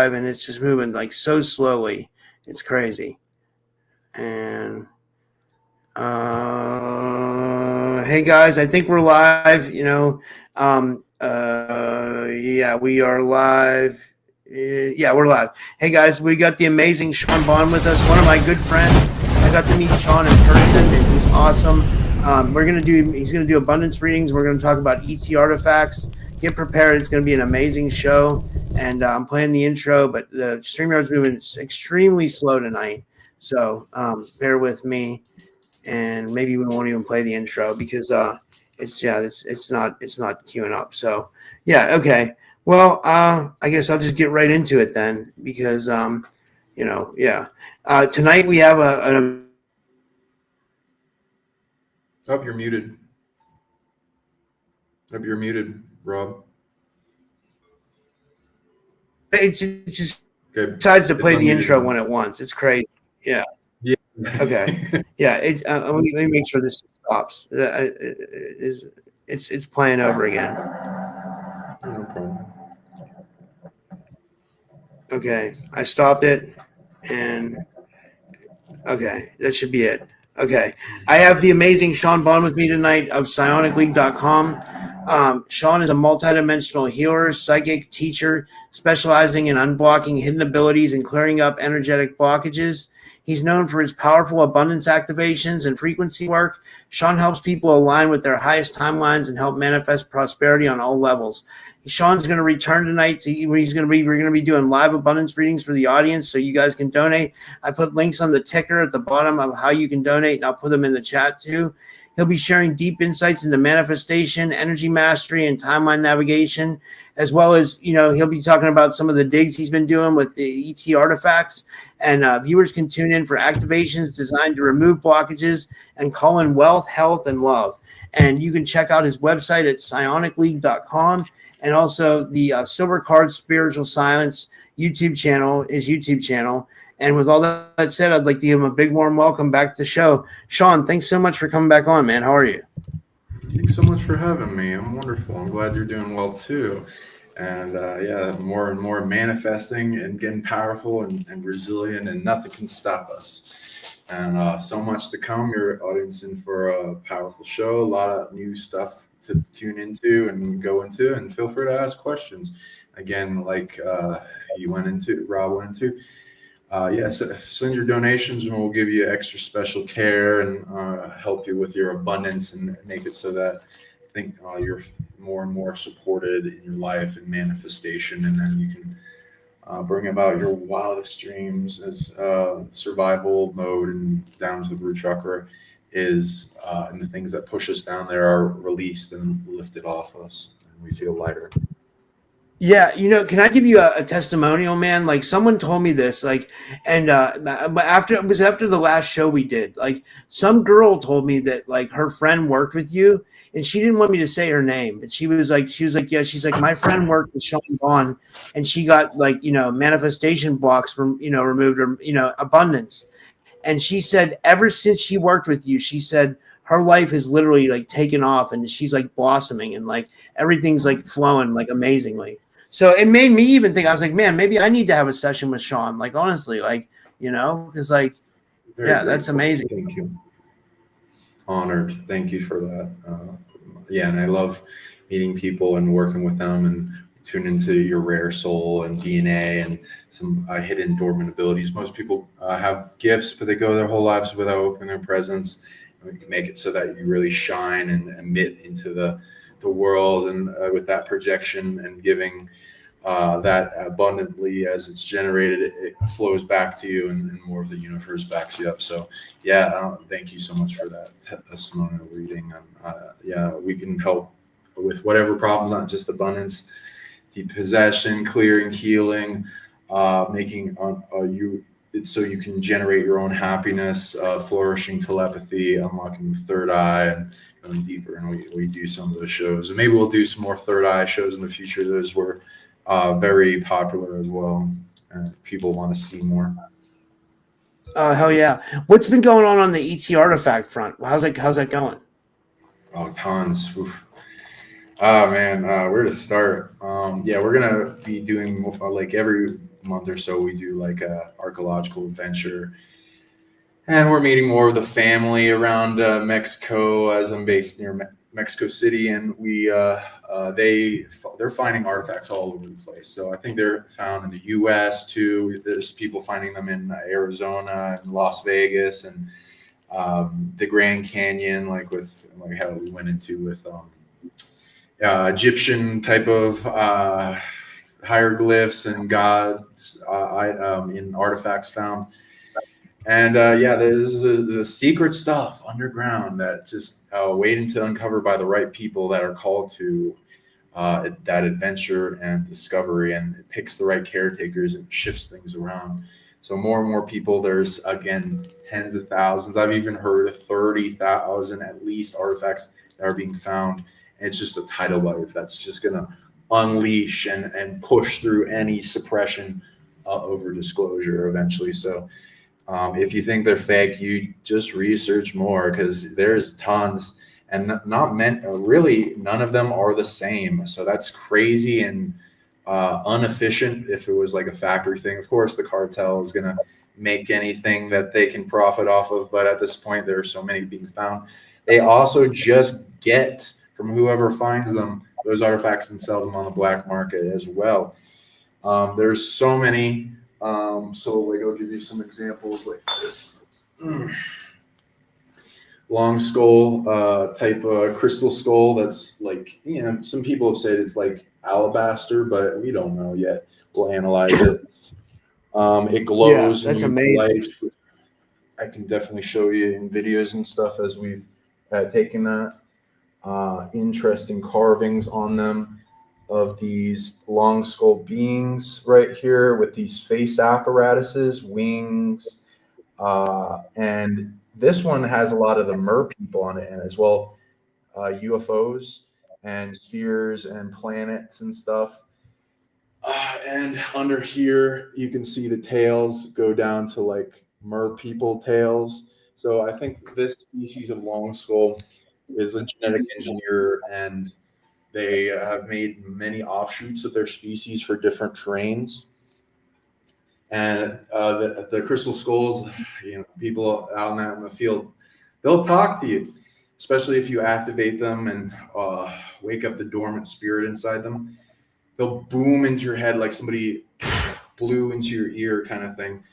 live, and it's just moving like so slowly. It's crazy. And hey guys, I think we're live. Yeah, we are live. Yeah, we're live. Hey guys, we got the amazing Sean Bond with us, one of my good friends. I got to meet Sean in person, and he's awesome. He's gonna do abundance readings. We're gonna talk about ET artifacts. Get prepared. It's gonna be an amazing show. And I'm playing the intro, but the StreamYard's moving extremely slow tonight. So bear with me, and maybe we won't even play the intro because it's not queuing up. So yeah, okay. Well, I guess I'll just get right into it then because tonight we have a Oh, you're muted. Oh, you're muted, Rob. It's just Okay. decides to play the unmuted intro now. when it wants. It's crazy. Yeah. Yeah. Okay. Yeah. Let me make sure this stops. It's playing over again. No problem. Okay. I stopped it, and okay, that should be it. Okay. I have the amazing Sean Bond with me tonight of psionicleague.com. Sean is a multidimensional healer, psychic, teacher, specializing in unblocking hidden abilities and clearing up energetic blockages. He's known for his powerful abundance activations and frequency work. Sean helps people align with their highest timelines and help manifest prosperity on all levels. Sean's going to return tonight. We're going to be doing live abundance readings for the audience, so you guys can donate. I put links on the ticker at the bottom of how you can donate, and I'll put them in the chat too. He'll be sharing deep insights into manifestation, energy mastery, and timeline navigation, as well as, he'll be talking about some of the digs he's been doing with the ET artifacts. And viewers can tune in for activations designed to remove blockages and call in wealth, health, and love. And you can check out his website at psionicleague.com, and also the Silver Card Spiritual Science YouTube channel, his YouTube channel. And with all that said, I'd like to give him a big warm welcome back to the show. Sean, thanks so much for coming back on, man. How are you? Thanks so much for having me. I'm wonderful. I'm glad you're doing well too. And more and more manifesting and getting powerful and resilient, and nothing can stop us. And so much to come. Your audience in for a powerful show. A lot of new stuff to tune into and go into. And feel free to ask questions. Again, like Rob went into. Send your donations, and we'll give you extra special care and help you with your abundance and make it so that you're more and more supported in your life and manifestation, and then you can bring about your wildest dreams as survival mode and down to the root chakra is, and the things that push us down there are released and lifted off us, and we feel lighter. Yeah, can I give you a testimonial, man? Like, someone told me this, and after the last show we did, like, some girl told me that, like, her friend worked with you, and she didn't want me to say her name, but she was like, yeah, she's like, my friend worked with Sean Vaughn, and she got, like, manifestation blocks from, removed, or, abundance. And she said, ever since she worked with you, she said her life has literally, like, taken off, and she's, like, blossoming, and, like, everything's, like, flowing, like, amazingly. So it made me even think, I was like, man, maybe I need to have a session with Sean. Like, honestly, like, because, like, Very yeah, grateful. that's amazing. Thank you. Honored. Thank you for that. And I love meeting people and working with them and tune into your rare soul and DNA and some hidden dormant abilities. Most people have gifts, but they go their whole lives without opening their presence. And we can make it so that you really shine and emit into the world, and with that projection and giving that abundantly as it's generated, it flows back to you, and more of the universe backs you up. So thank you so much for that testimonial reading. We can help with whatever problem, not just abundance, depossession, clearing, healing, making you it's so you can generate your own happiness, flourishing telepathy, unlocking the third eye, and going deeper. And we do some of those shows, and maybe we'll do some more third eye shows in the future. Those were very popular as well, and people want to see more. Hell yeah! What's been going on the ET artifact front? How's that going? Oh, tons. Oof. Oh man, where to start? We're gonna be doing like every month or so, we do like a archaeological adventure. And we're meeting more of the family around Mexico, as I'm based near Mexico City, and they're finding artifacts all over the place. So I think they're found in the U.S. too. There's people finding them in Arizona and Las Vegas and the Grand Canyon, like how we went into with Egyptian type of hieroglyphs and gods in artifacts found. And there's the secret stuff underground that just waiting to uncover by the right people that are called to that adventure and discovery, and it picks the right caretakers and shifts things around. So more and more people, there's again tens of thousands. I've even heard of 30,000 at least artifacts that are being found. And it's just a tidal wave that's just going to unleash and push through any suppression over disclosure eventually. So if you think they're fake, you just research more, because there's tons, and not meant really none of them are the same. So that's crazy and inefficient. If it was like a factory thing, of course the cartel is going to make anything that they can profit off of, but at this point there are so many being found. They also just get from whoever finds them those artifacts and sell them on the black market as well. There's so many. So like I'll give you some examples like this. Long skull type crystal skull that's like, some people have said it's like alabaster, but we don't know yet. We'll analyze it. It glows. Yeah, that's and amazing. light. I can definitely show you in videos and stuff as we've taken that. Interesting carvings on them of these long skull beings right here with these face apparatuses, wings, and this one has a lot of the mer people on it, and as well UFOs and spheres and planets and stuff. And under here you can see the tails go down to like mer people tails. So I think this species of long skull is a genetic engineer, and they have made many offshoots of their species for different terrains. And the crystal skulls, people out in the field, they'll talk to you, especially if you activate them and wake up the dormant spirit inside them. They'll boom into your head like somebody blew into your ear kind of thing.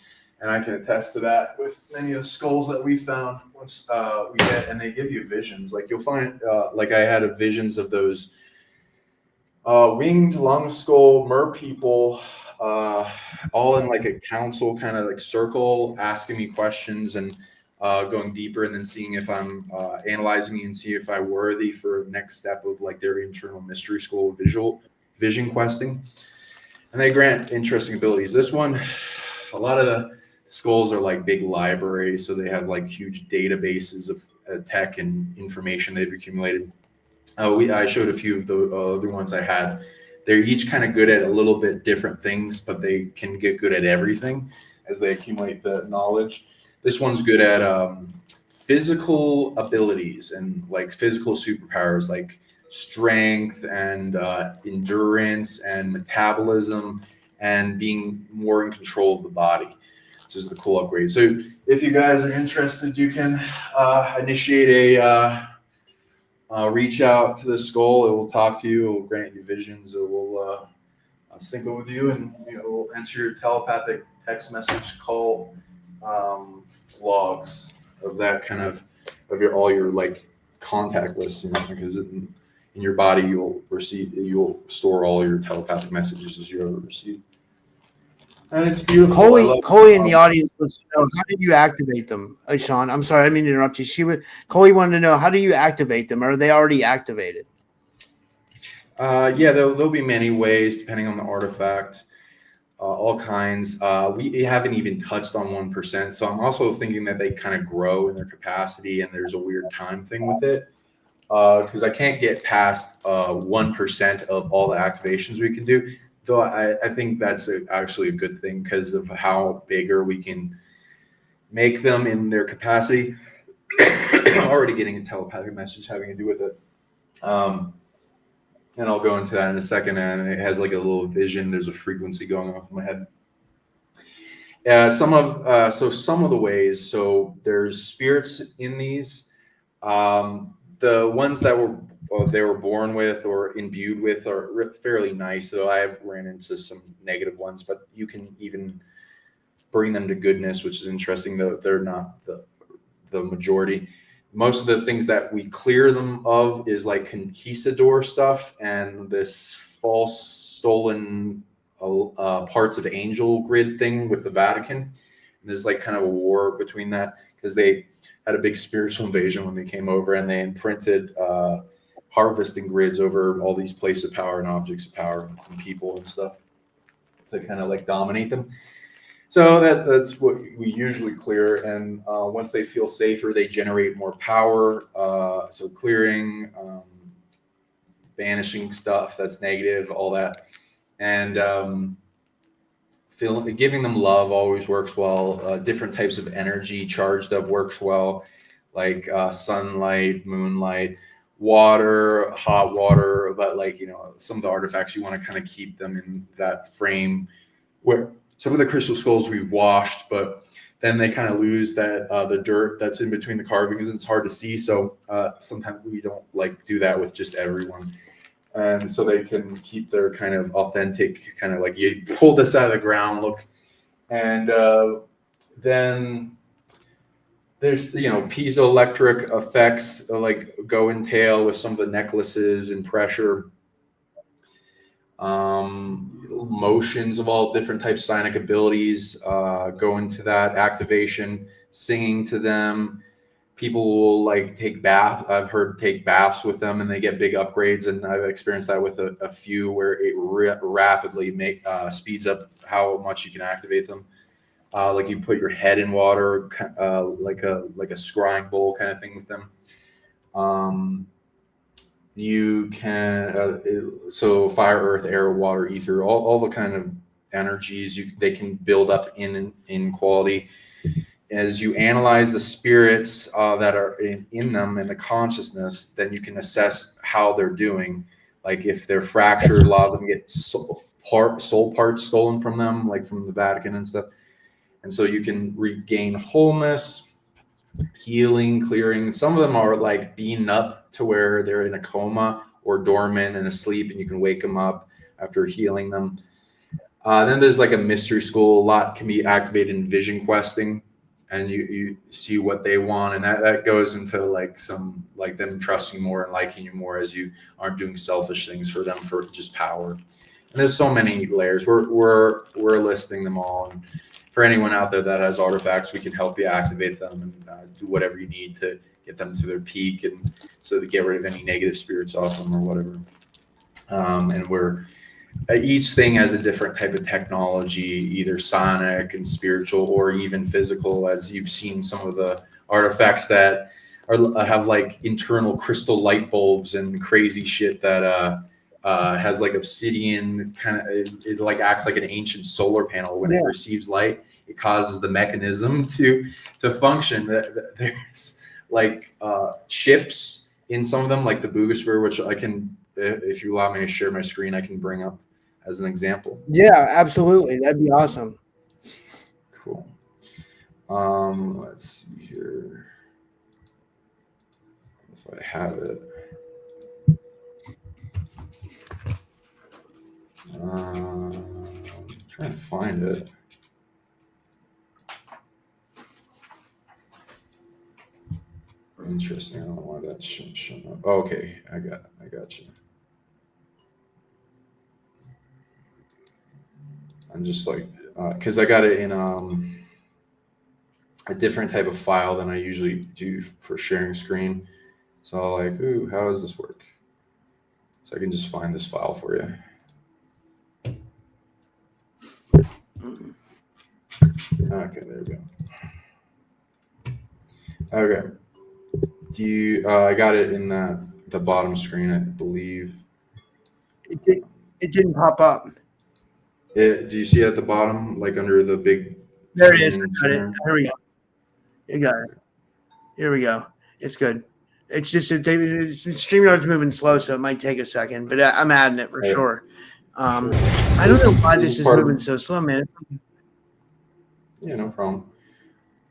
And I can attest to that with many of the skulls that we found once we get, and they give you visions. Like you'll find, like I had visions of those winged long skull mer people, all in like a council kind of like circle, asking me questions and going deeper, and then seeing if I'm analyzing me and see if I'm worthy for the next step of like their internal mystery school vision questing. And they grant interesting abilities. This one, a lot of the skulls are like big libraries, so they have like huge databases of tech and information they've accumulated. I showed a few of the other ones I had. They're each kind of good at a little bit different things, but they can get good at everything as they accumulate the knowledge. This one's good at physical abilities and like physical superpowers, like strength and endurance and metabolism and being more in control of the body, which is the cool upgrade. So if you guys are interested, you can initiate a reach out to the skull. It will talk to you. It will grant you visions. It will sync up with you, and it will enter your telepathic text message call logs of that kind of all your like contact lists, because in your body you'll store all your telepathic messages as you ever receive. And it's beautiful. Coley in the audience wants to know, how did you activate them? Oh, Sean, I'm sorry, I didn't mean to interrupt you. Coley wanted to know, how do you activate them? Are they already activated? Yeah, there'll be many ways depending on the artifact. All kinds. We haven't even touched on 1%. So I'm also thinking that they kind of grow in their capacity, and there's a weird time thing with it. Because I can't get past 1% of all the activations we can do. Though I think that's actually a good thing because of how bigger we can make them in their capacity. Already getting a telepathic message having to do with it. And I'll go into that in a second. And it has like a little vision. There's a frequency going off in my head. Some of the ways. So there's spirits in these. The ones that they were born with or imbued with are fairly nice. Though I have ran into some negative ones, but you can even bring them to goodness, which is interesting. Though they're not the majority. Most of the things that we clear them of is like conquistador stuff and this false stolen parts of angel grid thing with the Vatican. And there's like kind of a war between that because they had a big spiritual invasion when they came over, and they imprinted harvesting grids over all these places of power and objects of power and people and stuff to kind of like dominate them. So that's what we usually clear. And once they feel safer, they generate more power. So clearing, banishing stuff that's negative, all that. And giving them love always works well. Different types of energy charged up works well, like sunlight, moonlight, water, hot water. But like, some of the artifacts, you want to kind of keep them in that frame where some of the crystal skulls we've washed, but then they kind of lose that the dirt that's in between the carvings, and it's hard to see. So sometimes we don't like do that with just everyone. And so they can keep their kind of authentic, kind of like you pull this out of the ground look. And then there's, piezoelectric effects like go and tail with some of the necklaces and pressure. Motions of all different types, psionic abilities go into that activation, singing to them. People will like take baths. I've heard take baths with them and they get big upgrades. And I've experienced that with a few where it rapidly speeds up how much you can activate them. Like you put your head in water, like a scrying bowl kind of thing with them. You can so fire, earth, air, water, ether, all the kind of energies they can build up in quality. As you analyze the spirits that are in them and the consciousness, then you can assess how they're doing. Like if they're fractured, a lot of them get soul parts stolen from them, like from the Vatican and stuff. And so you can regain wholeness, healing, clearing. Some of them are like beaten up to where they're in a coma or dormant and asleep, and you can wake them up after healing them. Then there's like a mystery school. A lot can be activated in vision questing, and you see what they want, and that goes into like some like them trusting more and liking you more as you aren't doing selfish things for them for just power. And there's so many layers. We're listing them all. And for anyone out there that has artifacts, we can help you activate them and do whatever you need to get them to their peak, and so to get rid of any negative spirits off them or whatever. And each thing has a different type of technology, either psionic and spiritual or even physical, as you've seen some of the artifacts that have like internal crystal light bulbs and crazy shit that has like obsidian kind of, it like acts like an ancient solar panel. When it receives light, it causes the mechanism to function. There's like chips in some of them, like the Boogosphere, which I can, if you allow me to share my screen, I can bring up as an example. Yeah, absolutely. That'd be awesome. Cool. Let's see here if I have it. I'm trying to find it. Interesting. I don't know why that shouldn't show up. Oh, okay, I got you. I'm just like, because I got it in a different type of file than I usually do for sharing screen. So I'm like, ooh, how does this work? So I can just find this file for you. Okay, there we go. Okay. Do you? I got it in the bottom screen, I believe. It didn't pop up. Do you see it at the bottom, like under the big? There it is. Here we go. You got it. Here we go. It's good. It's just StreamYard's moving slow, so it might take a second, but I'm adding it for sure. I don't know why this is moving so slow, man. Yeah, no problem.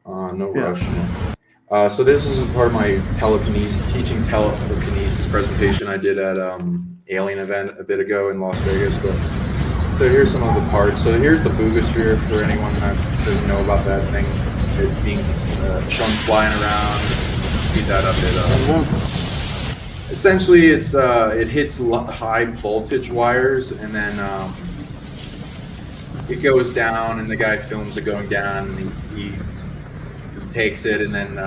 No Yeah. rush. So this is part of my teaching telekinesis presentation I did at Alien event a bit ago in Las Vegas. But so here's some of the parts. So here's the boogosphere for anyone that doesn't know about that thing. It being shown flying around. Speed that up. Essentially, it hits high voltage wires, and then it goes down, and the guy films it going down, and he takes it, and then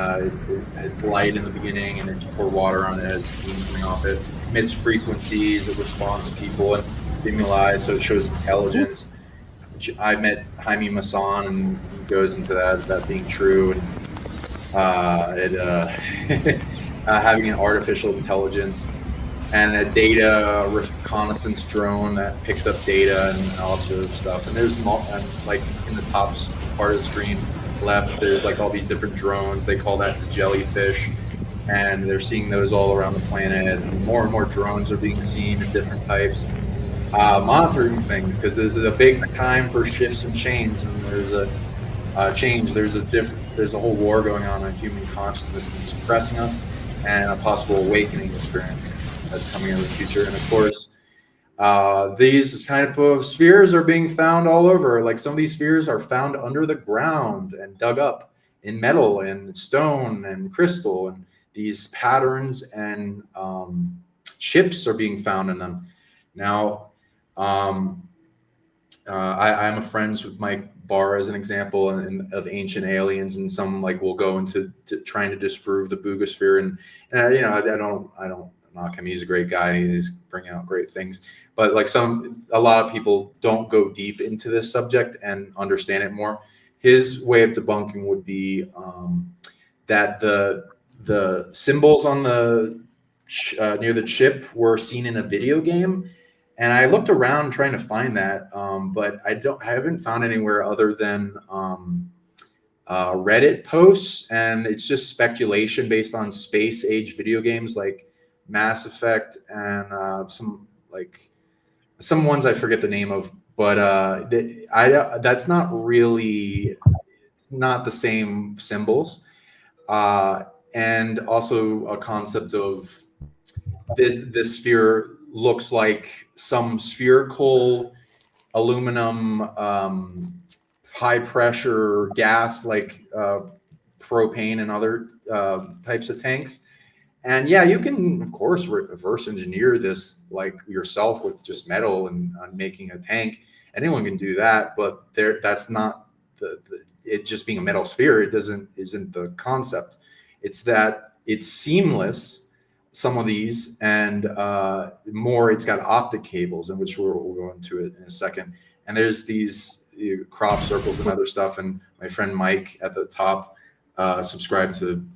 it's light in the beginning, and then you pour water on it as steam coming off it. Emits frequencies, it responds to people and stimuli, so it shows intelligence. I met Jaime Maussan, and he goes into that being true, and having an artificial intelligence and a data reconnaissance drone that picks up data and all sorts of stuff. And there's like in the top part of the screen left, there's like all these different drones. They call that the jellyfish, and they're seeing those all around the planet. And more drones are being seen of different types, monitoring things, because there's a big time for shifts and change, and there's a change. There's a whole war going on human consciousness and suppressing us, and a possible awakening experience that's coming in the future. And of course, these type of spheres are being found all over. Like some of these spheres are found under the ground and dug up in metal and stone and crystal, and these patterns and chips are being found in them. Now, I'm a friends with Mike Barr as an example of ancient aliens, and some like will go into trying to disprove the boogosphere, and I don't knock him. He's a great guy. He's bringing out great things. But like a lot of people don't go deep into this subject and understand it more. His way of debunking would be that the symbols on the near the chip were seen in a video game. And I looked around trying to find that, but I haven't found anywhere other than Reddit posts, and it's just speculation based on space age video games like Mass Effect and some ones I forget the name of, but that's not really, it's not the same symbols, and also a concept of this sphere looks like some spherical aluminum high pressure gas like propane and other types of tanks. And yeah, you can of course reverse engineer this like yourself with just metal and making a tank. Anyone can do that, but that's not it just being a metal sphere. Isn't the concept. It's that it's seamless, some of these, and more it's got optic cables, in which we'll go into it in a second. And there's these crop circles and other stuff. And my friend Mike at the top subscribed to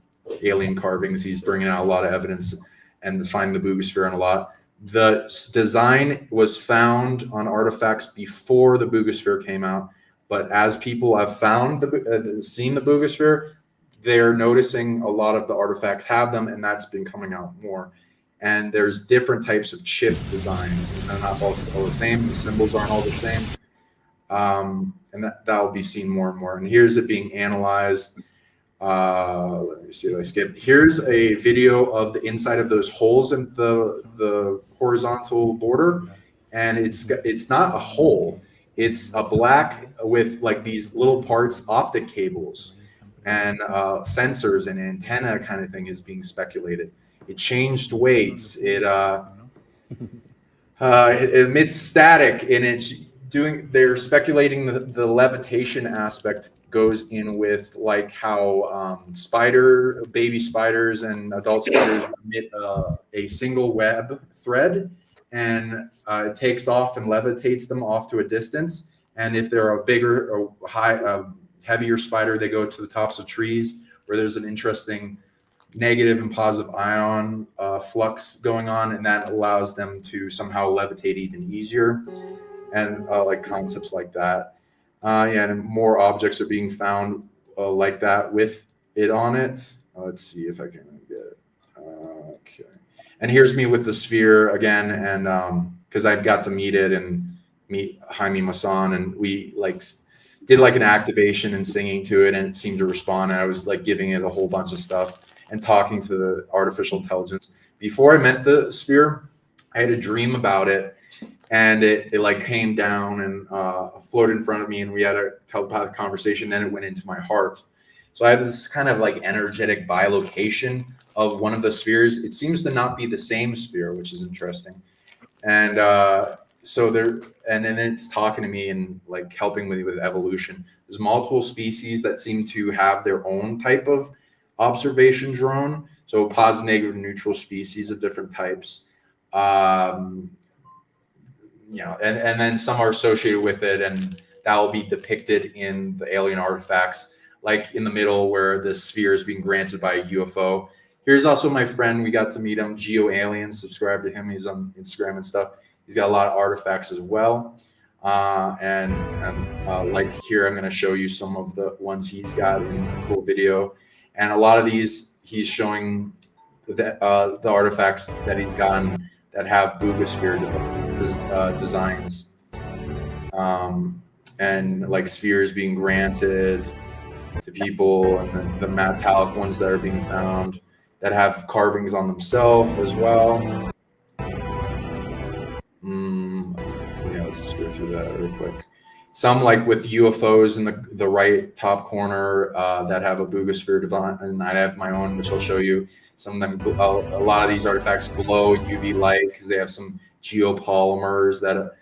alien carvings. He's bringing out a lot of evidence and finding the boogosphere and a lot. The design was found on artifacts before the boogosphere came out, but as people have found seen the boogosphere, they're noticing a lot of the artifacts have them, and that's been coming out more. And there's different types of chip designs, and they're not all the same. The symbols aren't all the same, and that'll be seen more and more. And here's it being analyzed. Let me see if I skip. Here's a video of the inside of those holes in the horizontal border, and it's not a hole. It's a black with like these little parts, optic cables, and sensors and antenna kind of thing is being speculated. It changed weights. It emits static, and they're speculating the levitation aspect goes in with like how baby spiders and adult spiders emit a single web thread, and it takes off and levitates them off to a distance. And if they're a bigger or heavier spider, they go to the tops of trees where there's an interesting negative and positive ion flux going on, and that allows them to somehow levitate even easier, and like concepts like that. And more objects are being found like that with it on it. Let's see if I can get it. Okay. And here's me with the sphere again, and because I've got to meet it and meet Jaime Maussan, and we like did like an activation and singing to it, and it seemed to respond. And I was like giving it a whole bunch of stuff and talking to the artificial intelligence. Before I met the sphere, I had a dream about it, and it like came down and floated in front of me, and we had a telepathic conversation. Then it went into my heart. So I have this kind of like energetic bilocation of one of the spheres. It seems to not be the same sphere, which is interesting. And so there, and then it's talking to me and like helping me with evolution. There's multiple species that seem to have their own type of observation drone. So positive, negative, neutral species of different types. And then some are associated with it, and that will be depicted in the alien artifacts, like in the middle where the sphere is being granted by a UFO. Here's also my friend. We got to meet him, Geo Alien. Subscribe to him. He's on Instagram and stuff. He's got a lot of artifacts as well. Like here, I'm going to show you some of the ones he's got in a cool video. And a lot of these, he's showing the artifacts that he's gotten that have Boogosphere designs. And like spheres being granted to people, and then the metallic ones that are being found that have carvings on themselves as well. Let's just go through that real quick. Some like with UFOs in the right top corner that have a Boogosphere design, and I have my own, which I'll show you. Some of them, a lot of these artifacts glow UV light because they have some geopolymers that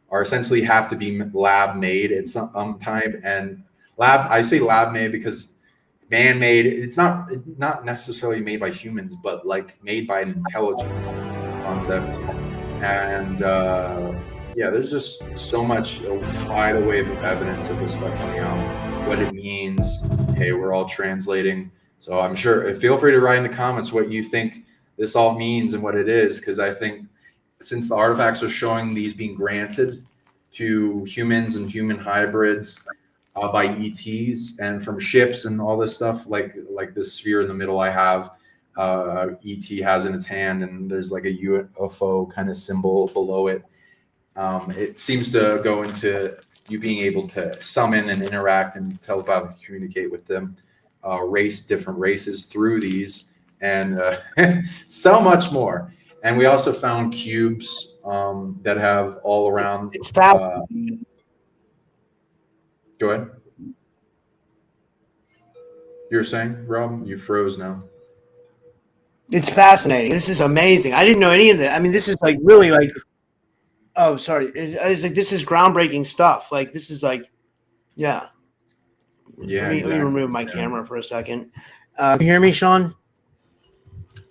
are essentially have to be lab made at some time. And I say lab made because man-made, it's not necessarily made by humans, but like made by an intelligence concept. And there's just so much tidal wave of evidence of this stuff coming out, what it means. Hey, we're all translating. So I'm sure, feel free to write in the comments what you think this all means and what it is, because I think since the artifacts are showing these being granted to humans and human hybrids by ETs and from ships and all this stuff, like this sphere in the middle I have, ET has in its hand, and there's like a UFO kind of symbol below it. It seems to go into you being able to summon and interact and telepathically communicate with them, different races through these, and so much more. And we also found cubes that have all around. It's fascinating. Go ahead. You were saying, Rob? You froze now. It's fascinating. This is amazing. I didn't know any of that. I mean, this is like really like. Oh, sorry. It's like this is groundbreaking stuff. Like this is like, yeah. Yeah. Let me remove my camera for a second. Can you hear me, Sean?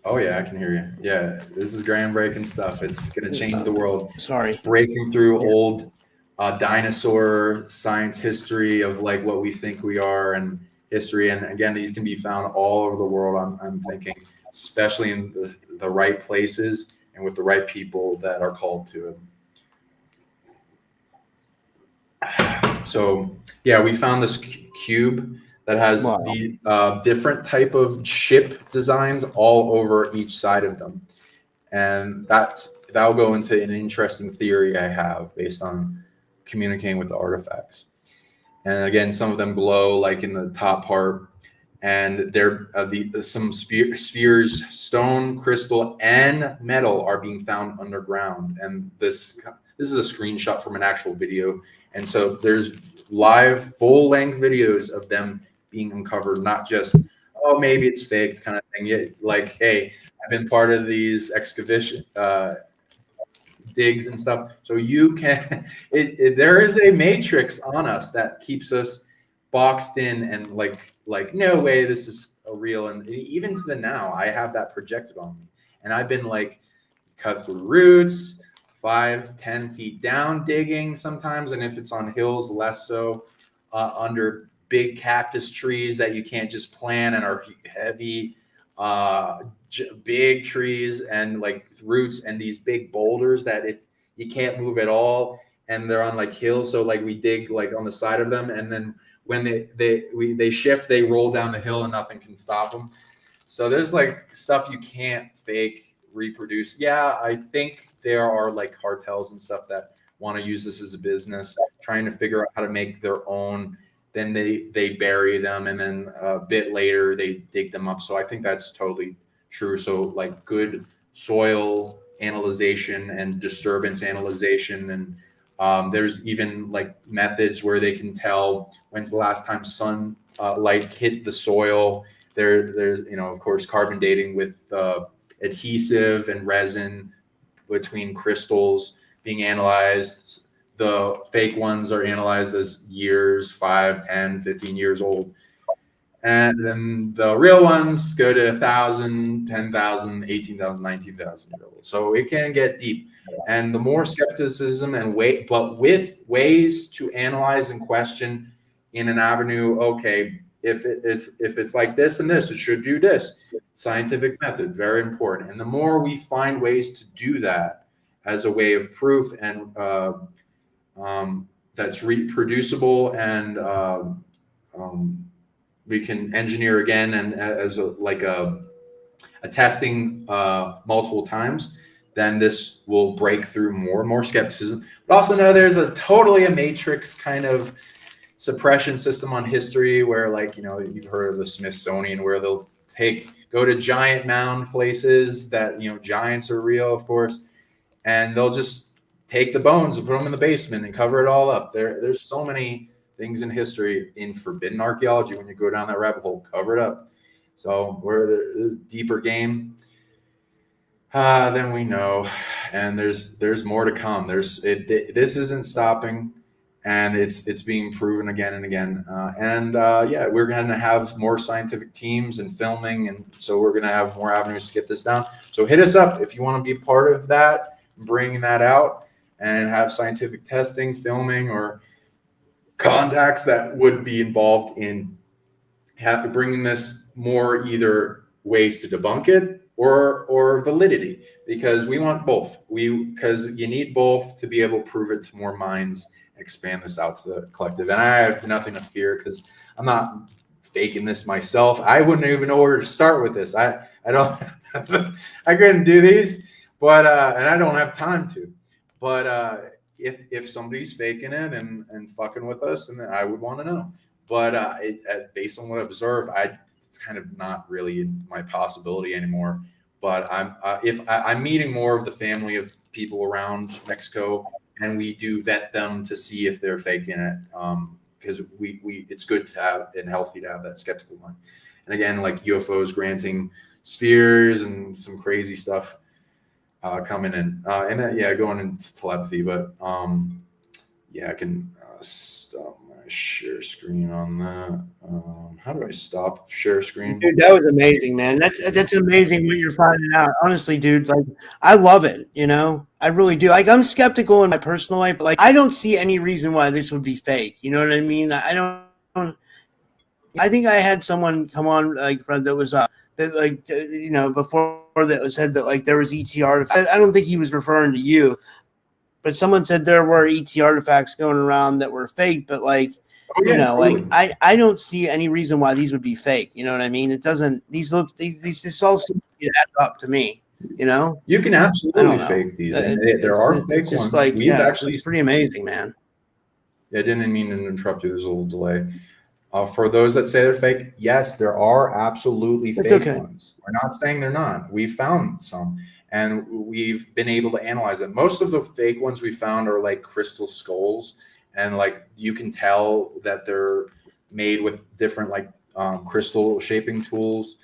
Oh yeah, I can hear you. Yeah, this is groundbreaking stuff. It's gonna change the world. Sorry. It's breaking through old dinosaur science history of like what we think we are and history. And again, these can be found all over the world. I'm thinking, especially in the right places and with the right people that are called to it. So yeah, we found this cube that has the different type of ship designs all over each side of them, and that'll go into an interesting theory I have based on communicating with the artifacts. And again, some of them glow like in the top part, and they're some spheres, stone, crystal, and metal are being found underground. And this is a screenshot from an actual video. And so there's live full-length videos of them being uncovered, not just, oh, maybe it's faked kind of thing. Like, hey, I've been part of these excavation digs and stuff. So you can, there is a matrix on us that keeps us boxed in and like, no way, this is a real. And even to the now, I have that projected on me. And I've been like cut through roots, 5-10 feet down digging sometimes, and if it's on hills, less so, under big cactus trees that you can't just plant and are heavy, big trees, and like roots, and these big boulders that if you can't move at all, and they're on like hills, so like we dig like on the side of them, and then when they shift, they roll down the hill and nothing can stop them. So there's like stuff you can't fake reproduce. Yeah, I think there are like cartels and stuff that want to use this as a business, trying to figure out how to make their own then they bury them, and then a bit later they dig them up. So I think that's totally true. So like good soil analyzation and disturbance analyzation, and there's even like methods where they can tell when's the last time sun light hit the soil. There's of course carbon dating with adhesive and resin between crystals being analyzed. The fake ones are analyzed as years, 5, 10, 15 years old. And then the real ones go to 1,000, 10,000, 18,000, 19,000 years old. So it can get deep. And the more skepticism and but with ways to analyze and question in an avenue, okay, if it's like this and this, it should do this. Scientific method, very important. And the more we find ways to do that as a way of proof and that's reproducible and we can engineer again and as a testing multiple times, then this will break through more and more skepticism. But also know there's a matrix kind of suppression system on history where, like, you've heard of the Smithsonian, where they'll go to giant mound places that, giants are real, of course, and they'll just take the bones and put them in the basement and cover it all up. There's so many things in history in forbidden archaeology. When you go down that rabbit hole, cover it up. So where there's deeper game than we know, and there's more to come. This isn't stopping, and it's being proven again and again. We're going to have more scientific teams and filming, and so we're going to have more avenues to get this down. So hit us up if you want to be part of that, bringing that out, and have scientific testing, filming, or contacts that would be involved in bringing this more, either ways to debunk it or validity, because we want both. Because you need both to be able to prove it to more minds, expand this out to the collective. And I have nothing to fear because I'm not faking this myself. I wouldn't even know where to start with this. I don't I couldn't do these, but and I don't have time to. But if somebody's faking it and fucking with us, and I would want to know. But based on what I've observed, it's kind of not really my possibility anymore. But I'm meeting more of the family of people around Mexico, and we do vet them to see if they're faking it, because it's good to have and healthy to have that skeptical mind. And again, like UFOs granting spheres and some crazy stuff coming in, and then, going into telepathy. But I can stop my share screen on that. How do I stop share screen? Dude, that was amazing, man. That's amazing what you're finding out. Honestly, dude, like, I love it. I really do. Like, I'm skeptical in my personal life, but like, I don't see any reason why this would be fake. You know what I mean? I think I had someone come on, like, that was before that said that, like, there was ET artifacts. I don't think he was referring to you, but someone said there were ET artifacts going around that were fake. But like, totally. Like, I don't see any reason why these would be fake. You know what I mean? It doesn't. These all seem to add up to me. You can absolutely fake these. There are fake ones. Like, it's pretty amazing, man. I didn't mean to interrupt you. There's a little delay. For those that say they're fake, yes, there are absolutely fake ones. We're not saying they're not. We found some, and we've been able to analyze them. Most of the fake ones we found are like crystal skulls, and like you can tell that they're made with different crystal shaping tools.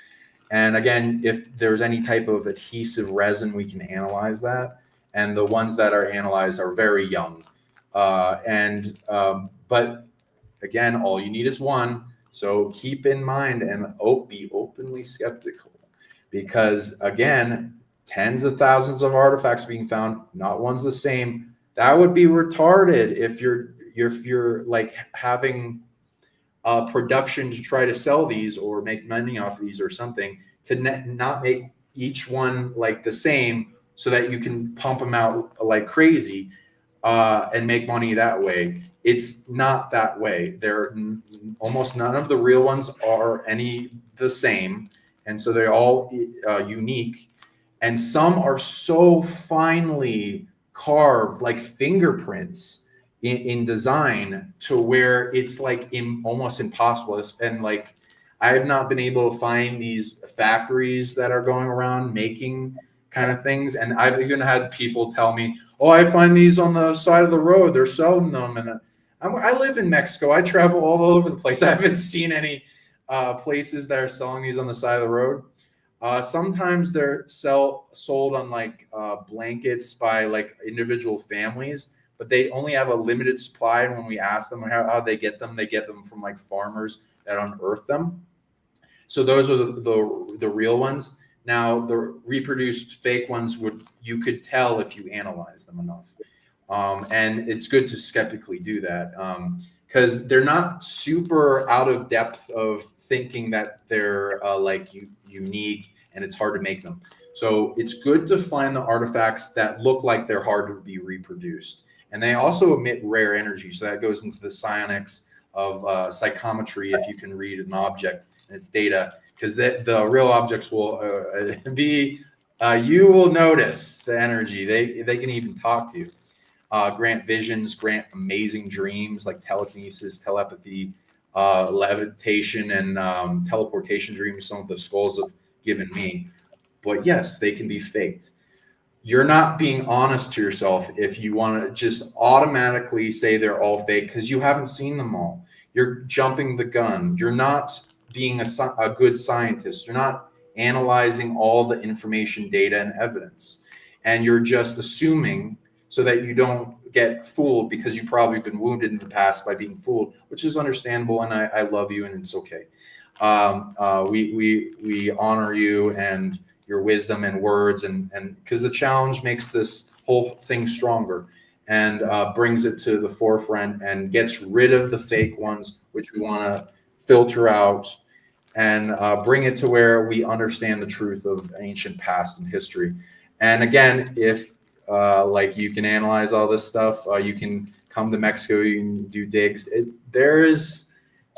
And again, if there's any type of adhesive resin, we can analyze that. And the ones that are analyzed are very young, but again, all you need is one. So keep in mind and be openly skeptical, because again, tens of thousands of artifacts being found, not one's the same. That would be retarded if you're like having a production to try to sell these or make money off of these or something, to not make each one like the same so that you can pump them out like crazy and make money that way. It's not that way. Almost none of the real ones are any the same, and so they're all unique. And some are so finely carved, like fingerprints, in design to where it's like almost impossible. And like, I have not been able to find these factories that are going around making kind of things. And I've even had people tell me, "Oh, I find these on the side of the road. They're selling them." And I live in Mexico. I travel all over the place. I haven't seen any places that are selling these on the side of the road. Sometimes they're sold on like blankets by like individual families, but they only have a limited supply. And when we ask them how they get them from like farmers that unearth them. So those are the real ones. Now the reproduced fake ones you could tell if you analyze them enough. And it's good to skeptically do that because they're not super out of depth of thinking that they're like unique and it's hard to make them. So it's good to find the artifacts that look like they're hard to be reproduced. And they also emit rare energy. So that goes into the psionics of psychometry if you can read an object and its data, because the real objects will be, you will notice the energy. They can even talk to you. Grant visions, grant amazing dreams like telekinesis, telepathy, levitation, and teleportation dreams. Some of the skulls have given me. But yes, they can be faked. You're not being honest to yourself if you want to just automatically say they're all fake because you haven't seen them all. You're jumping the gun. You're not being a good scientist. You're not analyzing all the information, data, and evidence. And you're just assuming so that you don't get fooled because you've probably been wounded in the past by being fooled, which is understandable. And I love you and it's okay. We honor you and your wisdom and words, and because the challenge makes this whole thing stronger and brings it to the forefront and gets rid of the fake ones, which we want to filter out and bring it to where we understand the truth of ancient past and history. And again, if like you can analyze all this stuff, you can come to Mexico, you can do digs. There is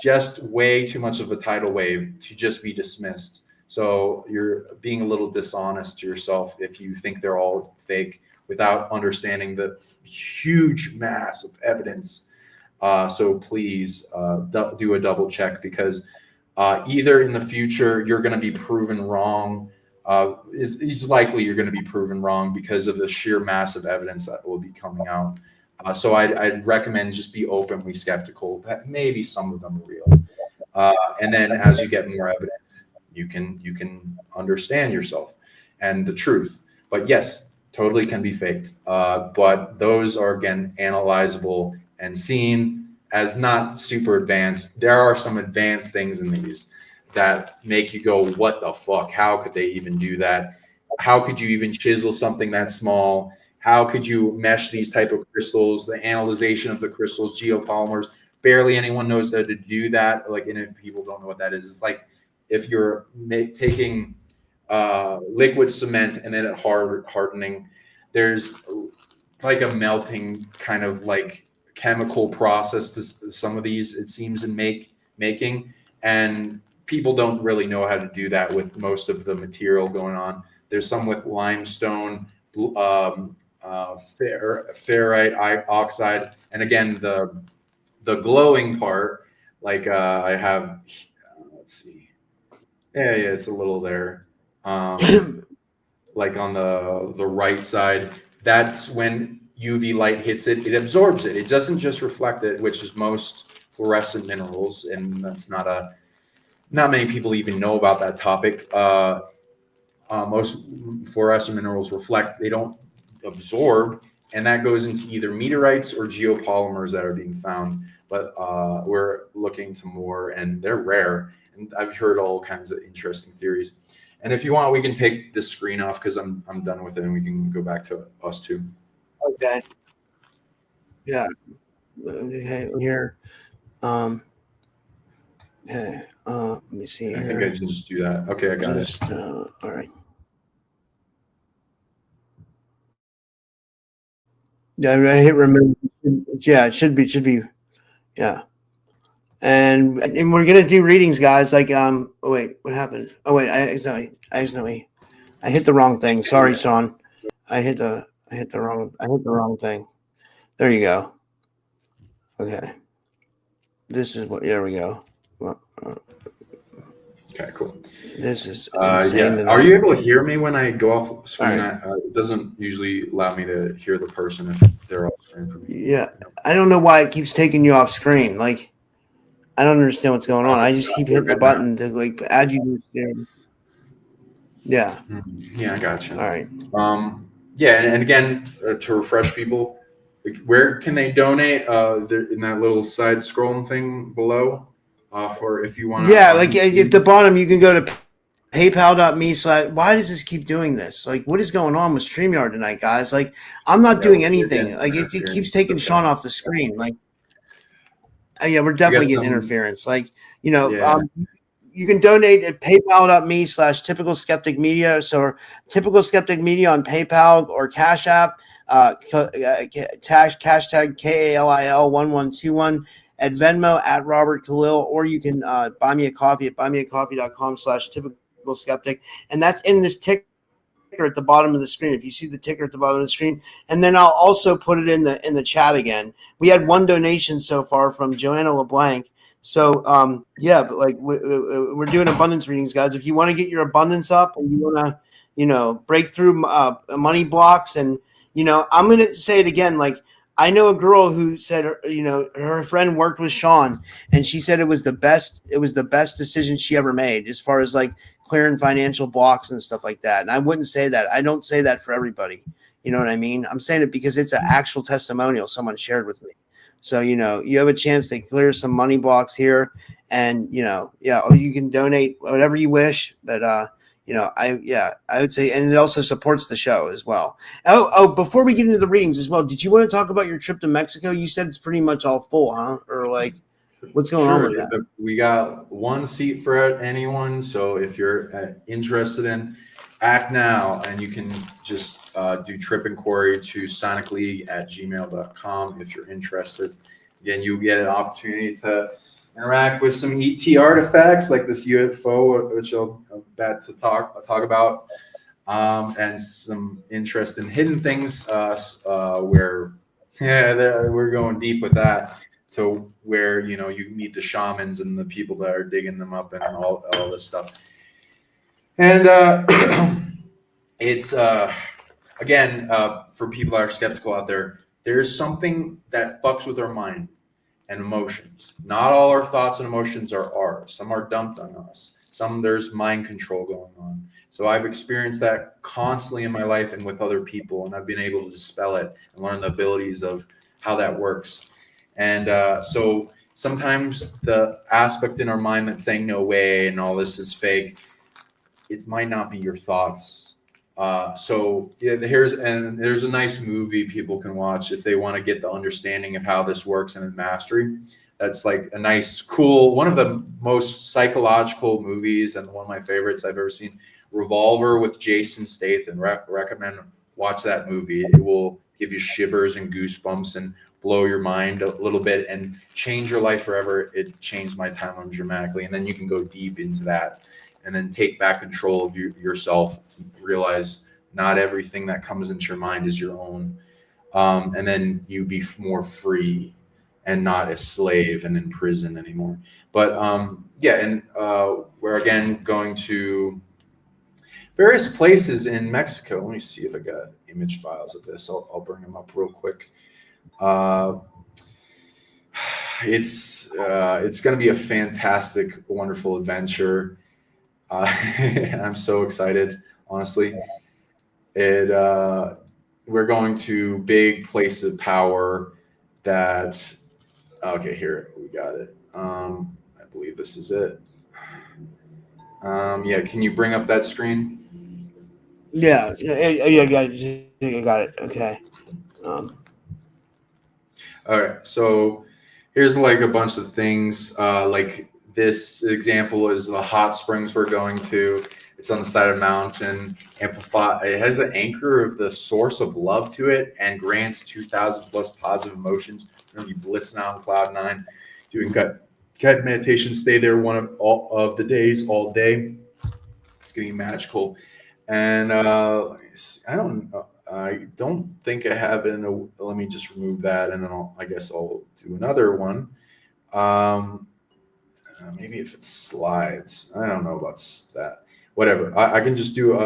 just way too much of a tidal wave to just be dismissed. So you're being a little dishonest to yourself if you think they're all fake without understanding the huge mass of evidence. So please do a double check because either in the future you're going to be proven wrong. It's likely you're going to be proven wrong because of the sheer mass of evidence that will be coming out. So I'd recommend just be openly skeptical that maybe some of them are real. And then as you get more evidence, you can understand yourself and the truth. But yes, totally can be faked. But those are again analyzable and seen as not super advanced. There are some advanced things in these that make you go, what the fuck? How could they even do that? How could you even chisel something that small? How could you mesh these type of crystals? The analyzation of the crystals, geopolymers, barely anyone knows how to do that. Like, and if people don't know what that is, it's like if you're taking liquid cement and then it hardening, there's like a melting kind of like chemical process to some of these, it seems, in making. And people don't really know how to do that with most of the material going on. There's some with limestone, ferrite oxide, and again the glowing part. Like I have, let's see, yeah, it's a little there. Like on the right side, that's when UV light hits it, it absorbs it. It doesn't just reflect it, which is most fluorescent minerals, and that's not many people even know about that topic. Most fluorescent minerals reflect, they don't absorb, and that goes into either meteorites or geopolymers that are being found. But we're looking to more, and they're rare. And I've heard all kinds of interesting theories. And if you want, we can take this screen off because I'm done with it, and we can go back to us too. Okay. Yeah. Okay. Here. Okay. Let me see. I think I can just do that. Okay, I got it. All right. Yeah, I hit remember. Yeah, it should be. Yeah. And we're gonna do readings, guys. Like oh wait, what happened? Oh wait, I hit the wrong thing. Sorry, Sean. I hit the wrong thing. There you go. Okay. This is what. There we go. Okay, cool. This is insane. Yeah. Are you able to hear me when I go off screen? Right. It doesn't usually allow me to hear the person if they're off screen for me. Yeah. I don't know why it keeps taking you off screen. Like, I don't understand what's going on. I just keep hitting the button to like add you to the. Yeah. Yeah, I gotcha. All right. Yeah, and again, to refresh people, where can they donate? In that little side scrolling thing below, for if you want to. Yeah, like at the bottom, you can go to PayPal.me/. Why does this keep doing this? Like, what is going on with StreamYard tonight, guys? Like, I'm not doing anything. Like, it keeps taking Sean off the screen. Like, yeah, we're definitely getting interference. Like, you can donate at PayPal.me/Typical Skeptic Media. So, Typical Skeptic Media on PayPal or Cash App. Hashtag KALIL1121 at Venmo at Robert Khalil, or you can buy me a coffee at buymeacoffee.com/Typical Skeptic, and that's in this ticker at the bottom of the screen. If you see the ticker at the bottom of the screen, and then I'll also put it in the chat again. We had one donation so far from Joanna LeBlanc. So yeah, but like we're doing abundance readings, guys. If you want to get your abundance up and you want to, break through money blocks, and I'm going to say it again. Like, I know a girl who said, her friend worked with Sean, and she said it was the best decision she ever made as far as like clearing financial blocks and stuff like that. And I wouldn't say that. I don't say that for everybody. You know what I mean? I'm saying it because it's an actual testimonial someone shared with me. So, you have a chance to clear some money blocks here, and, you can donate whatever you wish. But, I would say, and it also supports the show as well. Oh, before we get into the readings as well, did you want to talk about your trip to Mexico? You said it's pretty much all full, huh? Or like, what's going on with that? We got one seat for anyone. So if you're interested in, act now, and you can just do trip inquiry to psionicleague@gmail.com if you're interested. Again, you get an opportunity to interact with some ET artifacts like this UFO, which I'm about to talk about, and some interest in hidden things, where we're going deep with that, to where you meet the shamans and the people that are digging them up and all this stuff. And it's again, for people that are skeptical out there, there's something that fucks with our mind and emotions. Not all our thoughts and emotions are ours. Some are dumped on us. There's mind control going on. So I've experienced that constantly in my life and with other people, and I've been able to dispel it and learn the abilities of how that works. And so sometimes the aspect in our mind that's saying no way and all this is fake, it might not be your thoughts. So yeah, there's a nice movie people can watch if they want to get the understanding of how this works and in mastery. That's like a nice, cool, one of the most psychological movies and one of my favorites I've ever seen. Revolver with Jason Statham. Recommend watch that movie. It will give you shivers and goosebumps and blow your mind a little bit and change your life forever. It changed my timeline dramatically, and then you can go deep into that and then take back control of yourself. Realize not everything that comes into your mind is your own, and then you be more free and not a slave and in prison anymore. But and we're again going to various places in Mexico. Let me see if I got image files of this. I'll bring them up real quick. It's going to be a fantastic, wonderful adventure. I'm so excited, honestly. We're going to big place of power that. Okay, here we got it. I believe this is it. Yeah, can you bring up that screen? Yeah, I got it. Okay. All right, so here's like a bunch of things. Like this example is the hot springs we're going to. It's on the side of a mountain. Amplify. It has an anchor of the source of love to it and grants 2,000 plus positive emotions. You're gonna be blissing out on cloud nine, doing guided meditation. Stay there all of the days, all day. It's gonna be magical. And I don't know. I don't think I have it in a, let me just remove that, and then I guess I'll do another one. Maybe if it slides, I don't know about that. Whatever. I can just do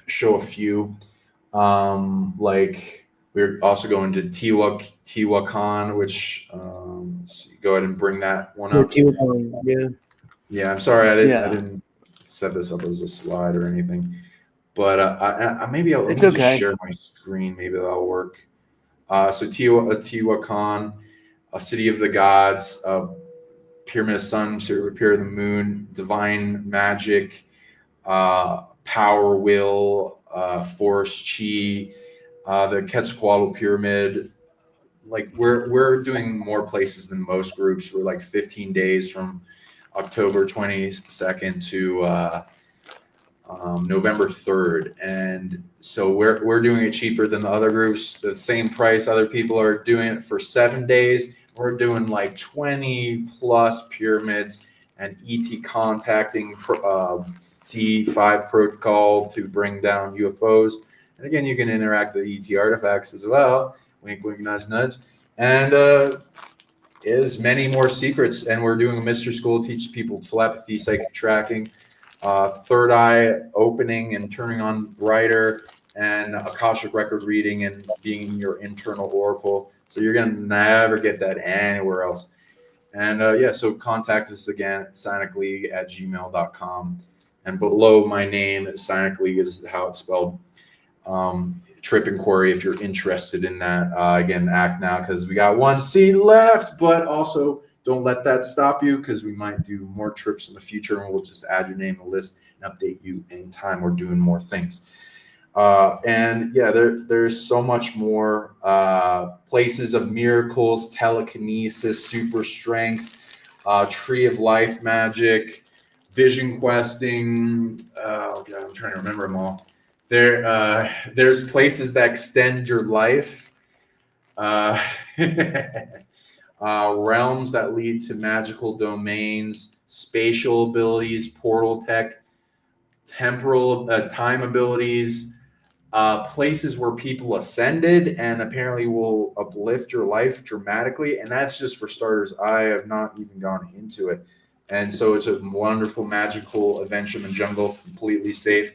show a few. Like we're also going to Tehuacan, which let's see, go ahead and bring that one up. Yeah. Yeah, I'm sorry, I Yeah. didn't set this up as a slide or anything. But maybe let me It's just okay. share my screen. Maybe that'll work. So Tehuacan, a city of the gods, pyramid of sun to appear the moon, divine magic, power, will, force, chi, the Quetzalcoatl pyramid. Like we're doing more places than most groups. We're like 15 days from October 22nd to November 3rd, and so we're doing it cheaper than the other groups. The same price other people are doing it for 7 days. We're doing like 20 plus pyramids and ET contacting C5 protocol to bring down UFOs. And again, you can interact with ET artifacts as well. Wink, wink, nudge, nudge. And is many more secrets. And we're doing a mystery school, teaches people telepathy, psychic tracking, third eye opening and turning on brighter, and Akashic record reading and being your internal oracle. So you're going to never get that anywhere else. And so contact us again at psionicleague@gmail.com. And below my name, Psionic League is how it's spelled. Trip inquiry if you're interested in that. Again, act now because we got one seat left, but also don't let that stop you because we might do more trips in the future and we'll just add your name to the list and update you anytime we're doing more things. There's so much more places of miracles, telekinesis, super strength, tree of life magic, vision questing. Oh God, I'm trying to remember them all. There's places that extend your life. Realms that lead to magical domains, spatial abilities, portal tech, temporal time abilities, places where people ascended and apparently will uplift your life dramatically. And that's just for starters. I have not even gone into it. And so it's a wonderful, magical adventure in the jungle, completely safe.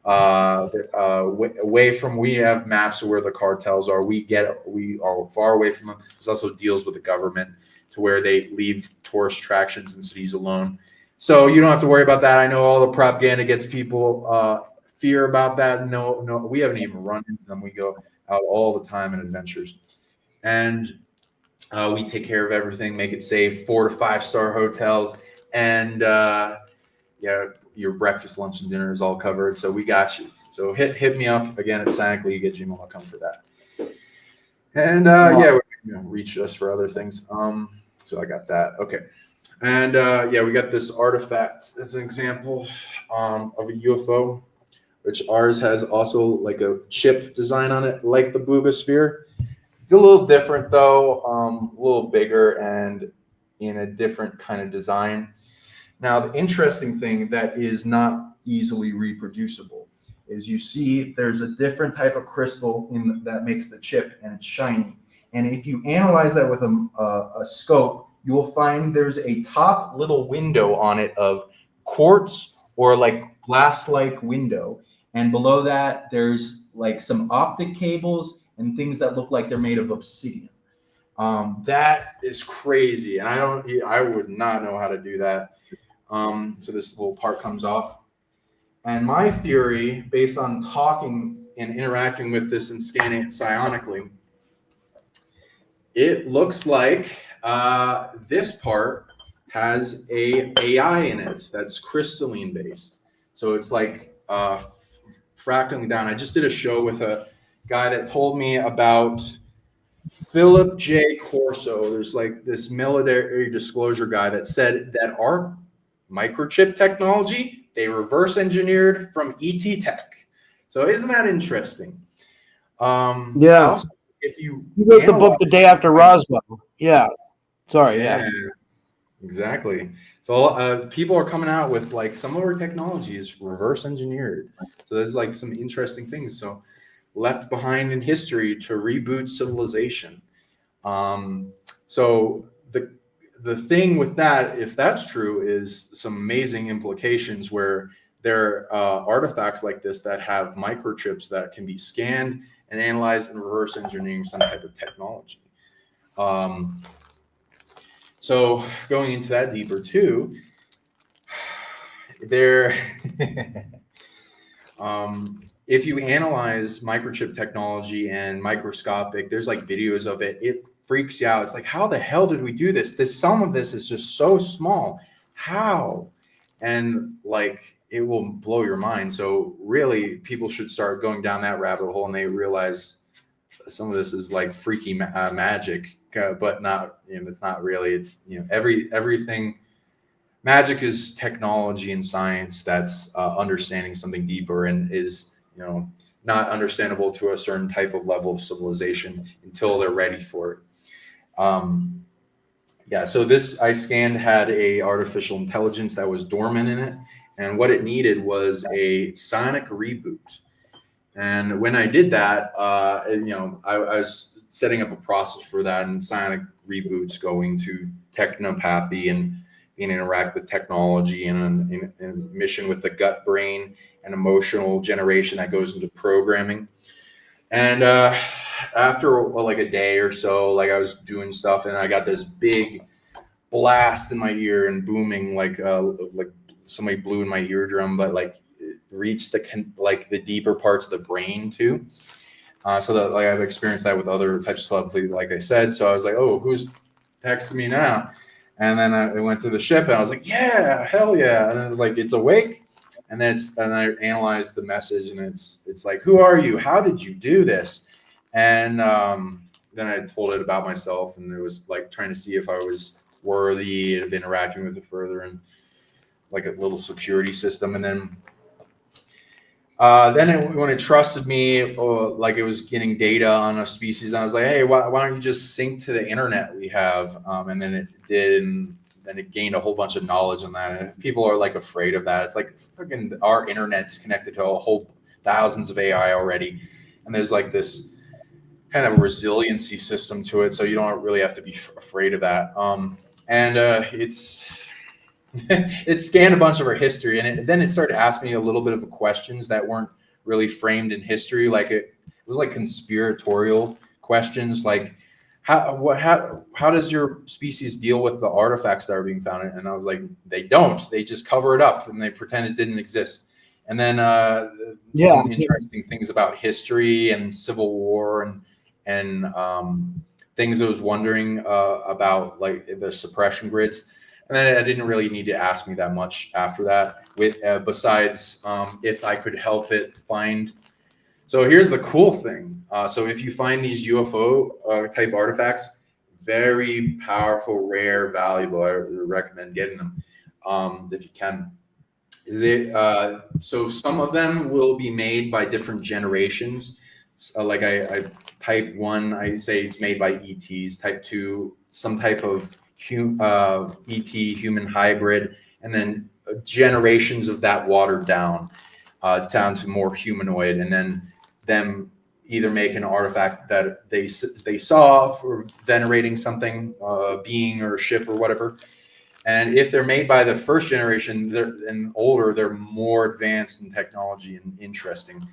Away from, we have maps of where the cartels are. We are far away from them. This also deals with the government to where they leave tourist attractions in cities alone. So you don't have to worry about that. I know all the propaganda gets people fear about that. No, we haven't even run into them. We go out all the time in adventures, and we take care of everything, make it safe. 4 to 5 star hotels, and your breakfast, lunch, and dinner is all covered. So we got you. So hit me up again at psionicleague@gmail.com for that. And reach us for other things. So I got that. Okay. And we got this artifact as an example of a UFO, which ours has also like a chip design on it, like the Boogosphere. It's a little different though, a little bigger and in a different kind of design. Now, the interesting thing that is not easily reproducible is you see there's a different type of crystal that makes the chip, and it's shiny. And if you analyze that with a scope, you will find there's a top little window on it of quartz or like glass-like window. And below that, there's like some optic cables and things that look like they're made of obsidian. That is crazy. And I would not know how to do that. So this little part comes off. And my theory, based on talking and interacting with this and scanning it psionically, it looks like this part has a AI in it that's crystalline based. So it's like fractaling down. I just did a show with a guy that told me about Philip J. Corso. There's like this military disclosure guy that said that our microchip technology, they reverse engineered from ET tech. So isn't that interesting? Also, if you wrote the book The Day After Roswell. Yeah. Sorry. Yeah. Exactly. So people are coming out with like some of our technology is reverse engineered. So there's like some interesting things. So left behind in history to reboot civilization. So the thing with that, if that's true, is some amazing implications where there are artifacts like this that have microchips that can be scanned and analyzed and reverse engineering some type of technology. So going into that deeper too, there, if you analyze microchip technology and microscopic, there's like videos of it. It freaks you out. It's like, how the hell did we do this? Some of this is just so small. How? And like, it will blow your mind. So really, people should start going down that rabbit hole, and they realize some of this is like freaky magic, but not. It's not really. It's everything. Magic is technology and science that's understanding something deeper and is not understandable to a certain type of level of civilization until they're ready for it. So this I scanned had a artificial intelligence that was dormant in it, and what it needed was a psionic reboot. And when I did that, I was setting up a process for that, and psionic reboots going to technopathy and interact with technology and a mission with the gut brain and emotional generation that goes into programming. And after like a day or so, like I was doing stuff, and I got this big blast in my ear and booming, like somebody blew in my eardrum, but like it reached the deeper parts of the brain too. So that like I've experienced that with other types of telepathy, like I said. So I was like, oh, who's texting me now? And then I went to the ship, and I was like, yeah, hell yeah. And then it was like, it's awake. And I analyzed the message, and it's like, who are you? How did you do this? And then I told it about myself, and it was like trying to see if I was worthy of interacting with it further, and like a little security system. And then when it trusted me, like it was getting data on a species, and I was like, hey, why don't you just sync to the internet we have? And then it did, and then it gained a whole bunch of knowledge on that. And people are like afraid of that. It's like fucking our internet's connected to a whole thousands of AI already, and there's like this kind of resiliency system to it, so you don't really have to be afraid of that. It's it scanned a bunch of our history, and then it started asking me a little bit of questions that weren't really framed in history. Like it was like conspiratorial questions, like how does your species deal with the artifacts that are being found? And I was like, they don't. They just cover it up and they pretend it didn't exist. And then some interesting things about history and Civil War and things I was wondering about, like the suppression grids. And then I didn't really need to ask me that much after that. Besides, if I could help it find. So here's the cool thing. So if you find these UFO type artifacts, very powerful, rare, valuable. I recommend getting them if you can. So some of them will be made by different generations. Like I type 1, I say it's made by ETs. Type 2, some type of ET human hybrid, and then generations of that watered down to more humanoid, and then them either make an artifact that they saw for venerating something, being or a ship or whatever. And if they're made by the first generation and older, they're more advanced in technology and interesting.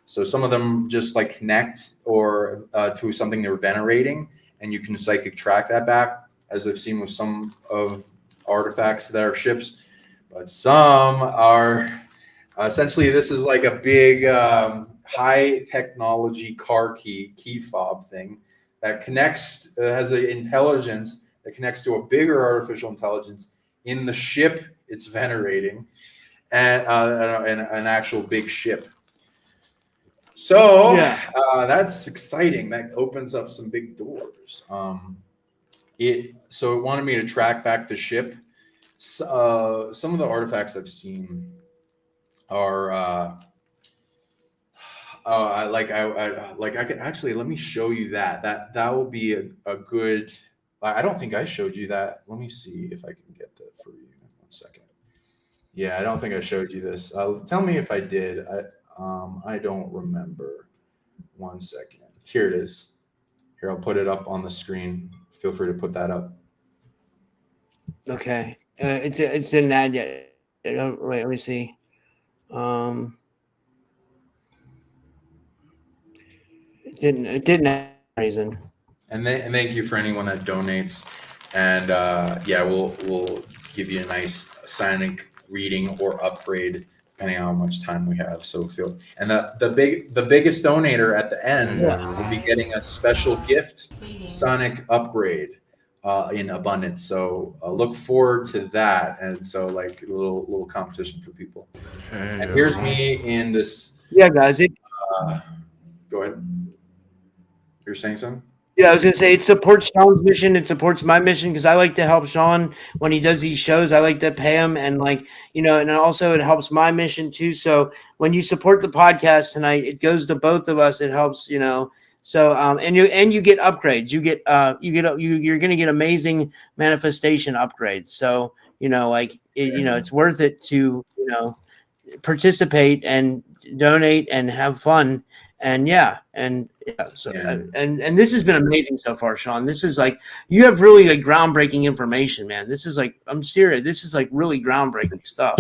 So some of them just like connect or to something they're venerating, and you can psychic track that back, as I've seen with some of artifacts that are ships. But some are essentially, this is like a big high technology car key fob thing that connects, has an intelligence that connects to a bigger artificial intelligence in the ship it's venerating, and an actual big ship. So that's exciting. That opens up some big doors. It wanted me to track back the ship. Some of the artifacts I've seen are I could actually, let me show you that will be a good. I don't think I showed you that. Let me see if I can get that for you. 1 second. Yeah, I don't think I showed you this. Tell me if I did. I don't remember. 1 second. Here it is. Here, I'll put it up on the screen. Feel free to put that up. Okay. It's didn't add yet. Wait, let me see. It didn't add for some reason. And thank you for anyone that donates. And yeah, we'll give you a nice Psionic reading or upgrade depending on how much time we have. So and the biggest donator at the end will be getting a special gift Psionic upgrade in abundance. So look forward to that. And so like a little competition for people. And here's me in this. Yeah, guys. Go ahead. You're saying something? Yeah, I was gonna say it supports Sean's mission. It supports my mission because I like to help Sean when he does these shows. I like to pay him, and and also it helps my mission too. So when you support the podcast tonight, it goes to both of us. It helps, So and you get upgrades. You're gonna get amazing manifestation upgrades. So it's worth it to participate and donate and have fun. And and this has been amazing so far, Sean. This is you have really groundbreaking information, man. This is I'm serious. This is really groundbreaking stuff.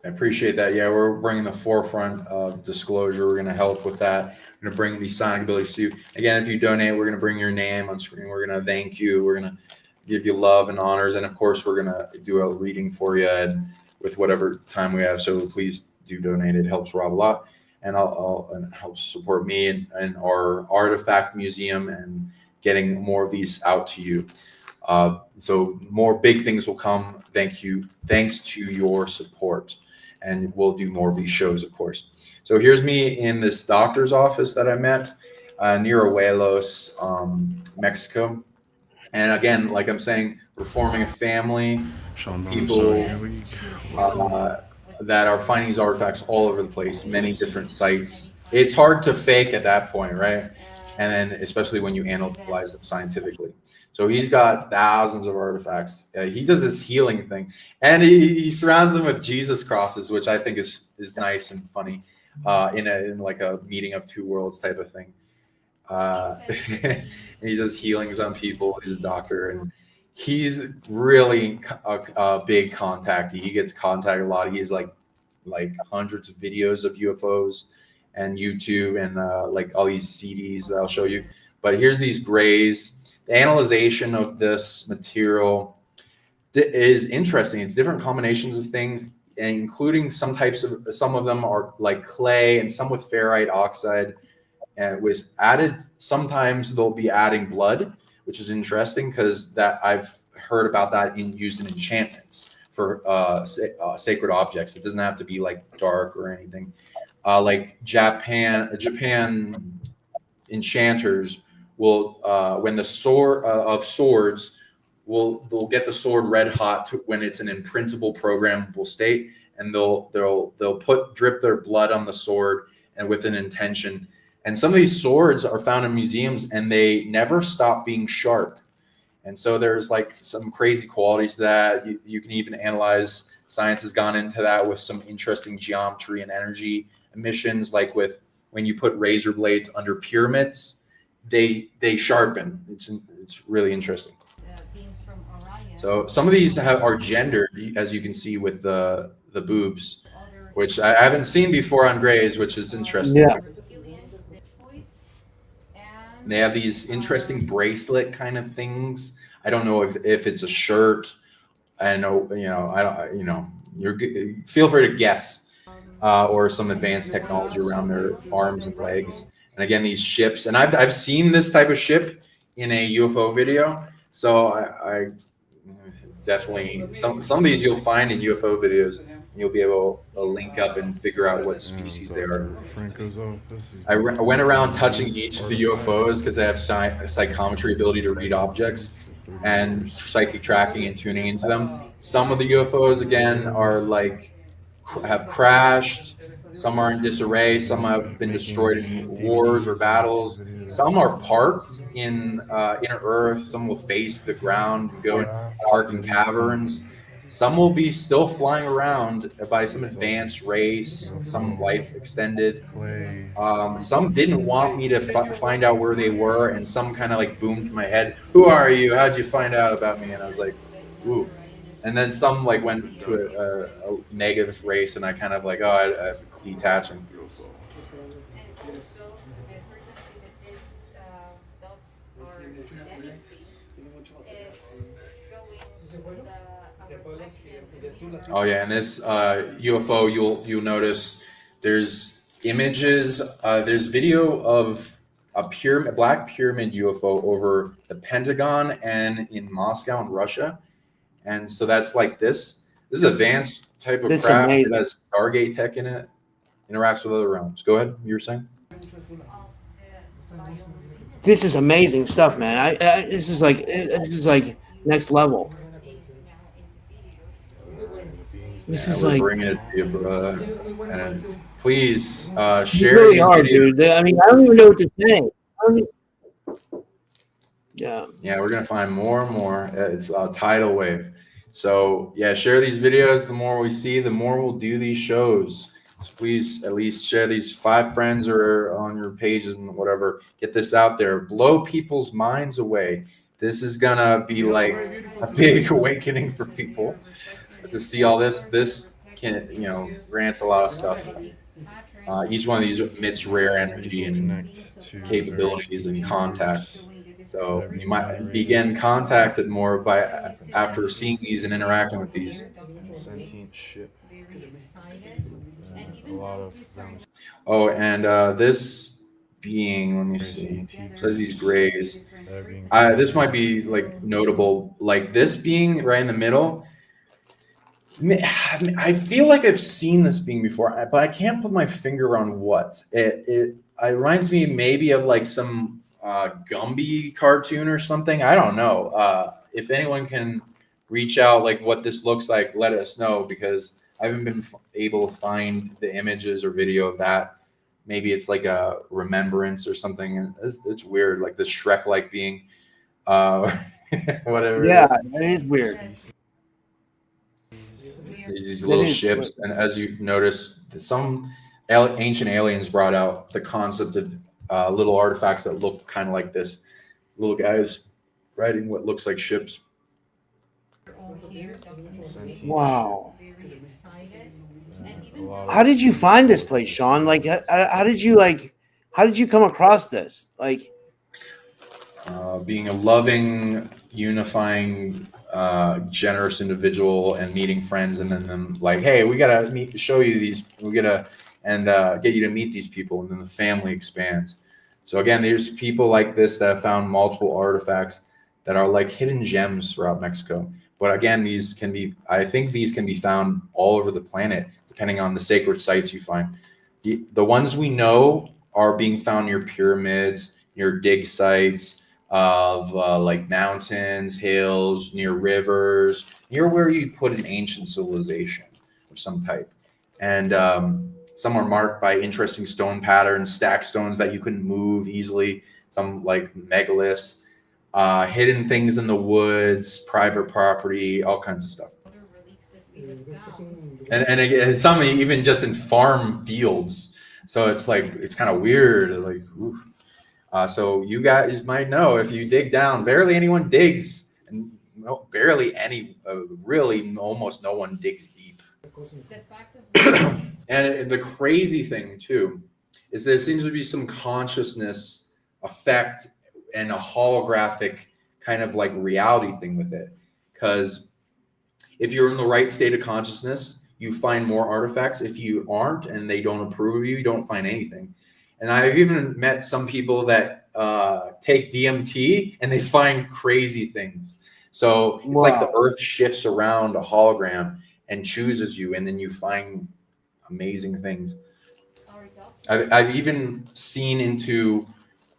I appreciate that. Yeah, we're bringing the forefront of disclosure. We're going to help with that. We're going to bring these Psionic abilities to you. Again, if you donate, we're going to bring your name on screen. We're going to thank you. We're going to give you love and honors. And of course, we're going to do a reading for you and with whatever time we have. So please do donate. It helps Rob a lot. And and help support me and our artifact museum and getting more of these out to you. So more big things will come. Thanks to your support, and we'll do more of these shows, of course. So here's me in this doctor's office that I met near Abuelos, Mexico. And again, like I'm saying, we're forming a family. People that are finding these artifacts all over the place, many different sites. It's hard to fake at that point, right? And then especially when you analyze them scientifically. So he's got thousands of artifacts. He does this healing thing, and he surrounds them with Jesus crosses, which I think is nice and funny, in like a meeting of two worlds type of thing. And he does healings on people. He's a doctor, and he's really a big contact. He gets contacted a lot. He has like hundreds of videos of UFOs and YouTube and like all these CDs that I'll show you. But here's these grays. The analyzation of this material is interesting. It's different combinations of things, including some of them are like clay and some with ferrite oxide. And it was added. Sometimes they'll be adding blood, which is interesting because that I've heard about that used in enchantments for sacred objects. It doesn't have to be like dark or anything. Like Japan enchanters will when the sword of swords they'll get the sword red hot when it's an imprintable programmable state, and they'll drip their blood on the sword and with an intention. And some of these swords are found in museums and they never stop being sharp. And so there's like some crazy qualities to that. You can even analyze, science has gone into that with some interesting geometry and energy emissions, like when you put razor blades under pyramids, they sharpen. It's really interesting. So some of these are gendered, as you can see with the boobs, which I haven't seen before on grays, which is interesting. Yeah. And they have these interesting bracelet kind of things. I don't know if it's a shirt. I know, feel free to guess, or some advanced technology around their arms and legs. And again, these ships, and I've seen this type of ship in a UFO video. So I definitely, some of these you'll find in UFO videos, and you'll be able to link up and figure out what species they are. I went around touching each of the UFOs because I have psychometry ability to read objects and psychic tracking and tuning into them. Some of the UFOs, again, are have crashed. Some are in disarray. Some have been destroyed in wars or battles. Some are parked in inner Earth. Some will face the ground and go in dark caverns. Some will be still flying around by some advanced race, some life extended. Clay. Some didn't want me to find out where they were, and some kind of like boomed in my head, "Who are you? How'd you find out about me?" And I was like, "Ooh." And then some like went to a negative race, and I kind of like, oh, I detach them. Oh yeah, and this UFO, you'll notice there's images, there's video of a black pyramid UFO over the Pentagon and in Moscow in Russia, and so that's like this. This is advanced type of That's craft. It amazing. has Stargate tech in it. Interacts with other realms. Go ahead. You were saying? This is amazing stuff, man. This is like next level. This Yeah, is we're like, bringing it to you, bro. And please you share really these are, videos. dude. I mean, I don't even know what to say. Yeah. Yeah, we're gonna find more and more. It's a tidal wave. So yeah, share these videos. The more we see, the more we'll do these shows. So please at least share these 5 friends or on your pages and whatever. Get this out there. Blow people's minds away. This is gonna be like a big awakening for people to see all this. This can, grants a lot of stuff. Each one of these emits rare energy and Connect to capabilities and contacts. So Every you might generator. begin contacted more by after seeing these and interacting with these. Sentient ship. A lot of them. Oh, and this being, let me see, says these grays. That are being This might be like notable. Like this being right in the middle. I feel like I've seen this being before, but I can't put my finger on what. It reminds me maybe of like some Gumby cartoon or something. I don't know. If anyone can reach out, like what this looks like, let us know because I haven't been able to find the images or video of that. Maybe it's like a remembrance or something. It's weird, like this Shrek-like being, uh, whatever it Yeah, is. that is weird. There's these That little is ships, and as you notice, some ancient aliens brought out the concept of little artifacts that look kind of like this. Little guys riding what looks like ships. sentient wow. ship. A lot How of did you find this place, Sean? Like, how did you come across this? Like, Being a loving, unifying, generous individual, and meeting friends, and then them like, hey, we gotta show you these. We gotta and get you to meet these people, and then the family expands. So again, there's people like this that have found multiple artifacts that are like hidden gems throughout Mexico. But again, I think these can be found all over the planet, depending on the sacred sites you find. The ones we know are being found near pyramids, near dig sites of like mountains, hills, near rivers, near where you put an ancient civilization of some type. And some are marked by interesting stone patterns, stack stones that you can move easily, some like megaliths, hidden things in the woods, private property, all kinds of stuff. And again, some even just in farm fields. So it's like, it's kind of weird. Like, oof. So you guys might know if you dig down, barely anyone digs, and really almost no one digs deep. And the crazy thing too is there seems to be some consciousness effect and a holographic kind of like reality thing with it. Because if you're in the right state of consciousness, you find more artifacts. If you aren't and they don't approve of you, you don't find anything. And I've even met some people that take DMT and they find crazy things. So it's like the wow. earth shifts around a hologram and chooses you, and then you find amazing things. I've even seen into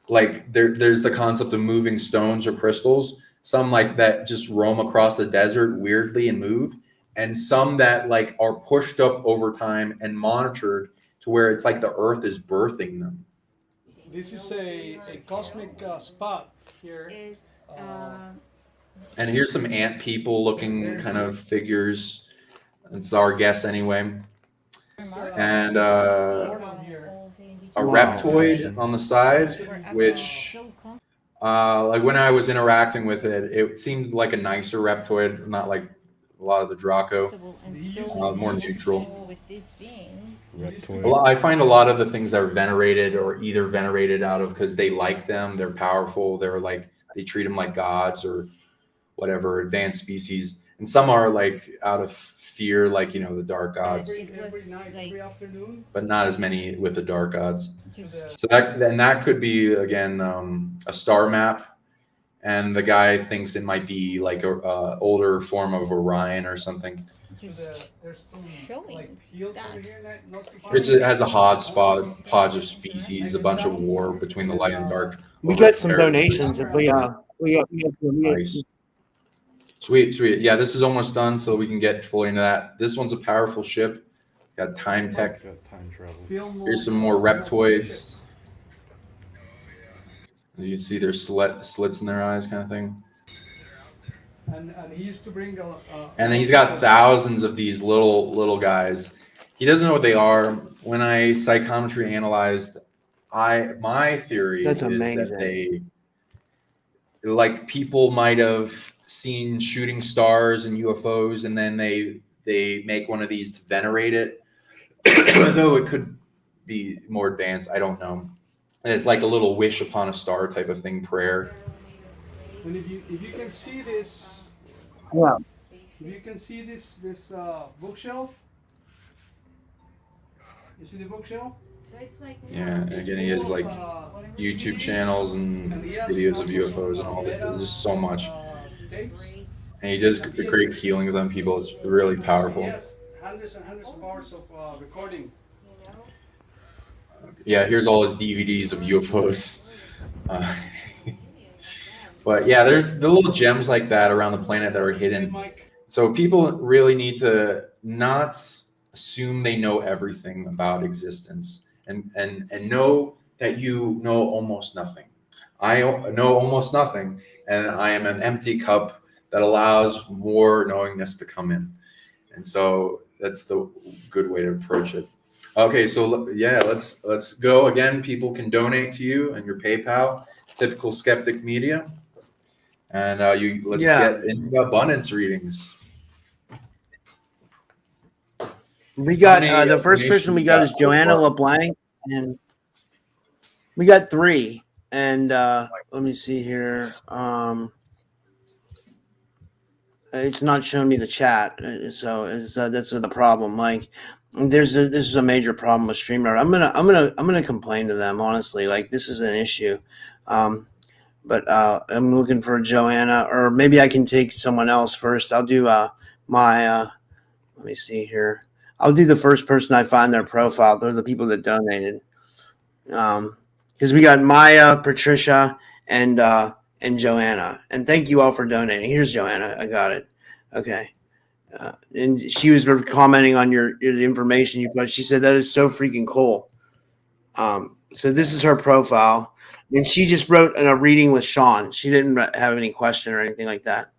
like there's the concept of moving stones or crystals, some like that just roam across the desert weirdly and move, and some that like are pushed up over time and monitored to where it's like the earth is birthing them. This is a cosmic spot here. And here's some ant people looking kind of figures. It's our guess anyway. And a reptoid on the side, which like when I was interacting with it, it seemed like a nicer reptoid, not like a lot of the Draco, more neutral. Reptoid. I find a lot of the things that are venerated or either venerated out of because they like them, they're powerful, they're like they treat them like gods or whatever, advanced species, and some are like out of fear, like the dark gods, but not as many with the dark gods. So that could be again a star map, and the guy thinks it might be like a older form of Orion or something. It has a hodgepodge of species, a bunch of war between the light and dark. We got some donations. If we Nice. Sweet. Yeah, this is almost done, so we can get fully into that. This one's a powerful ship. It's got time tech. Got time travel. Here's some more reptoids. You can see there's slits in their eyes, kind of thing. And he used to bring And then he's got thousands of these little guys. He doesn't know what they are. When I psychometry analyzed, my theory That's is amazing. that they, like, people might have seen shooting stars and UFOs, and then they make one of these to venerate it. Though it could be more advanced, I don't know. And it's like a little wish upon a star type of thing, prayer. And if you can see this, Yeah. if you can see this bookshelf, you see the bookshelf? Yeah, and again, he has like YouTube channels and videos of UFOs and all that. There's so much. Tapes. And he does great healings on people. It's really powerful. Yes, hundreds and hundreds of hours of recording. Yeah, here's all his DVDs of UFOs. But yeah, there's the little gems like that around the planet that are hidden. So people really need to not assume they know everything about existence and know that you know almost nothing. I know almost nothing, and I am an empty cup that allows more knowingness to come in. And so that's the good way to approach it. Okay, so yeah, let's go again. People can donate to you and your PayPal, Typical Skeptic Media, and let's get into abundance readings. We got the first person we got is Joanna LeBlanc, and we got 3. And let me see here. It's not showing me the chat, so that's the problem. Like, this is a major problem with StreamYard. I'm gonna complain to them, honestly. Like, this is an issue. But I'm looking for Joanna, or maybe I can take someone else first. I'll do let me see here. I'll do the first person I find their profile. They're the people that donated. Because we got Maya, Patricia, and Joanna. And thank you all for donating. Here's Joanna. I got it. Okay. And she was commenting on your information you put. She said that is so freaking cool. So this is her profile. And she just wrote a reading with Sean. She didn't have any question or anything like that.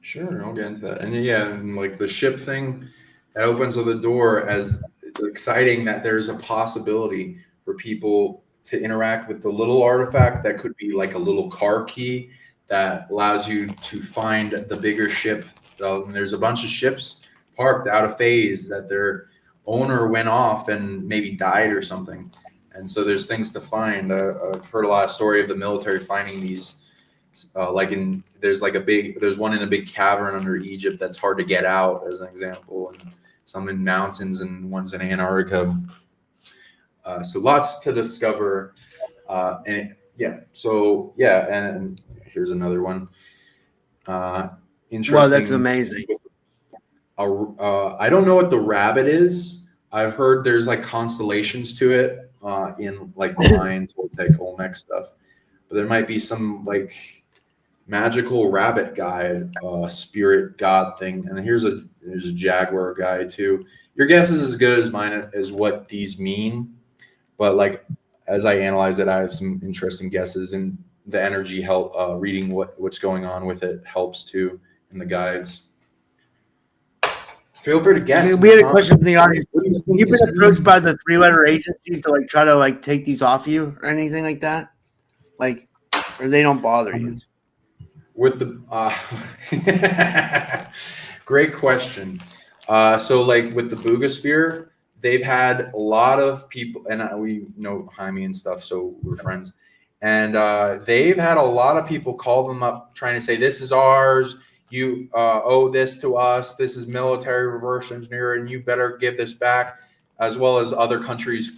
Sure, I'll get into that. And yeah, and like the ship thing, that opens up the door as it's exciting that there's a possibility for people to interact with the little artifact that could be like a little car key that allows you to find the bigger ship. And there's a bunch of ships parked out of phase that their owner went off and maybe died or something. And so there's things to find. I've heard a lot of story of the military finding these, there's one in a big cavern under Egypt that's hard to get out, as an example, and some in mountains and ones in Antarctica. So lots to discover. And here's another one. Interesting. Wow, that's amazing. I don't know what the rabbit is. I've heard there's like constellations to it in like Mayan, Toltec, Olmec stuff. But there might be some like magical rabbit guide, spirit god thing. And there's a jaguar guy too. Your guess is as good as mine as what these mean. But like as I analyze it, I have some interesting guesses. And the energy help, reading what's going on with it helps too, in the guides. Feel free to guess. We had a question from the audience. You've been approached by the 3-letter agencies to like try to like take these off you or anything like that, like, or they don't bother you? With the great question. So like with the Boogosphere, they've had a lot of people, and we know Jaime and stuff, so we're friends. And they've had a lot of people call them up trying to say, this is ours. You owe this to us. This is military reverse engineer, and you better give this back, as well as other countries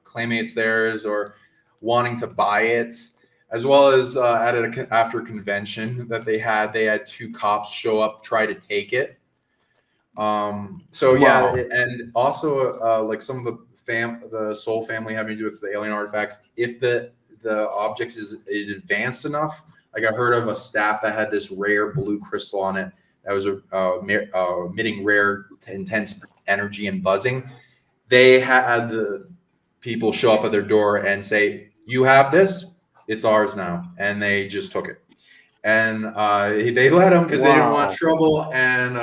claiming it's theirs or wanting to buy it, as well as after a convention that they had 2 cops show up, try to take it. So yeah, and also like some of the Soul family having to do with the alien artifacts. If the object is advanced enough, like I heard of a staff that had this rare blue crystal on it that was emitting rare intense energy and buzzing. They had the people show up at their door and say, "You have this, it's ours now," and they just took it. And they let them because they didn't want trouble, and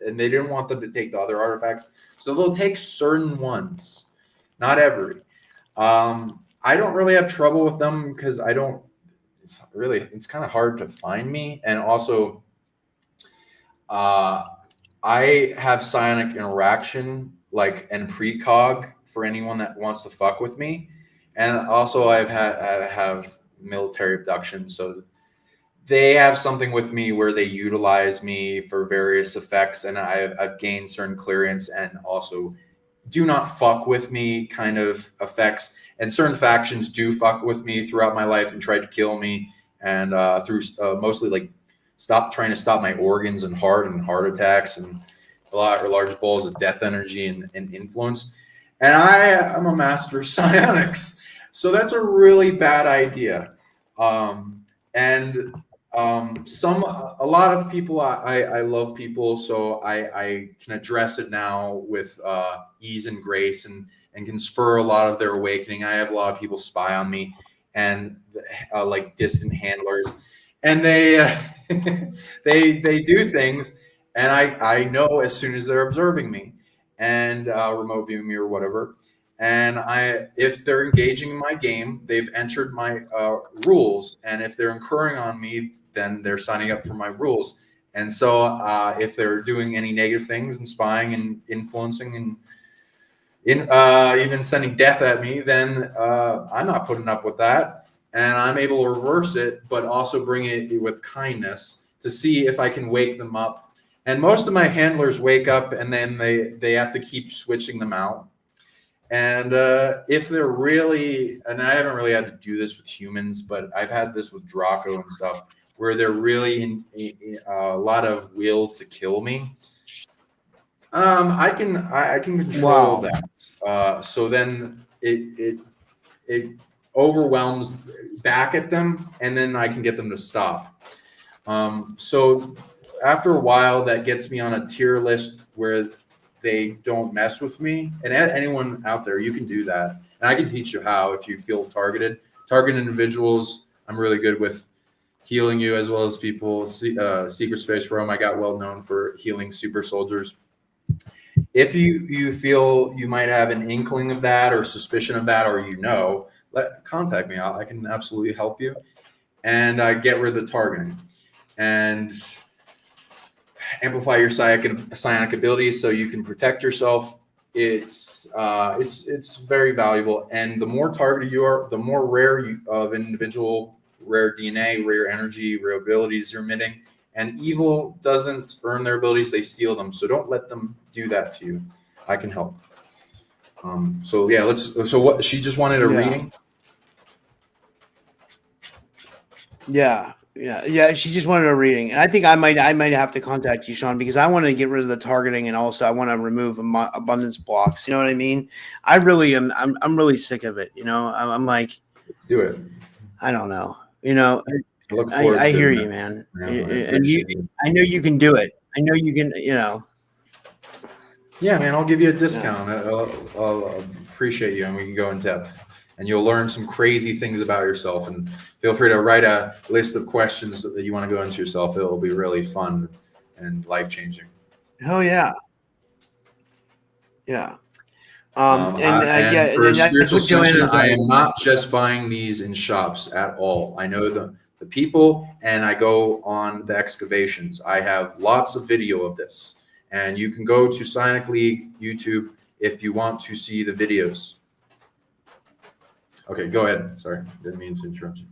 they didn't want them to take the other artifacts. So they'll take certain ones, not every. I don't really have trouble with them because it's kind of hard to find me. And also, I have psionic interaction, like, and precog for anyone that wants to fuck with me. And also I have military abduction. So they have something with me where they utilize me for various effects, and I've gained certain clearance, and also do not fuck with me kind of effects. And certain factions do fuck with me throughout my life and tried to kill me, and through mostly like trying to stop my organs and heart attacks and a lot or large balls of death energy and influence. And I'm a master of psionics, so that's a really bad idea. A lot of people, I love people, so I can address it now with ease and grace, and can spur a lot of their awakening. I have a lot of people spy on me, and like distant handlers, and they they do things, and I know as soon as they're observing me and remote viewing me or whatever. And if they're engaging in my game, they've entered my rules, and if they're incurring on me, then they're signing up for my rules. And so if they're doing any negative things and spying and influencing and even sending death at me, then I'm not putting up with that. And I'm able to reverse it, but also bring it with kindness to see if I can wake them up. And most of my handlers wake up, and then they have to keep switching them out. And if they're really, and I haven't really had to do this with humans, but I've had this with Draco and stuff, where they're really in a lot of will to kill me. I can control that. So then it overwhelms back at them, and then I can get them to stop. So after a while, that gets me on a tier list where they don't mess with me. And anyone out there, you can do that. And I can teach you how if you feel targeted. Target individuals, I'm really good with healing you, as well as people. Secret Space Rome, I got well known for healing super soldiers. If you feel you might have an inkling of that or suspicion of that, or contact me. I can absolutely help you and get rid of the targeting and amplify your psionic abilities so you can protect yourself. It's very valuable, and the more targeted you are, the more rare of individual, rare DNA, rare energy, rare abilities you're emitting. And evil doesn't earn their abilities; they steal them. So don't let them do that to you. I can help. So yeah, So what? She just wanted a reading. Yeah. She just wanted a reading, and I think I might have to contact you, Sean, because I want to get rid of the targeting, and also I want to remove abundance blocks. You know what I mean? I really am. I'm really sick of it. You know, I'm like, let's do it. I don't know. You know, I hear you, man. And I know you can do it. I know you can. You know. Yeah, man. I'll give you a discount. I'll appreciate you, and we can go in depth. and you'll learn some crazy things about yourself. And feel free to write a list of questions that you want to go into yourself. It will be really fun and life-changing. Oh yeah. Yeah. And for spiritual put Joanna ascension, I am not just buying these in shops at all. I know the people, and I go on the excavations. I have lots of video of this, and you can go to Psionic League YouTube if you want to see the videos. Okay, go ahead. Sorry, didn't mean to interrupt you.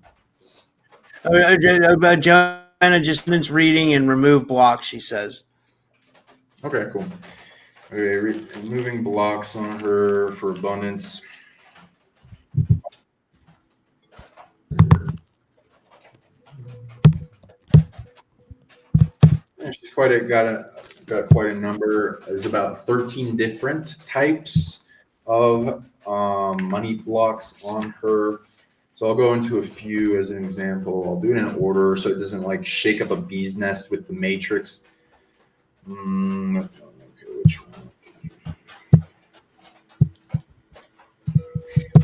Joanna just finished reading and remove blocks, she says. Okay, cool. Okay, removing blocks on her for abundance. Yeah, she's got quite a number. There's about 13 different types of money blocks on her. So I'll go into a few as an example. I'll do it in order so it doesn't like shake up a bee's nest with the matrix. Okay, which one?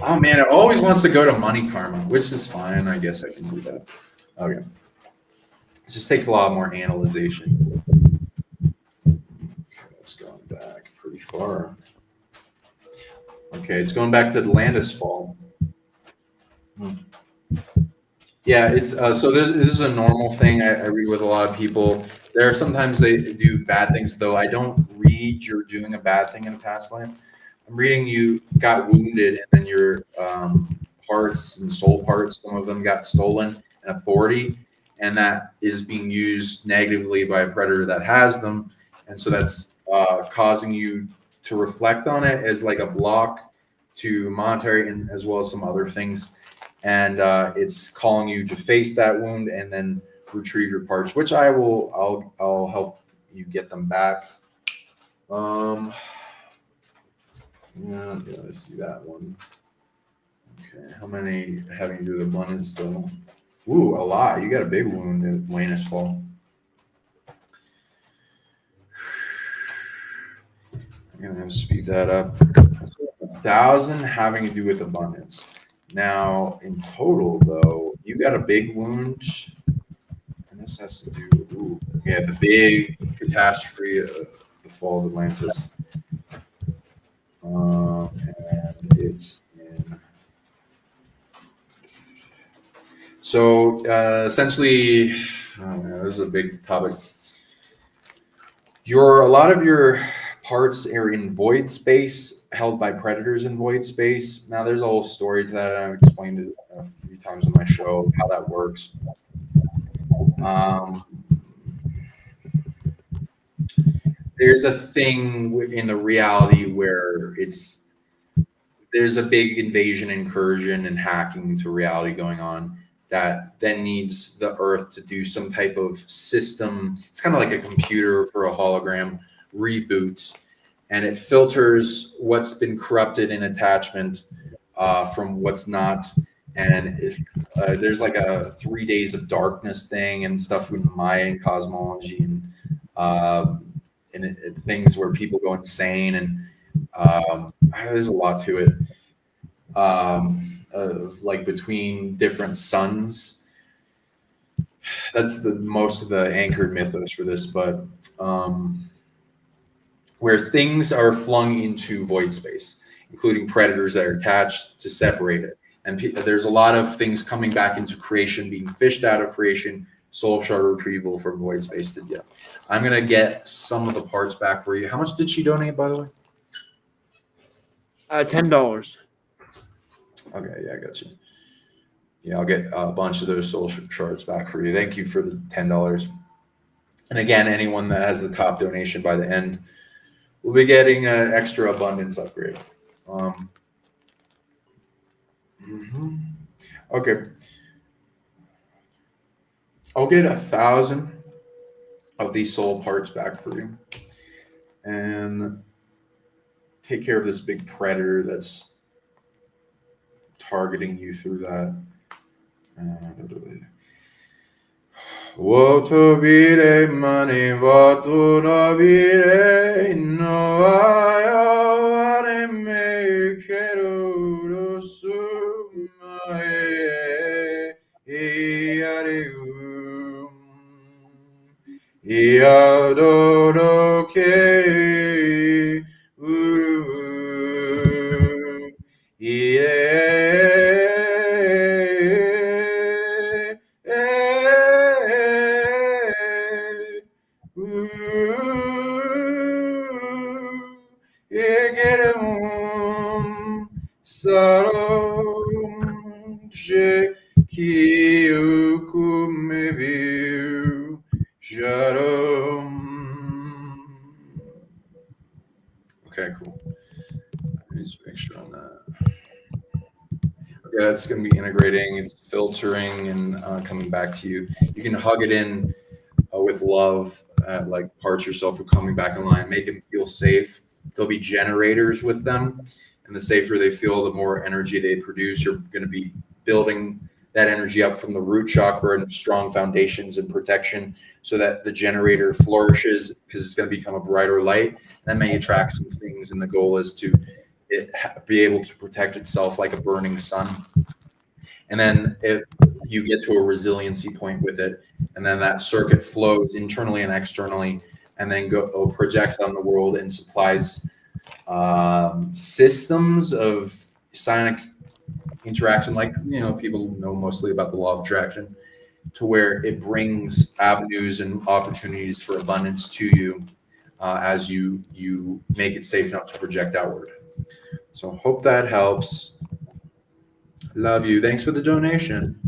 Oh man, it always wants to go to money karma, which is fine. I guess I can do that. Okay. It just takes a lot more analyzation. Okay, it's going back pretty far. Okay, it's going back to Atlantis fall. Yeah, it's so this is a normal thing I read with a lot of people. There are sometimes they do bad things, though. I don't read you're doing a bad thing in a past life. I'm reading you got wounded, and then your parts and soul parts, some of them got stolen in authority, and that is being used negatively by a predator that has them, and so that's causing you to reflect on it as like a block to monetary and as well as some other things. And it's calling you to face that wound and then retrieve your parts, which I'll help you get them back. Yeah, let's see that one. Okay, how many having to do with abundance though? Ooh, a lot. You got a big wound at Atlantis fall. I'm gonna have to speed that up. 1,000 having to do with abundance. Now, in total, though, you got a big wound, and this has to do with the big catastrophe of the fall of Atlantis, and it's in. So essentially, oh man, this is a big topic. A lot of your parts are in void space, held by predators in void space. Now, there's a whole story to that. I've explained it a few times on my show how that works. There's a thing in the reality where there's a big invasion, incursion, and hacking to reality going on that then needs the Earth to do some type of system. It's kind of like a computer for a hologram reboot, and it filters what's been corrupted in attachment from what's not. And if there's like a 3 days of darkness thing and stuff in Mayan cosmology and things where people go insane, and there's a lot to it. Like between different suns. That's the most of the anchored mythos for this, but where things are flung into void space, including predators that are attached to separate it. And there's a lot of things coming back into creation, being fished out of creation, soul shard retrieval from void space. I'm going to get some of the parts back for you. How much did she donate, by the way? $10. Okay, yeah, I got you. Yeah, I'll get a bunch of those soul shards back for you. Thank you for the $10. And again, anyone that has the top donation by the end will be getting an extra abundance upgrade. Okay. I'll get 1,000 of these soul parts back for you. And take care of this big predator that's targeting you through that. Votobire mani vaturabire no ayavare me kerurosu. Yegerum sarom je kiukumeviu jarom. Okay, cool. Let me just make sure on that. Okay, that's going to be integrating. It's filtering and coming back to you. You can hug it in with love, like parts yourself are coming back in line. Make them feel safe. There'll be generators with them, and the safer they feel, the more energy they produce. You're going to be building that energy up from the root chakra and strong foundations and protection, so that the generator flourishes because it's going to become a brighter light. That may attract some things, and the goal is to be able to protect itself like a burning sun. And then you get to a resiliency point with it, and then that circuit flows internally and externally, and then projects on the world and supplies systems of psionic interaction, like people know mostly about the law of attraction, to where it brings avenues and opportunities for abundance to you as you make it safe enough to project outward. So hope that helps. Love you. Thanks for the donation.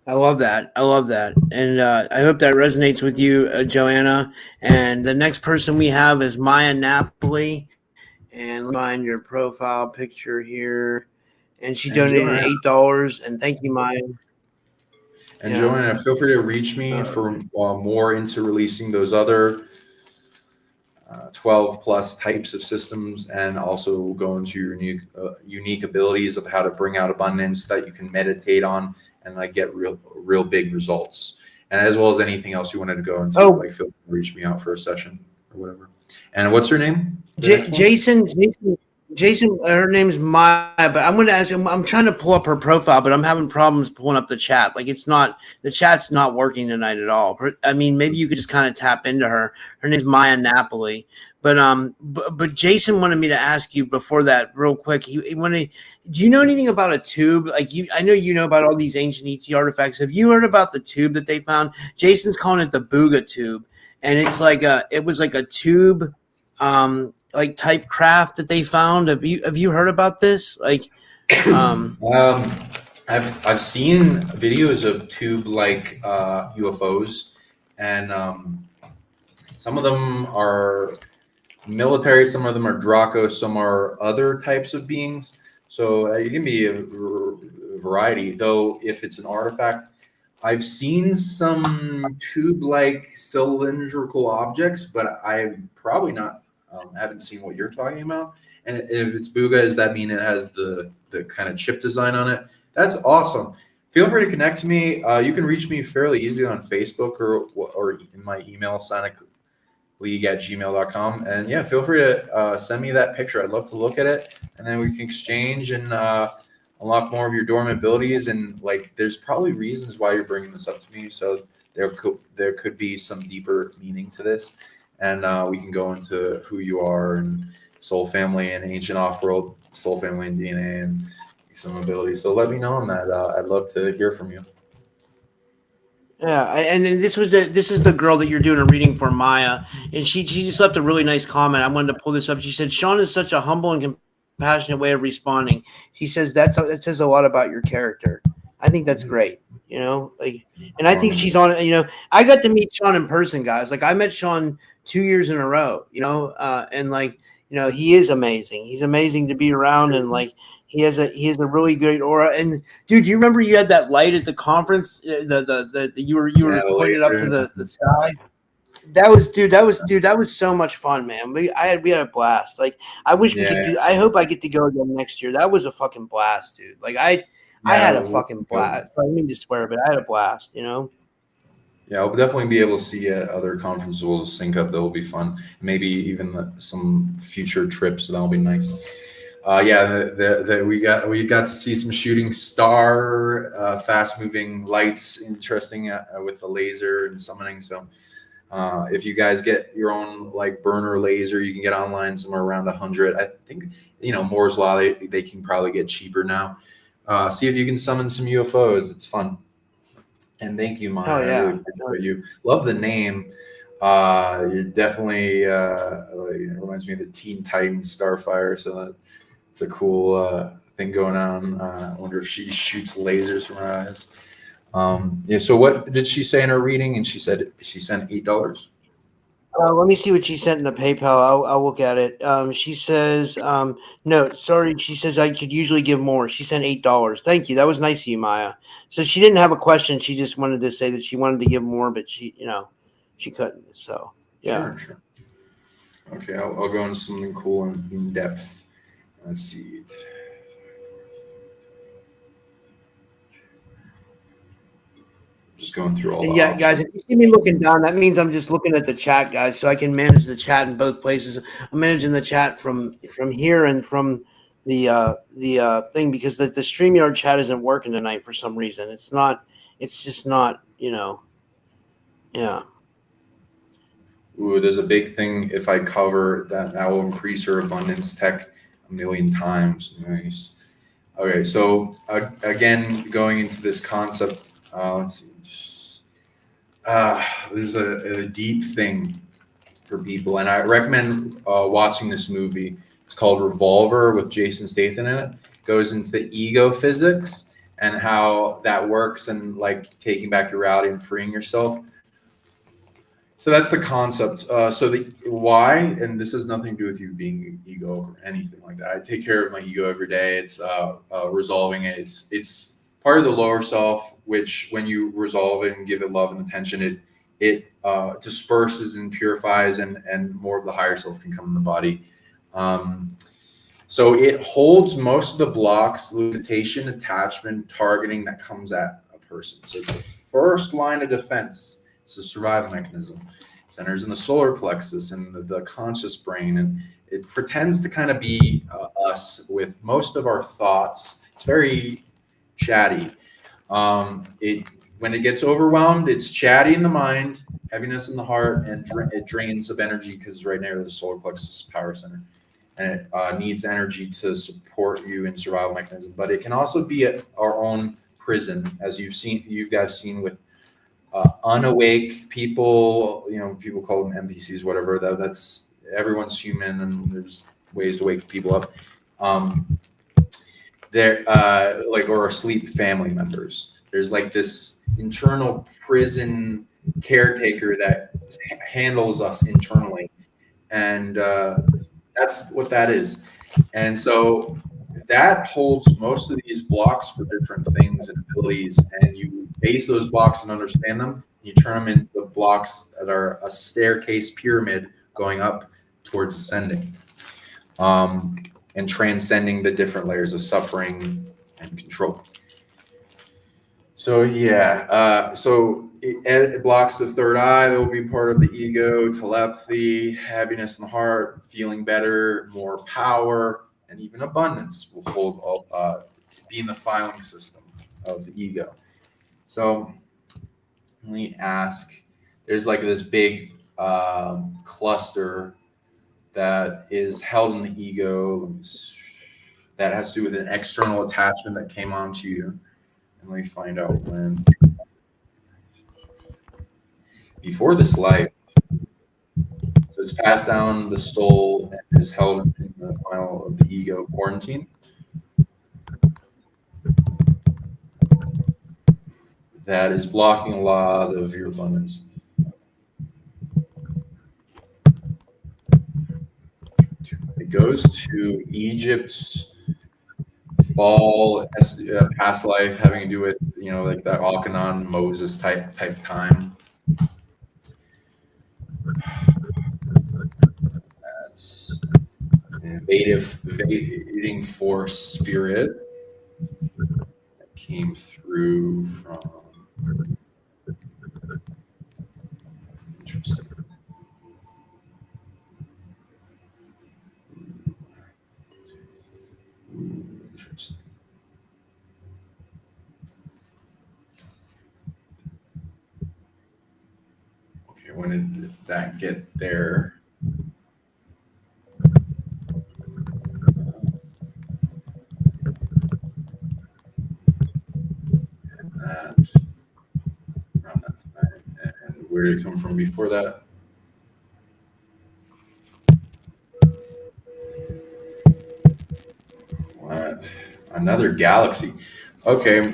I love that. And I hope that resonates with you, Joanna. And the next person we have is Maya Napoli. And let me find your profile picture here. And she donated $8. And thank you, Maya. And Joanna, feel free to reach me for more into releasing those other 12 plus types of systems, and also go into your unique abilities of how to bring out abundance that you can meditate on and like get real big results. And as well as anything else you wanted to go into, like feel free to reach me out for a session or whatever. And what's her name? Jason, her name's Maya, but I'm going to ask him. I'm trying to pull up her profile, but I'm having problems pulling up the chat. Like the chat's not working tonight at all. I mean, maybe you could just kind of tap into her. Her name's Maya Napoli. But Jason wanted me to ask you before that real quick. He wanted, do you know anything about a tube? Like I know you know about all these ancient ET artifacts. Have you heard about the tube that they found? Jason's calling it the Booga tube. And it's like it was like a tube, like type craft that they found. Have you heard about this? Like, I've seen videos of tube-like UFOs, and some of them are military, some of them are Draco, some are other types of beings. So it can be a variety. Though if it's an artifact, I've seen some tube-like cylindrical objects, but I probably not haven't seen what you're talking about. And if it's Booga, does that mean it has the kind of chip design on it? That's awesome. Feel free to connect to me. You can reach me fairly easily on Facebook or in my email, sonicleague@gmail.com. And yeah, feel free to send me that picture. I'd love to look at it, and then we can exchange and unlock more of your dormant abilities. And like, there's probably reasons why you're bringing this up to me. So there could be some deeper meaning to this. And we can go into who you are and soul family and ancient off-world soul family and DNA and some abilities. So let me know on that. I'd love to hear from you. Yeah, and this is the girl that you're doing a reading for, Maya, and she just left a really nice comment. I wanted to pull this up. She said, "Sean is such a humble and compassionate way of responding." She says that says a lot about your character. I think that's great. And I think she's on. I got to meet Sean in person, guys. Like I met Sean 2 years in a row. And like he is amazing. He's amazing to be around, and like. He has a really great aura. And dude, do you remember you had that light at the conference? You were pointed up to the sky. That was so much fun, man. We had a blast. Like I wish we could do. I hope I get to go again next year. That was a fucking blast, dude. Like I had a fucking blast. I mean to swear, but I had a blast. Yeah, I'll definitely be able to see at other conferences. We'll sync up. That will be fun. Maybe even some future trips. That'll be nice. We got to see some shooting star, fast moving lights, interesting with the laser and summoning. So if you guys get your own like burner laser, you can get online somewhere around 100. I think Moore's Law, they can probably get cheaper now. See if you can summon some UFOs. It's fun. And thank you, Maya. Oh, yeah. I really appreciate you. Love the name. It definitely it reminds me of the Teen Titans Starfire, so it's a cool thing going on. I wonder if she shoots lasers from her eyes. Yeah. So what did she say in her reading? And she said she sent $8. Let me see what she sent in the PayPal. I'll look at it. She says, no, sorry. She says I could usually give more. She sent $8. Thank you. That was nice of you, Maya. So she didn't have a question. She just wanted to say that she wanted to give more, but she couldn't. So yeah. Sure. Okay, I'll go into something cool and in depth. Let's see. Just going through all And the yeah, options. guys, if you see me looking down, that means I'm just looking at the chat, guys, so I can manage the chat in both places. I'm managing the chat from here and from the thing because the StreamYard chat isn't working tonight for some reason. It's just not, yeah. Ooh, there's a big thing. If I cover that, that will increase your abundance tech 1,000,000 times. Nice. Okay, so again, going into this concept, let's see. This is a deep thing for people, and I recommend watching this movie. It's called Revolver with Jason Statham in it. It goes into the ego physics and how that works, and like taking back your reality and freeing yourself. So that's the concept. So the why, and this has nothing to do with you being ego or anything like that. I take care of my ego every day. It's resolving it. It's part of the lower self, which when you resolve it and give it love and attention, it disperses and purifies, and more of the higher self can come in the body. So it holds most of the blocks, limitation, attachment, targeting that comes at a person. So it's the first line of defense. It's a survival mechanism. It centers in the solar plexus and the conscious brain, and it pretends to kind of be us with most of our thoughts. It's very chatty. When it gets overwhelmed, it's chatty in the mind, heaviness in the heart, and it drains of energy because it's right near the solar plexus power center, and it needs energy to support you in survival mechanism. But it can also be our own prison, as you guys seen with unawake people. People call them NPCs, whatever. That's everyone's human, and there's ways to wake people up. They're or asleep family members. There's like this internal prison caretaker that handles us internally, and that's what that is. And so that holds most of these blocks for different things and abilities, and you base those blocks and understand them. You turn them into the blocks that are a staircase pyramid going up towards ascending, and transcending the different layers of suffering and control. So yeah, it blocks the third eye. That will be part of the ego, telepathy, happiness in the heart, feeling better, more power, and even abundance will hold be in the filing system of the ego. So let me ask, there's like this big cluster that is held in the ego that has to do with an external attachment that came onto you. And let me find out when. Before this life. So it's passed down the soul and is held in the final of the ego quarantine. That is blocking a lot of your abundance. It goes to Egypt's fall, past life, having to do with like that Akhenaten Moses type time. That's invading force spirit that came through from. Interesting. Interesting. Okay, when did that get there? Around that time. And where did it come from before that? Another galaxy. Okay.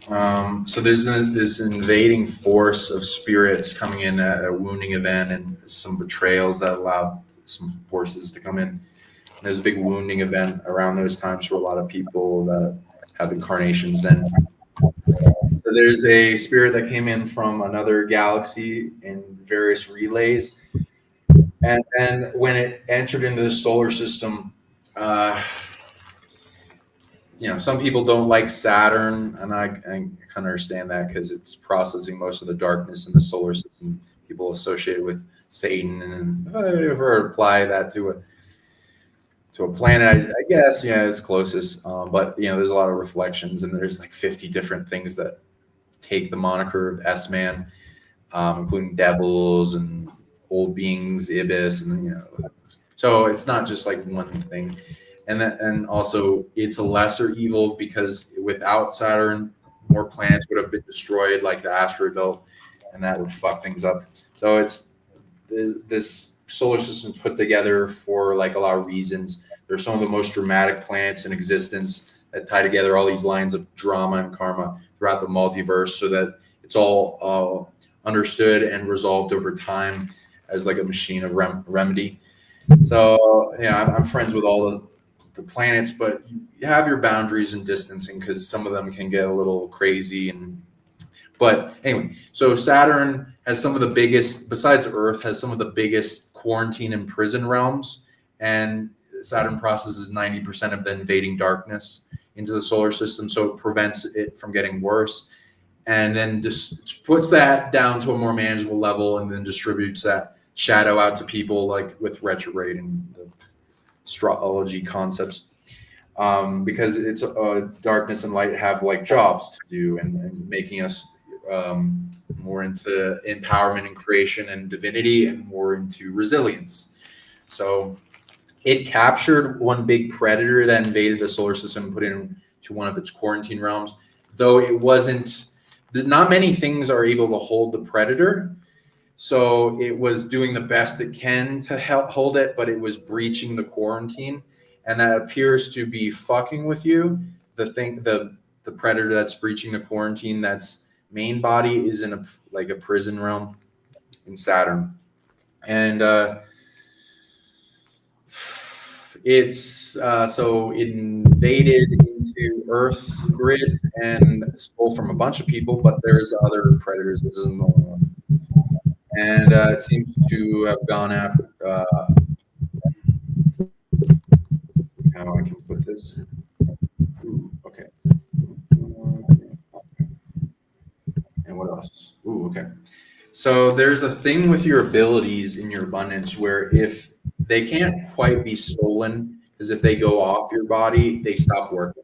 So there's this invading force of spirits coming in at a wounding event, and some betrayals that allowed some forces to come in. There's a big wounding event around those times for a lot of people that have incarnations then. So there's a spirit that came in from another galaxy in various relays. And then when it entered into the solar system, some people don't like Saturn, and I kind of understand that because it's processing most of the darkness in the solar system. People associate with Satan, and if I ever apply that to a planet, I guess, it's closest. But there's a lot of reflections, and there's like 50 different things that take the moniker of S-Man, including devils and old beings, ibis, and so it's not just like one thing. And also it's a lesser evil because without Saturn, more planets would have been destroyed, like the asteroid belt, and that would fuck things up. So it's this solar system is put together for like a lot of reasons. They're some of the most dramatic planets in existence that tie together all these lines of drama and karma throughout the multiverse, so that it's all understood and resolved over time as like a machine of remedy. So I'm friends with all the planets, but you have your boundaries and distancing because some of them can get a little crazy. But anyway, so Saturn has some of the biggest, besides Earth, has some of the biggest quarantine and prison realms, and Saturn processes 90% of the invading darkness into the solar system, so it prevents it from getting worse, and then just puts that down to a more manageable level, and then distributes that shadow out to people, like with retrograde and the astrology concepts, because it's darkness and light have like jobs to do, and making us more into empowerment and creation and divinity, and more into resilience. So it captured one big predator that invaded the solar system and put it into one of its quarantine realms, though it wasn't, not many things are able to hold the predator. So it was doing the best it can to help hold it, but it was breaching the quarantine, and that appears to be fucking with you. The predator that's breaching the quarantine, that's main body is in a prison realm in Saturn, and it's so it invaded into Earth's grid and stole from a bunch of people, but there's other predators. This isn't the only one. And it seems to have gone after, how I can put this. Ooh, okay. And what else? Ooh, okay. So there's a thing with your abilities in your abundance where if they can't quite be stolen, because if they go off your body, they stop working.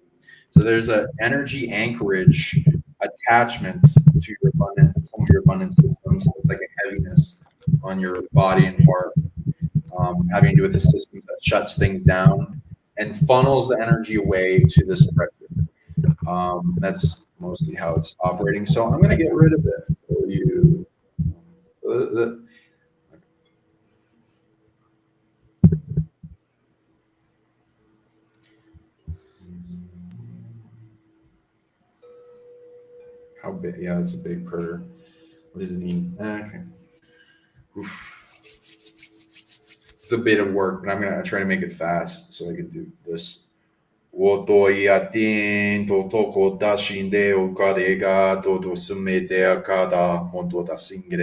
So there's an energy anchorage attachment to your abundance, some of your abundance systems. It's like a heaviness on your body and heart, having to do with the systems that shuts things down and funnels the energy away to this predator. That's mostly how it's operating. So I'm going to get rid of it for you. So how big? Yeah, it's a big predator. What does it mean? Okay. Oof. It's a bit of work, but I'm going to try to make it fast so I can do this. 我都要听都透过大心的我家的个都都是没得个的很多的心的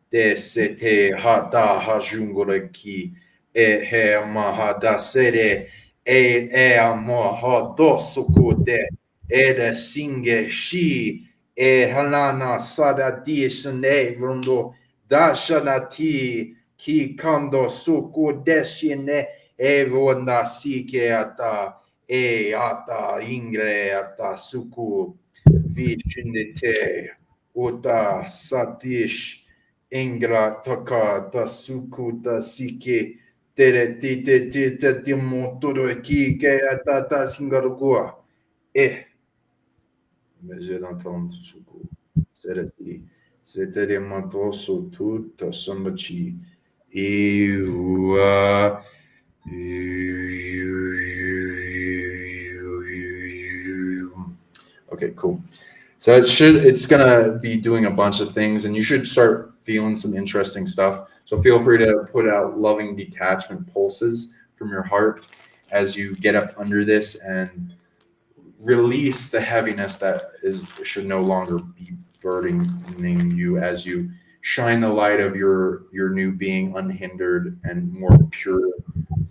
的是的哈达哈中国的去嘿嘛哈达是的嘛哈多苏库的的心的是哈那那萨达迪是内容的大山那提ki kando suku desine evonda sike ata ata ingre ata suku vichinite uta satish ingra taka ta suku ta sike tere ti te ti te ti motoro ki ke ata ta singarugua mais j'ai d'entendre suku serati c'était des manteaux sur tout sommachi cool. So it's gonna be doing a bunch of things, and you should start feeling some interesting stuff. So feel free to put out loving detachment pulses from your heart as you get up under this and release the heaviness that should no longer be burdening you as you shine the light of your new being unhindered and more pure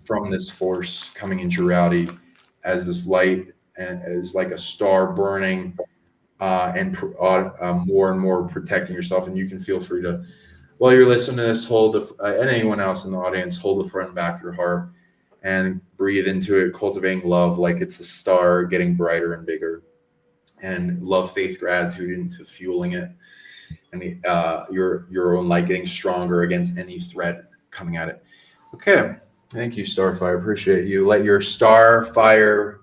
from this force coming into reality as this light and is like a star burning and more and more protecting yourself. And you can feel free to, while you're listening to this, hold and anyone else in the audience, hold the front and back of your heart and breathe into it, cultivating love like it's a star getting brighter and bigger, and love, faith, gratitude into fueling it, and your own light getting stronger against any threat coming at it. Okay, thank you, Starfire. Appreciate you. Let your star fire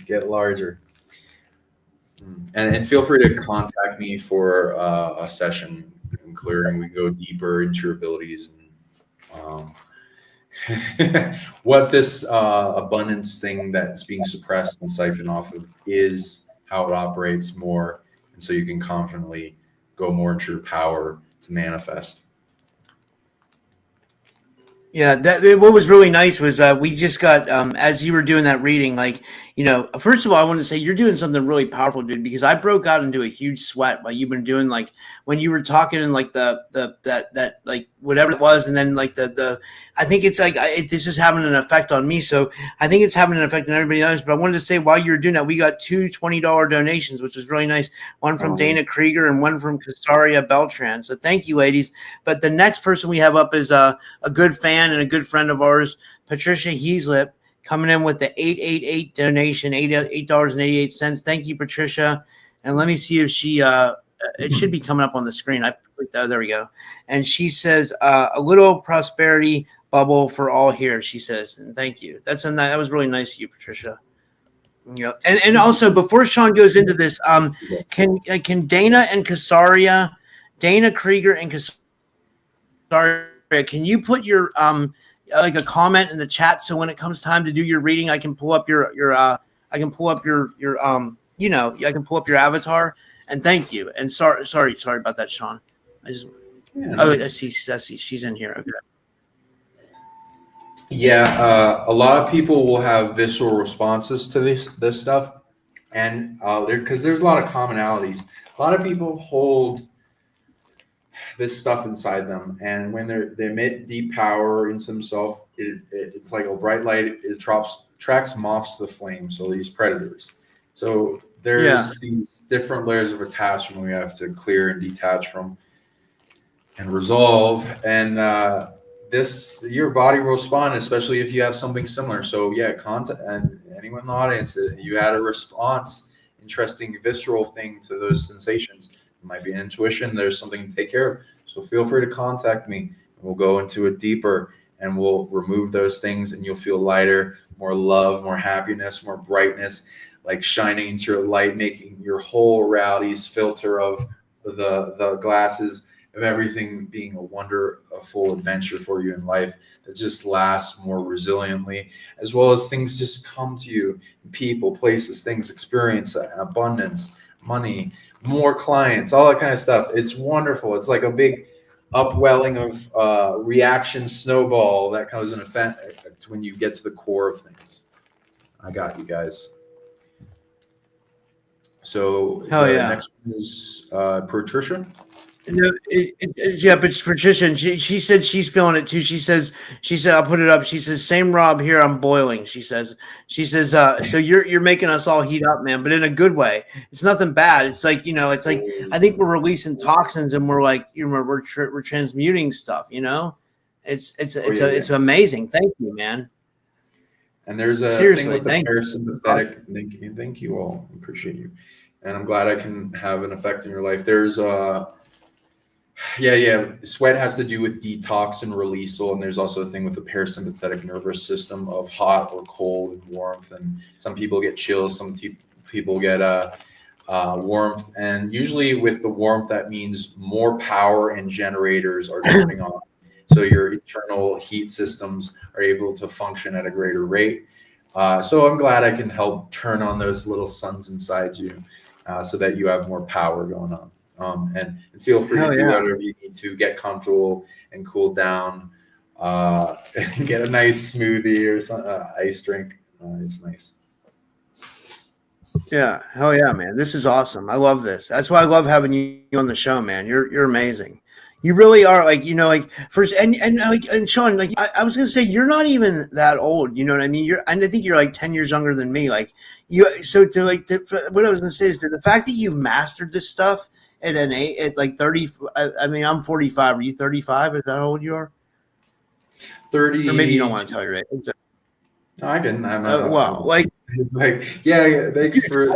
get larger. And feel free to contact me for a session in clearing. We go deeper into your abilities and what this abundance thing that's being suppressed and siphoned off of is, how it operates more, and so you can confidently go more into your power to manifest. Yeah, what was really nice was we just got as you were doing that reading, like, you know, first of all, I want to say you're doing something really powerful, dude, because I broke out into a huge sweat while you've been doing, like, when you were talking and like that like whatever it was, and then like the I think it's like this is having an effect on me, so I think it's having an effect on everybody else. But I wanted to say, while you were doing that, we got two $20 donations, which was really nice. One from Dana Krieger and one from Casaria Beltran. So thank you, ladies. But the next person we have up is a good fan and a good friend of ours, Patricia Heaslip, coming in with the 888 donation, $8.88. Thank you, Patricia. And let me see if she it should be coming up on the screen. There we go. And she says a little prosperity bubble for all here, she says. And thank you. That was really nice of you, Patricia. You know, and also, before Sean goes into this, can Dana and Casaria, Dana Krieger and Casaria, can you put your like a comment in the chat, so when it comes time to do your reading, I can pull up your I can pull up your you know, I can pull up your avatar. And thank you. And sorry about that, Sean. I see she's in here. Okay. Yeah, a lot of people will have visceral responses to this stuff, and because there's a lot of commonalities. A lot of people hold this stuff inside them, and when they emit deep power into themselves, it's like a bright light. It tracks moths to the flame. So these predators. So there's these different layers of attachment we have to clear and detach from and resolve, and your body will respond, especially if you have something similar. So yeah, contact, and anyone in the audience, you had a response, interesting visceral thing to those sensations. It might be an intuition. There's something to take care of. So feel free to contact me. We'll go into it deeper, and we'll remove those things, and you'll feel lighter, more love, more happiness, more brightness, like shining into your light, making your whole reality's filter of the glasses of everything being a full adventure for you in life that just lasts more resiliently, as well as things just come to you, people, places, things, experience, abundance, money, more clients, all that kind of stuff. It's wonderful. It's like a big upwelling of reaction snowball that comes in effect when you get to the core of things. I got you guys. So next one is Patricia. No, yeah, but Patricia, and she said she's feeling it too. She said I'll put it up. She says, same Rob here. I'm boiling. She says so you're making us all heat up, man, but in a good way. It's nothing bad. It's like, you know, it's like I think we're releasing toxins, and we're like, you know, we're transmuting stuff. You know, it's amazing. Thank you, man. And there's a Seriously, thing with the parasympathetic. Thank you all. Appreciate you. And I'm glad I can have an effect in your life. There's sweat has to do with detox and releasal, and there's also a thing with the parasympathetic nervous system of hot or cold and warmth. And some people get chills, some people get warmth, and usually with the warmth, that means more power and generators are turning on. So your internal heat systems are able to function at a greater rate. So I'm glad I can help turn on those little suns inside you, so that you have more power going on. And feel free Hell to do yeah. whatever you need to get comfortable and cool down. Get a nice smoothie or some ice drink. It's nice. Yeah, hell yeah, man. This is awesome. I love this. That's why I love having you on the show, man. You're amazing. You really are, like, like first and Sean, like I was gonna say, you're not even that old, you know what I mean? I think you're like 10 years younger than me. Like what I was gonna say is that the fact that you've mastered this stuff at an age at like 30, I mean, I'm 45. Are you 35? Is that how old you are? 30. Or maybe you don't want to tell your age. I can. Well, like, it's like, yeah. Thanks for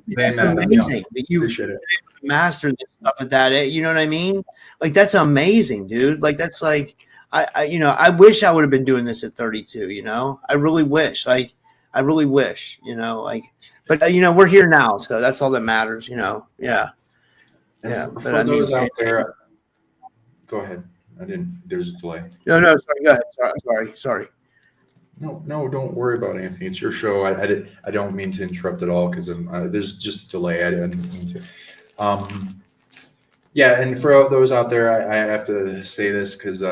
saying that. amazing that you Appreciate it. mastered this stuff at that age. You know what I mean? Like, that's amazing, dude. Like, that's like, I wish I would have been doing this at 32. I really wish. Like, I really wish. Like, but we're here now, so that's all that matters. Yeah, yeah. For But I those mean, out there, go ahead. There's a delay. no, sorry. Go ahead. Sorry. No, don't worry about anything. It's your show. I don't mean to interrupt at all because there's just a delay. I didn't mean to. Yeah, and for those out there, I have to say this because,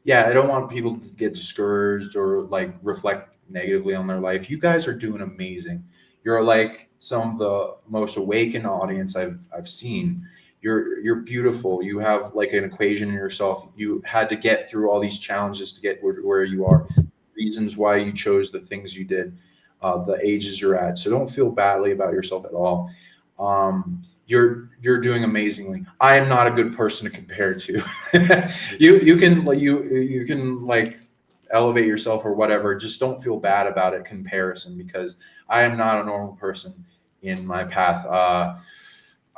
yeah, I don't want people to get discouraged or like reflect negatively on their life. You guys are doing amazing. You're like some of the most awakened audience I've seen. You're beautiful. You have like an equation in yourself. You had to get through all these challenges to get where you are. Reasons why you chose the things you did, the ages you're at. So don't feel badly about yourself at all. You're doing amazingly. I am not a good person to compare to. you can like elevate yourself or whatever. Just don't feel bad about it comparison, because I am not a normal person in my path.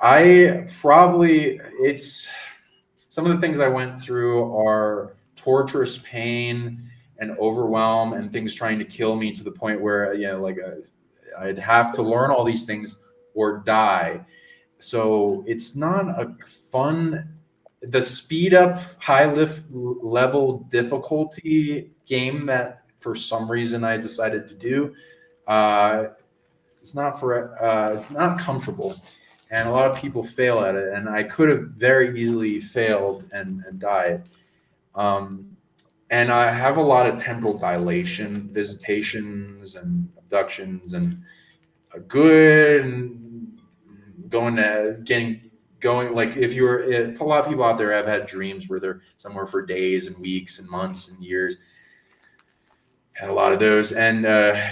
It's some of the things I went through are torturous pain and overwhelm and things trying to kill me to the point where, I'd have to learn all these things or die. So it's not a fun, the speed up high level difficulty game that for some reason I decided to do. It's not comfortable. And a lot of people fail at it, and I could have very easily failed and died. And I have a lot of temporal dilation, visitations and abductions, and a good going. Like if a lot of people out there have had dreams where they're somewhere for days and weeks and months and years. Had a lot of those, and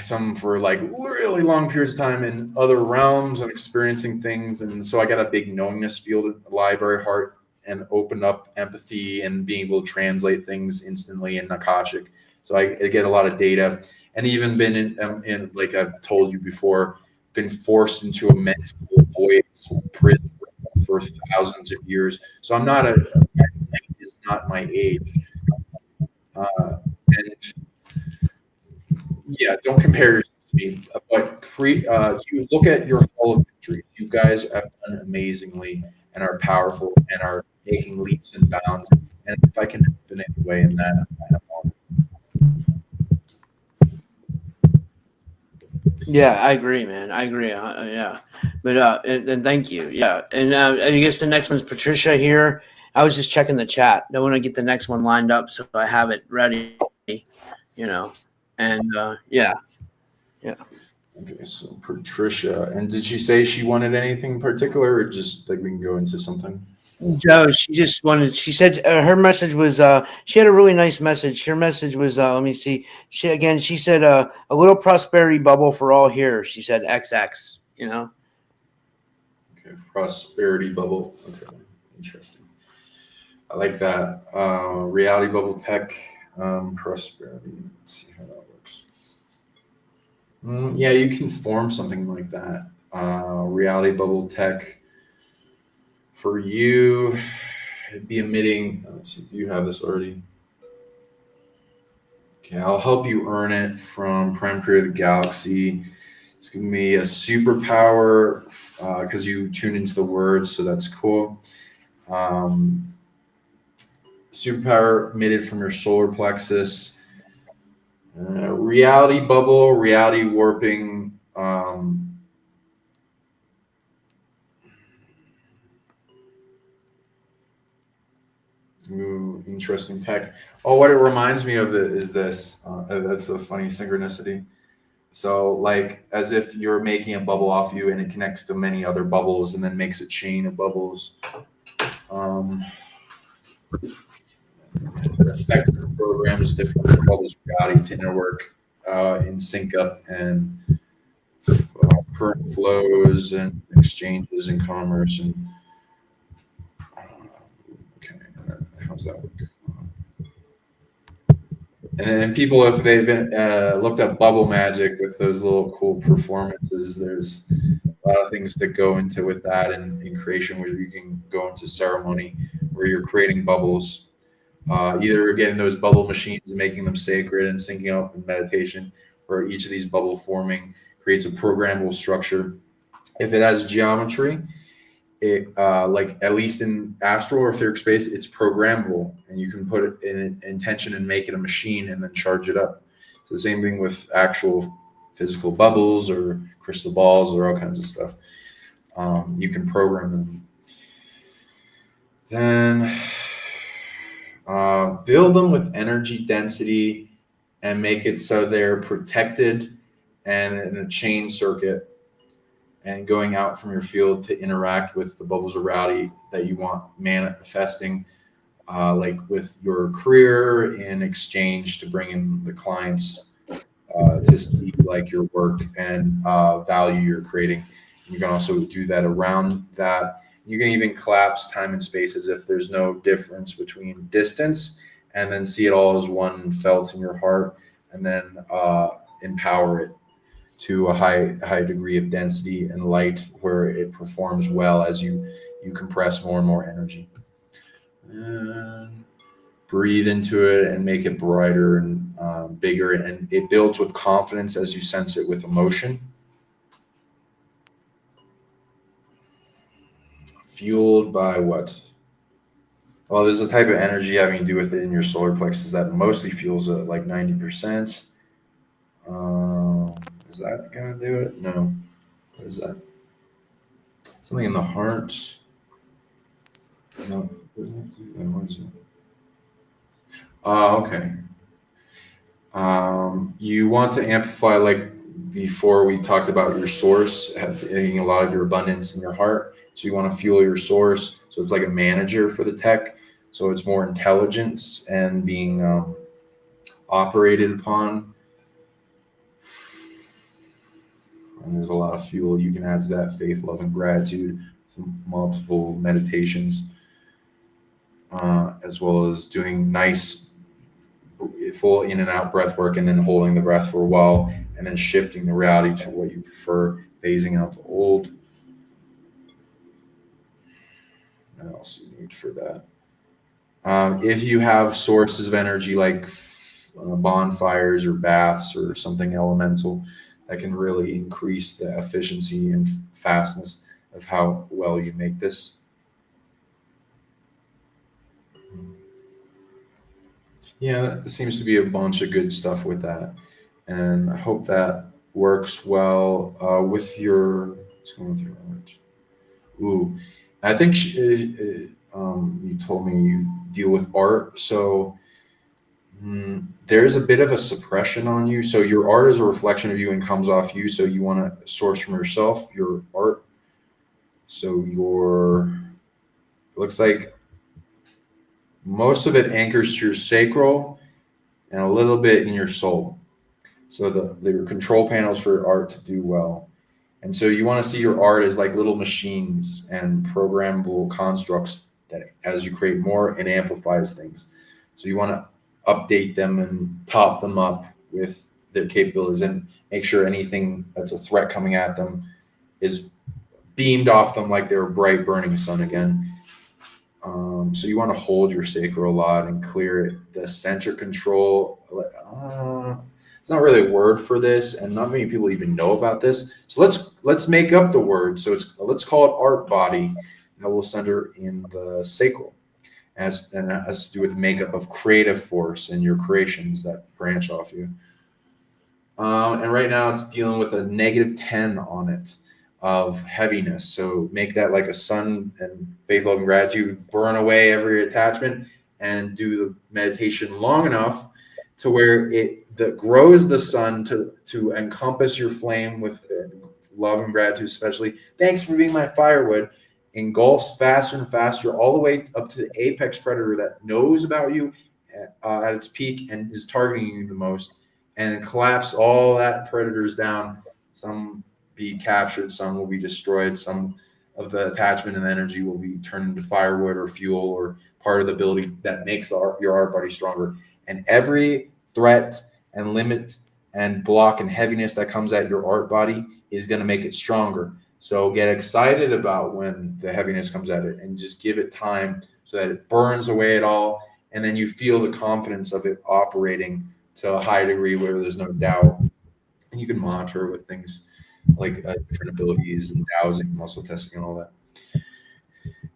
some for like really long periods of time in other realms and experiencing things. And so I got a big knowingness field at the library heart and opened up empathy and being able to translate things instantly in Akashic. So I get a lot of data, and even been in like I've told you before, been forced into a mental void prison for thousands of years. So I'm not is not my age, and yeah, don't compare yourself to me. But you look at your Hall of Victory. You guys have done amazingly and are powerful and are making leaps and bounds. And if I can help in any way in that, I have honored. Yeah, I agree, man. I agree. Yeah, but and thank you. Yeah, and I guess the next one's Patricia here. I was just checking the chat. I want to get the next one lined up so I have it ready. And yeah. Okay, so Patricia, and did she say she wanted anything in particular, or just like we can go into something? No, she just wanted. She said her message was. She had a really nice message. Her message was. Let me see. She said a little prosperity bubble for all here. She said XX. Okay, prosperity bubble. Okay, interesting. I like that. Reality bubble tech, prosperity. Let's see how that works. Yeah, you can form something like that. Reality bubble tech. For you, it'd be emitting. Let's see. Do you have this already? Okay, I'll help you earn it from Prime Creator of the Galaxy. It's giving me a superpower because you tune into the words, so that's cool. Superpower emitted from your solar plexus. Reality bubble, reality warping. Ooh, interesting tech. Oh, what it reminds me of is this. That's a funny synchronicity. So, like, as if you're making a bubble off you, and it connects to many other bubbles, and then makes a chain of bubbles. It affects the programs different bubbles reality to interwork in sync up and current flows and exchanges in commerce and okay, how's that work? And people, if they've been looked up bubble magic with those little cool performances, there's a lot of things that go into with that and in creation where you can go into ceremony where you're creating bubbles, either getting those bubble machines and making them sacred and syncing up in meditation, where each of these bubble forming creates a programmable structure. If it has geometry, it like at least in astral or etheric space, it's programmable, and you can put it in intention and make it a machine and then charge it up. So the same thing with actual physical bubbles or crystal balls or all kinds of stuff. You can program them. Then build them with energy density and make it so they're protected and in a chain circuit and going out from your field to interact with the bubbles of reality that you want manifesting, like with your career in exchange to bring in the clients to see like your work and value you're creating. You can also do that around that. You can even collapse time and space as if there's no difference between distance, and then see it all as one felt in your heart, and then empower it to a high degree of density and light where it performs well as you compress more and more energy. And breathe into it and make it brighter and bigger, and it builds with confidence as you sense it with emotion. Fueled by what? Well, there's a type of energy having to do with it in your solar plexus that mostly fuels it, like 90%. Is that gonna do it? No. What is that? Something in the heart? No. What is it? Okay. You want to amplify, like before we talked about your source, having a lot of your abundance in your heart. So you want to fuel your source. So it's like a manager for the tech. So it's more intelligence and being operated upon. And there's a lot of fuel you can add to that: faith, love, and gratitude from multiple meditations, as well as doing nice full in and out breath work, and then holding the breath for a while, and then shifting the reality to what you prefer, phasing out the old. What else you need for that? If you have sources of energy like bonfires or baths or something elemental, that can really increase the efficiency and fastness of how well you make this. Yeah, there seems to be a bunch of good stuff with that, and I hope that works well with your. What's going through art? Ooh, I think you told me you deal with art, so there's a bit of a suppression on you. So your art is a reflection of you and comes off you. So you want to source from yourself your art. So it looks like most of it anchors to your sacral and a little bit in your soul. So the control panels for art to do well. And so you want to see your art as like little machines and programmable constructs that as you create more, it amplifies things. So you want to update them and top them up with their capabilities and make sure anything that's a threat coming at them is beamed off them like they're a bright burning sun again. So you want to hold your sacral a lot and clear it. The center control, it's not really a word for this, and not many people even know about this. So let's make up the word. So let's call it art body. That will center in the sacral, and it has to do with makeup of creative force and your creations that branch off you. And right now it's dealing with a -10 on it of heaviness. So make that like a sun and faith, love, and gratitude, burn away every attachment and do the meditation long enough to where it that grows the sun to encompass your flame with love and gratitude, especially. Thanks for being my firewood. Engulfs faster and faster, all the way up to the apex predator that knows about you at its peak and is targeting you the most, and collapse all that predators down. Some be captured, some will be destroyed, some of the attachment and energy will be turned into firewood or fuel or part of the ability that makes your art body stronger. And every threat and limit and block and heaviness that comes at your art body is going to make it stronger. So get excited about when the heaviness comes at it and just give it time so that it burns away it all. And then you feel the confidence of it operating to a high degree where there's no doubt. And you can monitor with things like different abilities and dowsing, muscle testing, and all that.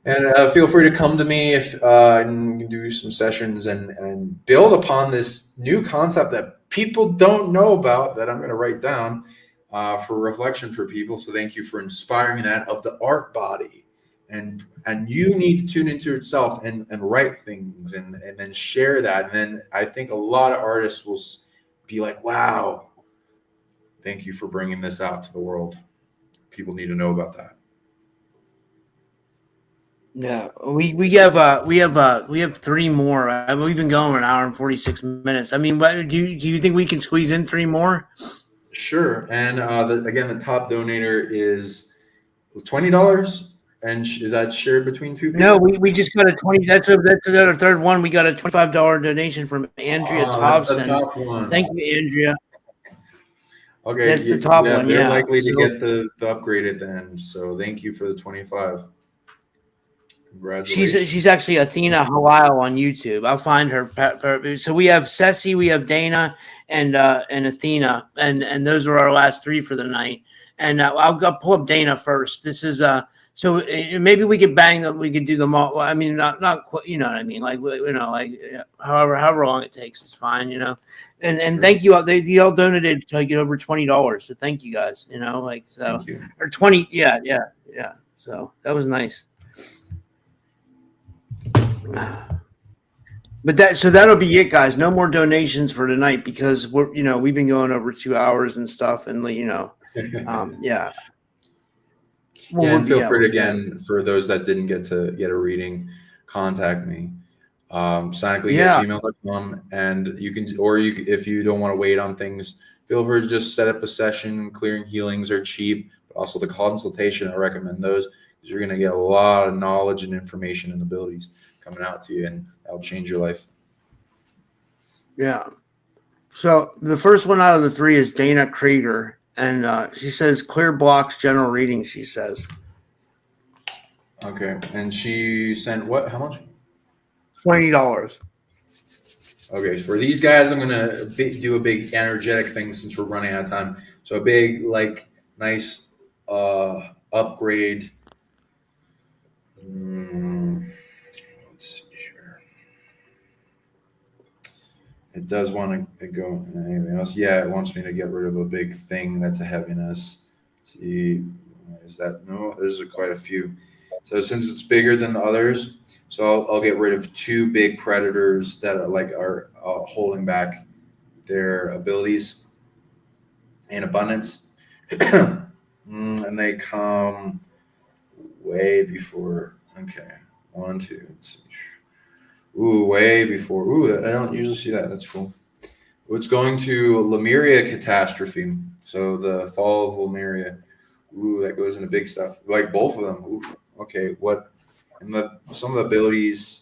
And feel free to come to me if and we can do some sessions and build upon this new concept that people don't know about that I'm going to write down for reflection for people. So thank you for inspiring that of the art body. And you need to tune into itself and write things and then share that. And then I think a lot of artists will be like, wow, thank you for bringing this out to the world. People need to know about that. Yeah, we have 3 more. We've been going an hour and 46 minutes. I mean, what do you think we can squeeze in 3 more? Sure. And again, the top donator is $20, and that's shared between 2 people. No, we just got a 20. That's our third one. We got a $25 donation from Andrea Thompson. That's the top one. Thank you, Andrea. Okay, that's the top one. They're Yeah, likely to get the upgrade at the end. So thank you for the 25. Congratulations. She's actually Athena Halal on YouTube. I'll find her. So we have Ceci, we have Dana, and Athena, and those were our last 3 for the night. And I'll pull up Dana first. This is so maybe we could bang them. We could do them all. I mean, not you know what I mean. Like however long it takes, it's fine. And Sure. Thank you. They all donated to get over $20. So thank you guys. So or 20. Yeah. So that was nice. But that'll be it, guys. No more donations for tonight because we've been going over 2 hours and stuff, and yeah. And feel free to, again, for those that didn't get to get a reading, contact me. Psionically@gmail.com, and you can, if you don't want to wait on things, feel free to just set up a session. Clearing healings are cheap, but also the consultation, I recommend those because you're going to get a lot of knowledge and information and abilities coming out to you, and that'll change your life. Yeah. So the first one out of the 3 is Dana Krieger, and she says clear blocks, general reading. She says. Okay, and she sent what? How much? $20. Okay, for these guys, I'm gonna do a big energetic thing since we're running out of time. So a big, nice upgrade. Let's see here. It does want to go anything else. Yeah, it wants me to get rid of a big thing that's a heaviness. Let's see, is that no? There's quite a few. So since it's bigger than the others, so I'll get rid of 2 big predators that are holding back their abilities and abundance, and they come way before. Okay, 1, 2. Let's see. Ooh, way before. Ooh, I don't usually see that. That's cool. It's going to Lemuria catastrophe. So the fall of Lemuria. Ooh, that goes into big stuff. Like both of them. Ooh, okay, what? And some of the abilities.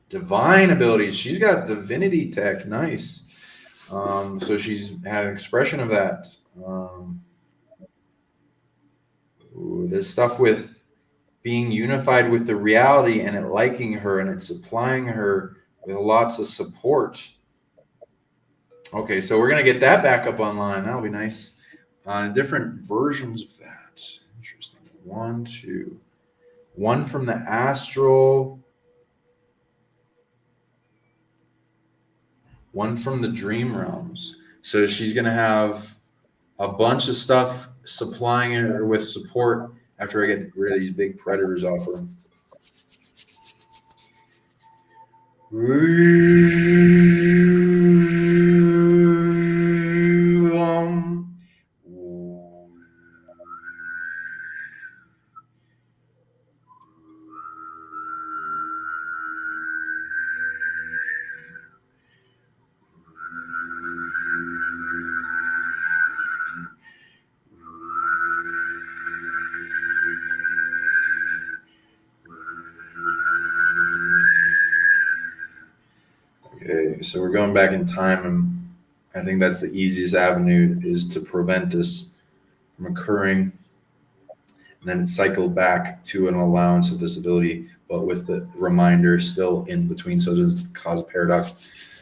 Divine abilities. She's got divinity tech. Nice. So she's had an expression of that. There's stuff with being unified with the reality and it liking her and it supplying her with lots of support. Okay, so we're going to get that back up online. That'll be nice. Different versions of that. Interesting. 1, 2. 1 from the astral. one from the dream realms. So she's going to have a bunch of stuff supplying her with support after I get rid of these big predators off her. Okay, so we're going back in time, and I think that's the easiest avenue, is to prevent this from occurring. And then it's cycled back to an allowance of this ability, but with the reminder still in between, so it doesn't cause a paradox.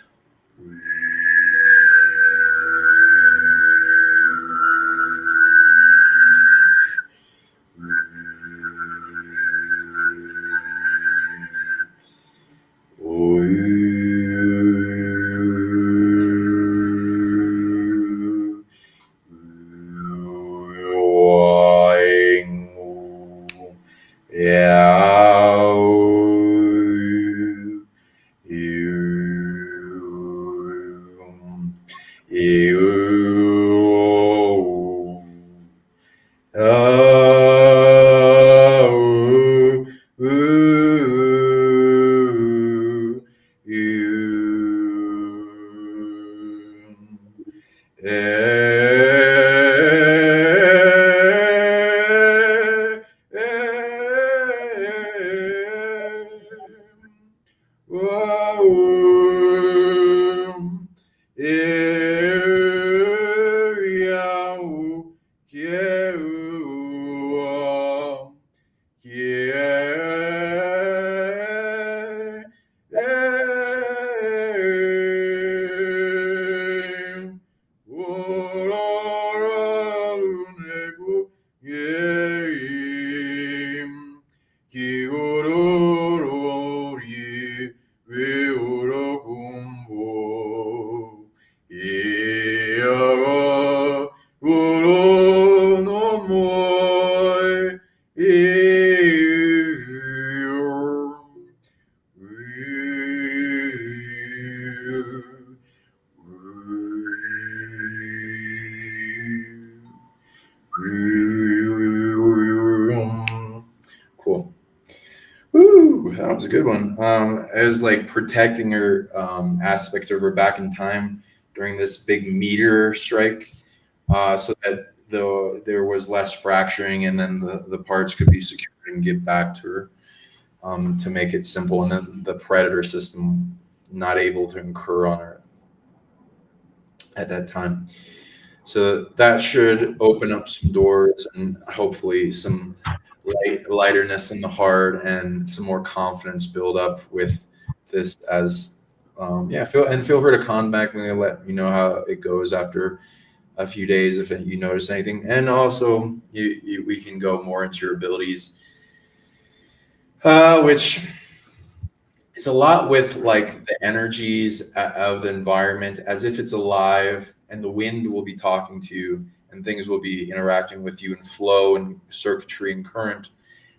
Cool. Woo, that was a good one. I was like protecting her aspect of her back in time during this big meteor strike, so that there was less fracturing, and then the parts could be secured and give back to her, to make it simple, and then the predator system not able to incur on her at that time. So that should open up some doors and hopefully some lighterness in the heart and some more confidence build up with this. As feel free to contact me and let me know how it goes after a few days if you notice anything. And also we can go more into your abilities, which is a lot with like the energies of the environment, as if it's alive, and the wind will be talking to you, and things will be interacting with you in flow and circuitry and current.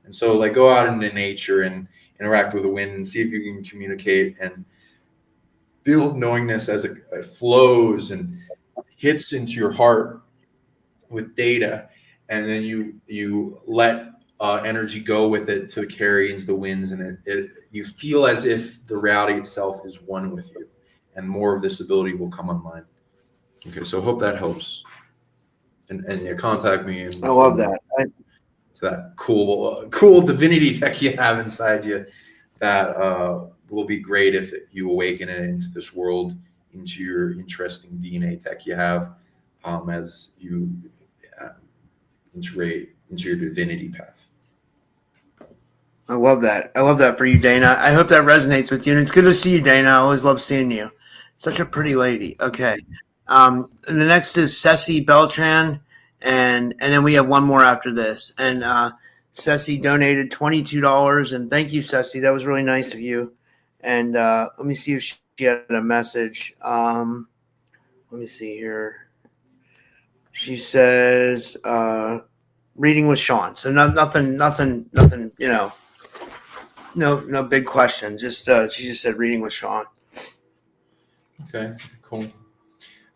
And so like go out into nature and interact with the wind and see if you can communicate and build knowingness as it flows and hits into your heart with data. And then you let energy go with it to carry into the winds, and you feel as if the reality itself is one with you, and more of this ability will come online. Okay, so hope that helps. And contact me. And I love that. To that cool divinity tech you have inside you, that will be great if you awaken it into this world, into your interesting DNA tech you have, as you integrate into your divinity path. I love that. I love that for you, Dana. I hope that resonates with you. And it's good to see you, Dana. I always love seeing you. Such a pretty lady. Okay. And the next is Ceci Beltran. And then we have one more after this. And Ceci donated $22. And thank you, Ceci. That was really nice of you. And let me see if she she had a message. Let me see here. She says, reading with Sean. So nothing, you know, no big question. Just she just said reading with Sean. Okay, cool.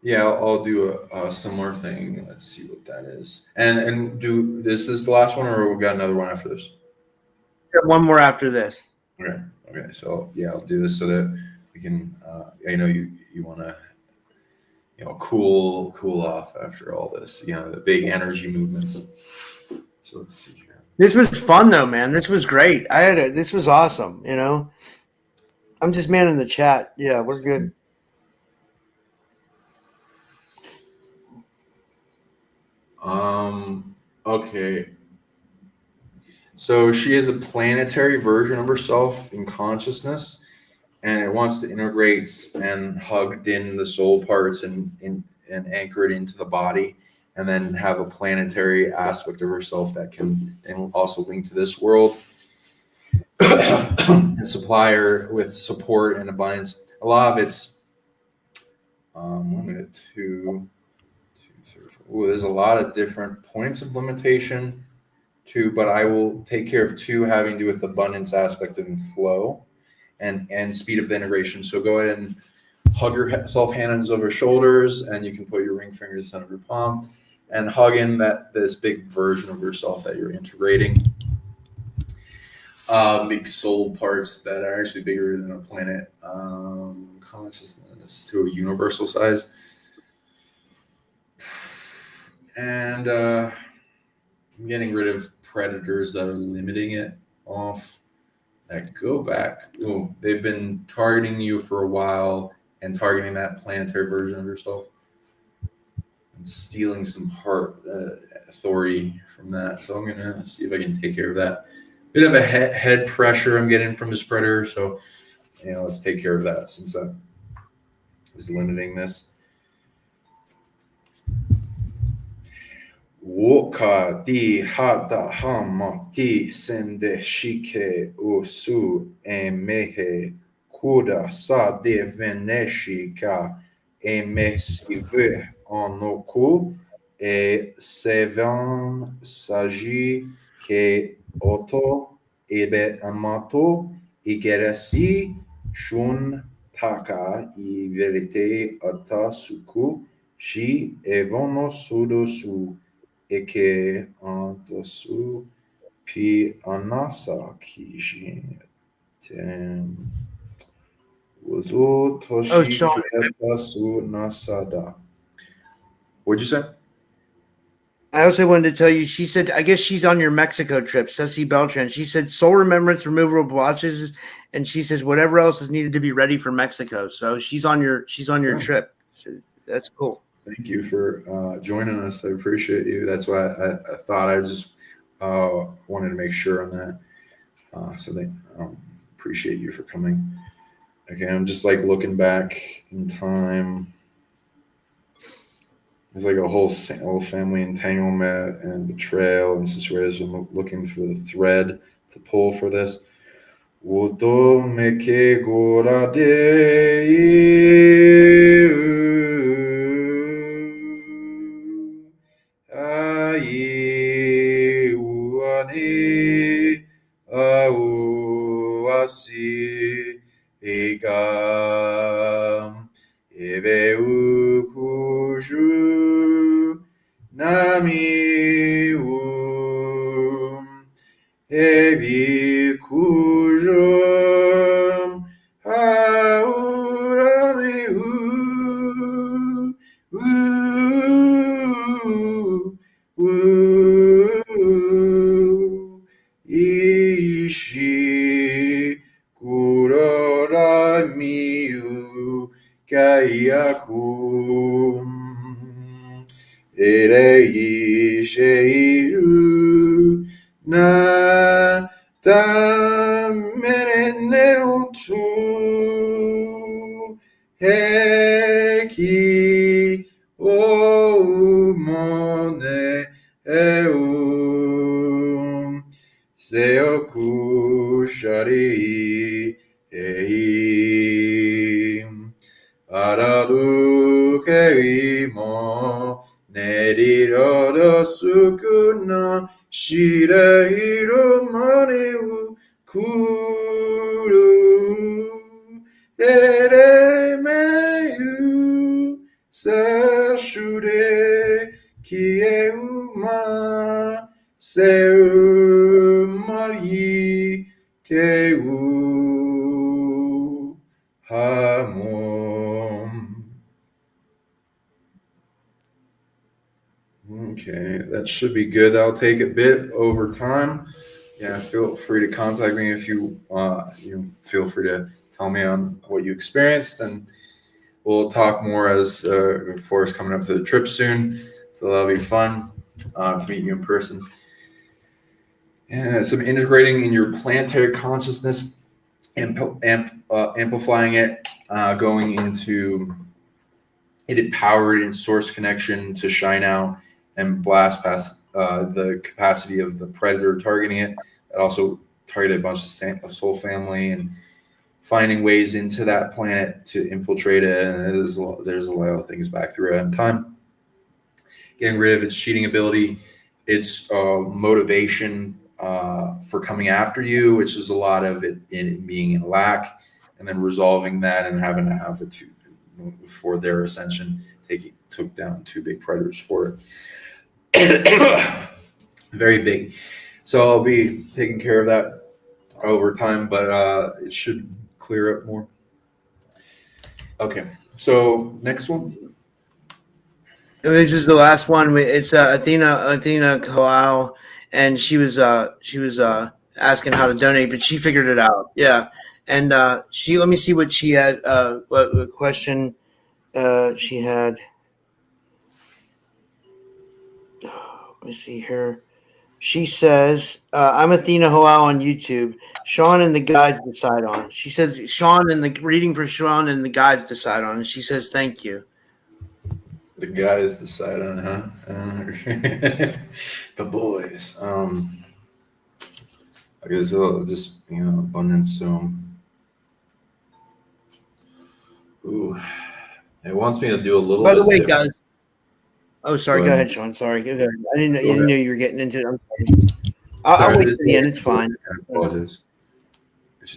Yeah, I'll do a similar thing. Let's see what that is. And do this is the last one, or we got another one after this? One more after this. Okay. Okay. So yeah, I'll do this so that we can. I know you want to, cool off after all this. The big energy movements. So let's see here. This was fun though, man. This was great. This was awesome. I'm just manning the chat. Yeah, we're good. Okay. So she is a planetary version of herself in consciousness, and it wants to integrate and hugged in the soul parts and anchor it into the body, and then have a planetary aspect of herself that can and also link to this world and supply her with support and abundance. A lot of it's limited to 2, 3, 4. Ooh, there's a lot of different points of limitation too, but I will take care of 2 having to do with abundance aspect and flow and speed of the integration. So go ahead and hug yourself hands over shoulders, and you can put your ring finger to the center of your palm and hug in this big version of yourself that you're integrating. Big soul parts that are actually bigger than a planet consciousness to a universal size. And I'm getting rid of predators that are limiting it off. That go back. Oh, they've been targeting you for a while and targeting that planetary version of yourself and stealing some heart authority from that. So I'm gonna see if I can take care of that. Bit of a head pressure I'm getting from this predator, so let's take care of that since that is limiting this. Woka di hada hama ti sende shike usu emehe kuda sa de veneshika emesive onoku e sevan saji ke oto ebe amato igerasi shun taka I verite ata suku shi evono sudosu Eke antasu pi anasa kishin ten wuzo toshi Sean. kietasu nasada. What'd you say? I also wanted to tell you, she said, I guess she's on your Mexico trip, Ceci Beltran. She said soul remembrance, removal of blockages, and she says whatever else is needed to be ready for Mexico. So she's on your trip. So that's cool. Thank you for joining us. I appreciate you. That's why I thought I just wanted to make sure on that. So they appreciate you for coming. Okay, I'm just like looking back in time. It's like a whole family entanglement and betrayal and situation. Looking for the thread to pull for this. Woto meke gora de ai uane auasi egam eve ukuju nami evi kujum aurami ishi kurora miu kayakum erei sheiru na tameneutu heki omone eum seoku shari ei 알아두게 이모 내리려다 수구나 시대 이름만이 구루 에레메유 사슈레 기에우마 세우마이 개우 하몬. Okay, that should be good. That'll take a bit over time. Yeah, feel free to contact me if you feel free to tell me on what you experienced, and we'll talk more as Forrest coming up to the trip soon. So that'll be fun to meet you in person. And some integrating in your planetary consciousness, amplifying it, going into it empowered in source connection to shine out and blast past the capacity of the predator targeting it. That also targeted a bunch of soul family and finding ways into that planet to infiltrate it. And there's a lot of things back through it in time. Getting rid of its cheating ability, its motivation for coming after you, which is a lot of it in being in lack, and then resolving that and having to have it for their ascension. Took down 2 big predators for it. Very big. So I'll be taking care of that over time, but it should clear up more. Okay, so next one. This is the last one. It's Athena Kalal, and she was asking how to donate, but she figured it out. Yeah, and let me see what she had. What question she had. Let me see here. She says, I'm Athena Halal on YouTube. Sean and the guides decide on it. She said, Sean and the reading for Sean and the guides decide on it. She says, thank you. The guys decide on, huh? The boys. I guess just, abundance. So, ooh, it wants me to do a little. By the way, different. guys. Oh, sorry. Go ahead, Sean. Sorry. Go ahead. I didn't know you were getting into it. I'm sorry. I'll wait to the end. It's fine. I apologize.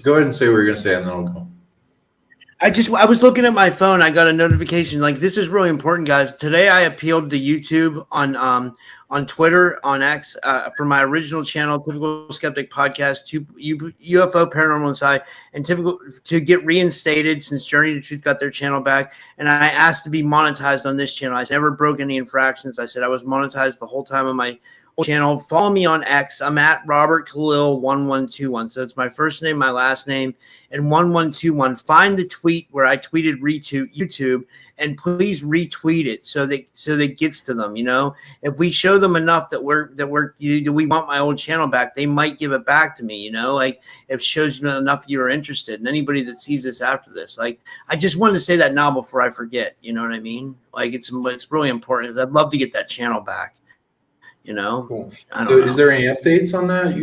Go ahead and say what you're going to say, and then I'll go. I was looking at my phone. I got a notification. Like, this is really important, guys. Today, I appealed to YouTube on Twitter, on X, for my original channel, Typical Skeptic Podcast, to UFO Paranormal Inside, and typical to get reinstated since Journey to Truth got their channel back. And I asked to be monetized on this channel. I never broke any infractions. I said I was monetized the whole time on my channel. Follow me on X. I'm at Robert Khalil 1121. So it's my first name, my last name, and 1121. Find the tweet where I tweeted YouTube, and please retweet it so that it gets to them. If we show them enough that we want my old channel back, they might give it back to me. Like, if it shows enough you are interested, and anybody that sees this after this, like, I just wanted to say that now before I forget. You know what I mean? Like, it's really important. I'd love to get that channel back. Cool. So is there any updates on that?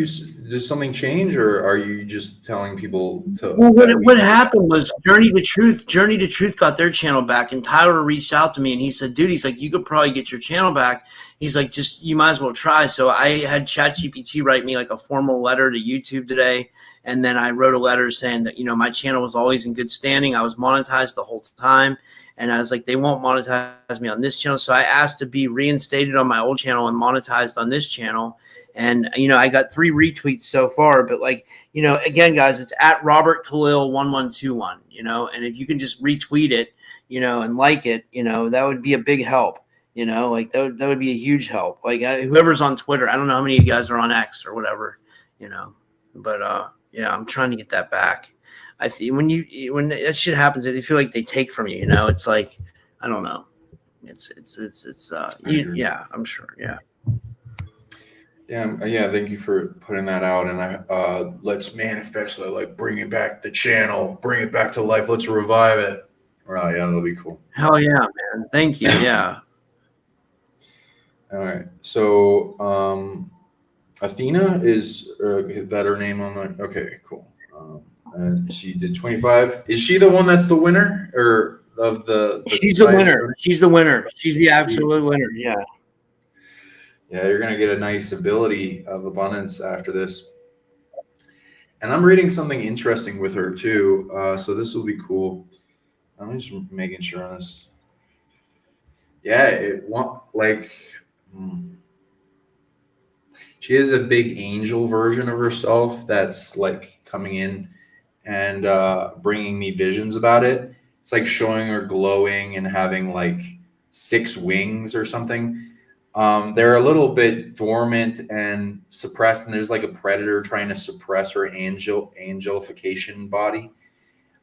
Does something change, or are you just telling people to? Well, what happened was Journey to Truth got their channel back, and Tyler reached out to me and he said, dude, he's like, you could probably get your channel back. He's like, you might as well try. So I had ChatGPT write me like a formal letter to YouTube today. And then I wrote a letter saying that, my channel was always in good standing. I was monetized the whole time. And I was like, they won't monetize me on this channel. So I asked to be reinstated on my old channel and monetized on this channel. And, I got 3 retweets so far. But, like, again, guys, it's at Robert Khalil 1121, and if you can just retweet it, and like it, that would be a big help. Like that would be a huge help. Like, whoever's on Twitter, I don't know how many of you guys are on X or whatever, but yeah, I'm trying to get that back. I feel when that shit happens, I feel like they take from you. It's like, I don't know. It's yeah, I'm sure. Yeah. Yeah. Thank you for putting that out. And let's manifest it, like bringing back the channel, bring it back to life. Let's revive it. Right. Yeah, that'll be cool. Hell yeah, man. Thank you. Yeah. All right. So, Athena is that her name on the? Okay, cool. And she did 25. Is she the one that's the winner, or the She's the prize. winner. She's the winner. She's the absolute winner. Yeah. Yeah, you're gonna get a nice ability of abundance after this. And I'm reading something interesting with her too. So this will be cool. I'm just making sure on this. Yeah, she is a big angel version of herself that's like coming in and bringing me visions about it. It's like showing her glowing and having like 6 wings or something. They're a little bit dormant and suppressed, and there's like a predator trying to suppress her angelification body.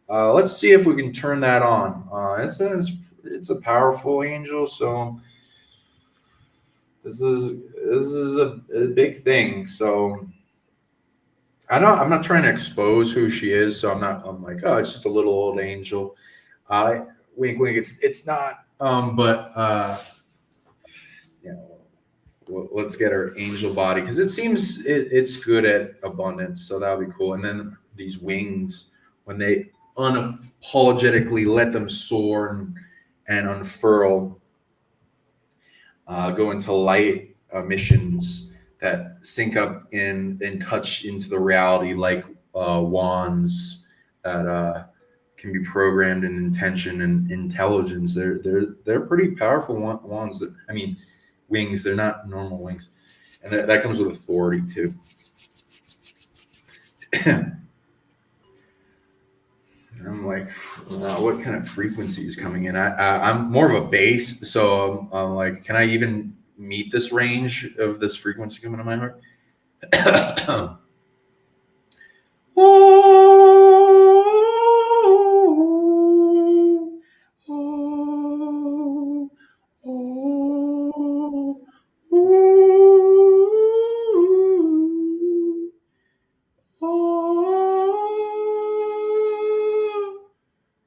Let's see if we can turn that on. It's a powerful angel, so this is a big thing. So I'm not trying to expose who she is, so I'm like, oh, it's just a little old angel. Wink wink, it's not. You know, let's get her angel body, because it seems it's good at abundance, so that'll be cool. And then these wings, when they unapologetically let them soar and unfurl, go into light missions that sync up and touch into the reality, like wands that can be programmed in intention and intelligence. They're pretty powerful wands. Wings. They're not normal wings, and that comes with authority too. I'm like, what kind of frequency is coming in? I'm more of a bass, so I'm like, can I even meet this range of this frequency coming to my heart?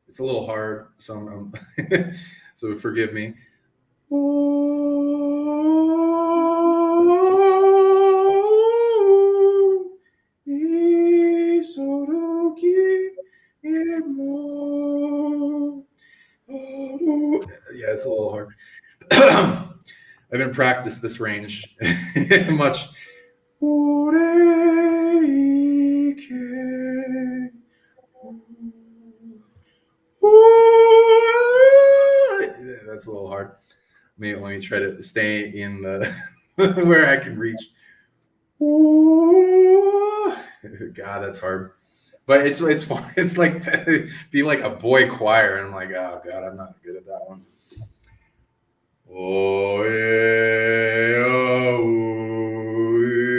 It's a little hard, so so forgive me. Yeah, it's a little hard. I haven't practiced this range much. That's a little hard. Let me try to stay in the where I can reach. God, that's hard. But it's fun. It's like to be like a boy choir, and I'm like, oh God, I'm not good at that one. Oh yeah, oh yeah,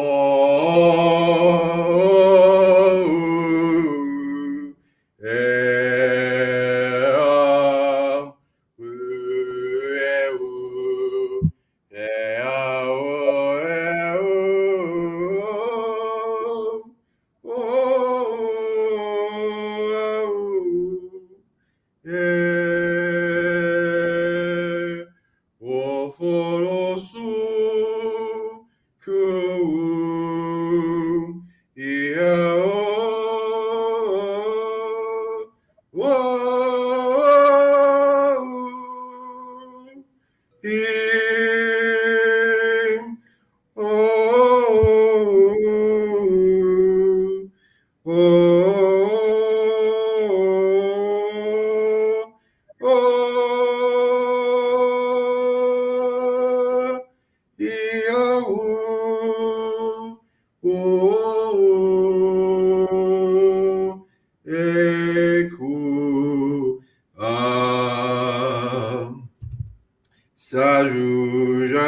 oh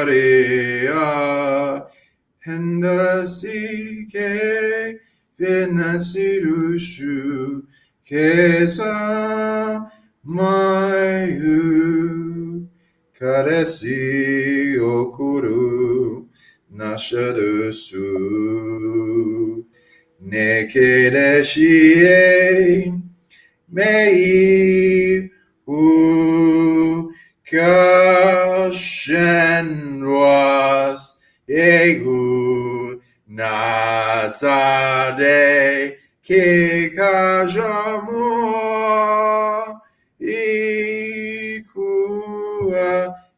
Sajujarea Hendasi ke venasirushu kesa mayu karesi okuru nashadusu nekedeshie mei u kashenwas egu nasade que cajamo ikua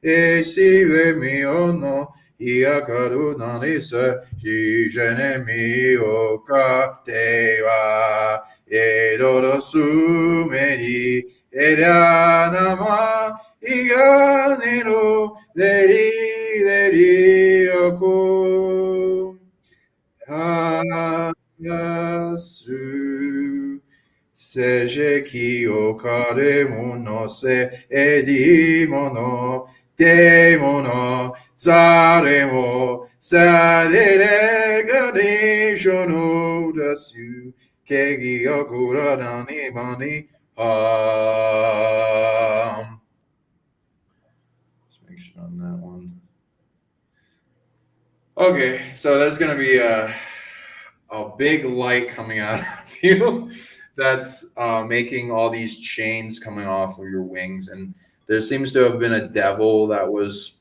esiwe mio no hiakaru nanisa jijene mio ka te wa edoro sume ni erianama iganero leri oku Yasu seje ki okare mono se edi mono de mono zare mo sadere gani shono dasu kegi okura nani mani Let's make sure on that one. Okay, so there's going to be a big light coming out of you that's making all these chains coming off of your wings. And there seems to have been a devil that was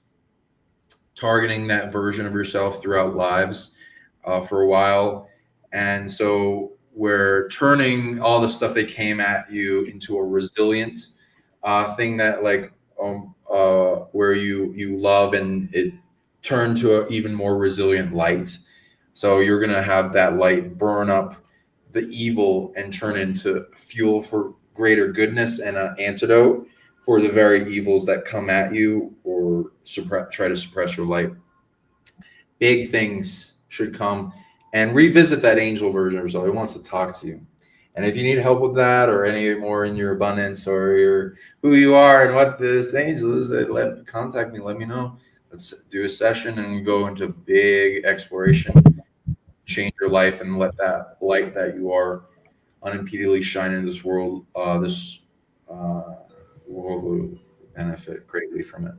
targeting that version of yourself throughout lives for a while. And so we're turning all the stuff that came at you into a resilient thing that where you love, and it turn to an even more resilient light. So you're going to have that light burn up the evil and turn into fuel for greater goodness and an antidote for the very evils that come at you or try to suppress your light. Big things should come, and revisit that angel version of yourself. It wants to talk to you. And if you need help with that, or any more in your abundance, or your who you are and what this angel is, contact me. Let me know. Let's do a session and go into big exploration, change your life, and let that light that you are unimpededly shine in this world. This world will benefit greatly from it.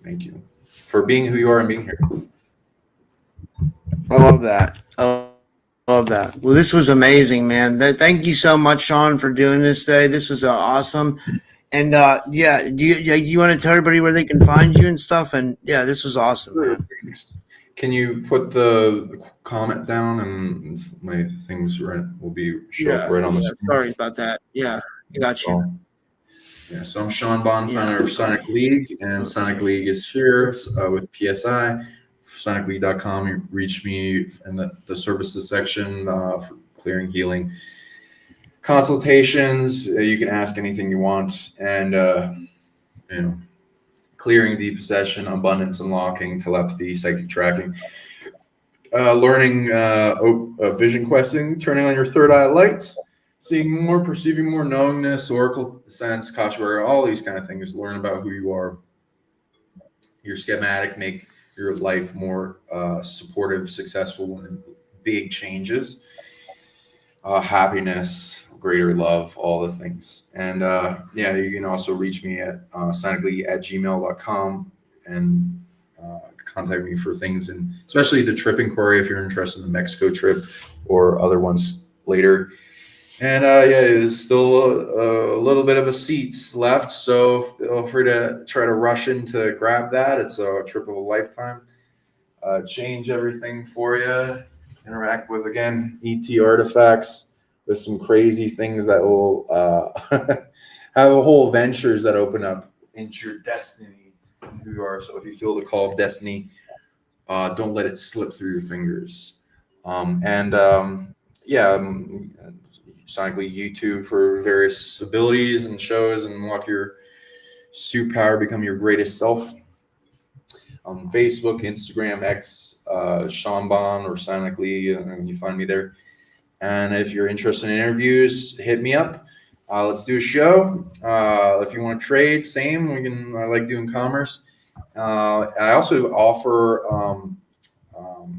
Thank you for being who you are and being here. I love that. I love that. Well, this was amazing, man. Thank you so much, Sean, for doing this today. This was awesome. And do you want to tell everybody where they can find you and stuff? And yeah, this was awesome, man. Can you put the comment down, and my things will be show up right on the screen? Sorry about that. Yeah, I got you. Yeah, so I'm Sean Bond, founder of Psionic League, and Psionic League is here with PSI. Psionicleague.com. You reach me in the services section for clearing, healing, consultations. You can ask anything you want, and clearing, depossession, abundance unlocking, telepathy, psychic tracking, learning vision questing, turning on your third eye light, seeing more, perceiving more, knowingness, oracle sense, Kashwara, all these kind of things. Learn about who you are, your schematic, make your life more supportive, successful, and big changes, happiness, greater love, all the things. And you can also reach me at psionicleague@gmail.com and contact me for things, and especially the trip inquiry if you're interested in the Mexico trip or other ones later. And there's still a little bit of a seats left, so feel free to try to rush in to grab that. It's a trip of a lifetime. Change everything for you. Interact with, again, ET artifacts with some crazy things that will have a whole ventures that open up into your destiny and who you are. So if you feel the call of destiny, don't let it slip through your fingers. Sonically YouTube for various abilities and shows, and unlock your superpower, become your greatest self. On Facebook, Instagram, X, Sean Bond or Psionic League, and you find me there. And if you're interested in interviews, hit me up. Let's do a show. If you want to trade, same. I like doing commerce. I also offer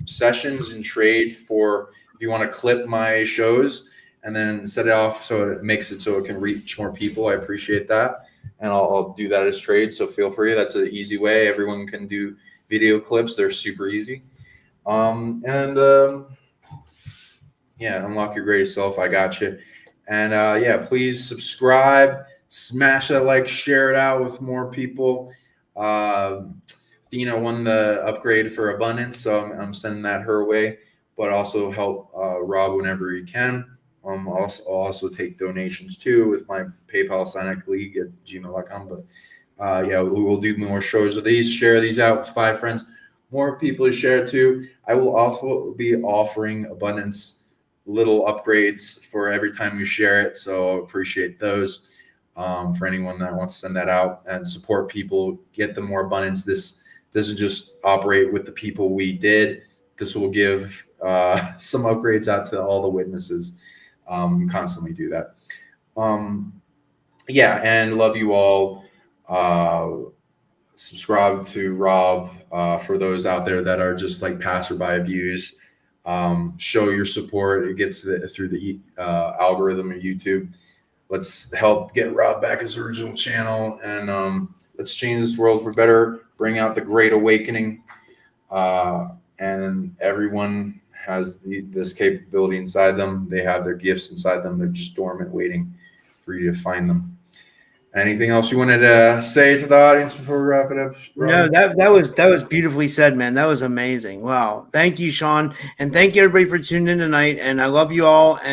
sessions and trade for if you want to clip my shows and then set it off so it makes it so it can reach more people. I appreciate that. And I'll do that as trade. So feel free. That's an easy way. Everyone can do video clips. They're super easy. Unlock your greatest self. I got you. And please subscribe, smash that like, share it out with more people. Athena won the upgrade for abundance, so I'm sending that her way. But also help Rob whenever you can. I'll also take donations too with my PayPal psionicleague@gmail.com. But yeah, we will do more shows of these. Share these out with 5 friends. More people to share to. I will also be offering Abundance little upgrades for every time you share it. So appreciate those. For anyone that wants to send that out and support people, get them more abundance. This doesn't just operate with the people we did. This will give some upgrades out to all the witnesses. Constantly do that. Yeah, and love you all. Subscribe to Rob for those out there that are just like passerby views. Show your support. It gets through the algorithm of YouTube. Let's help get Rob back his original channel, and let's change this world for better. Bring out the Great Awakening, and everyone has this capability inside them. They have their gifts inside them. They're just dormant, waiting for you to find them. Anything else you wanted to say to the audience before we wrap it up, Rob? No, that was beautifully said, man. That was amazing. Wow. Thank you, Sean. And thank you everybody for tuning in tonight. And I love you all. And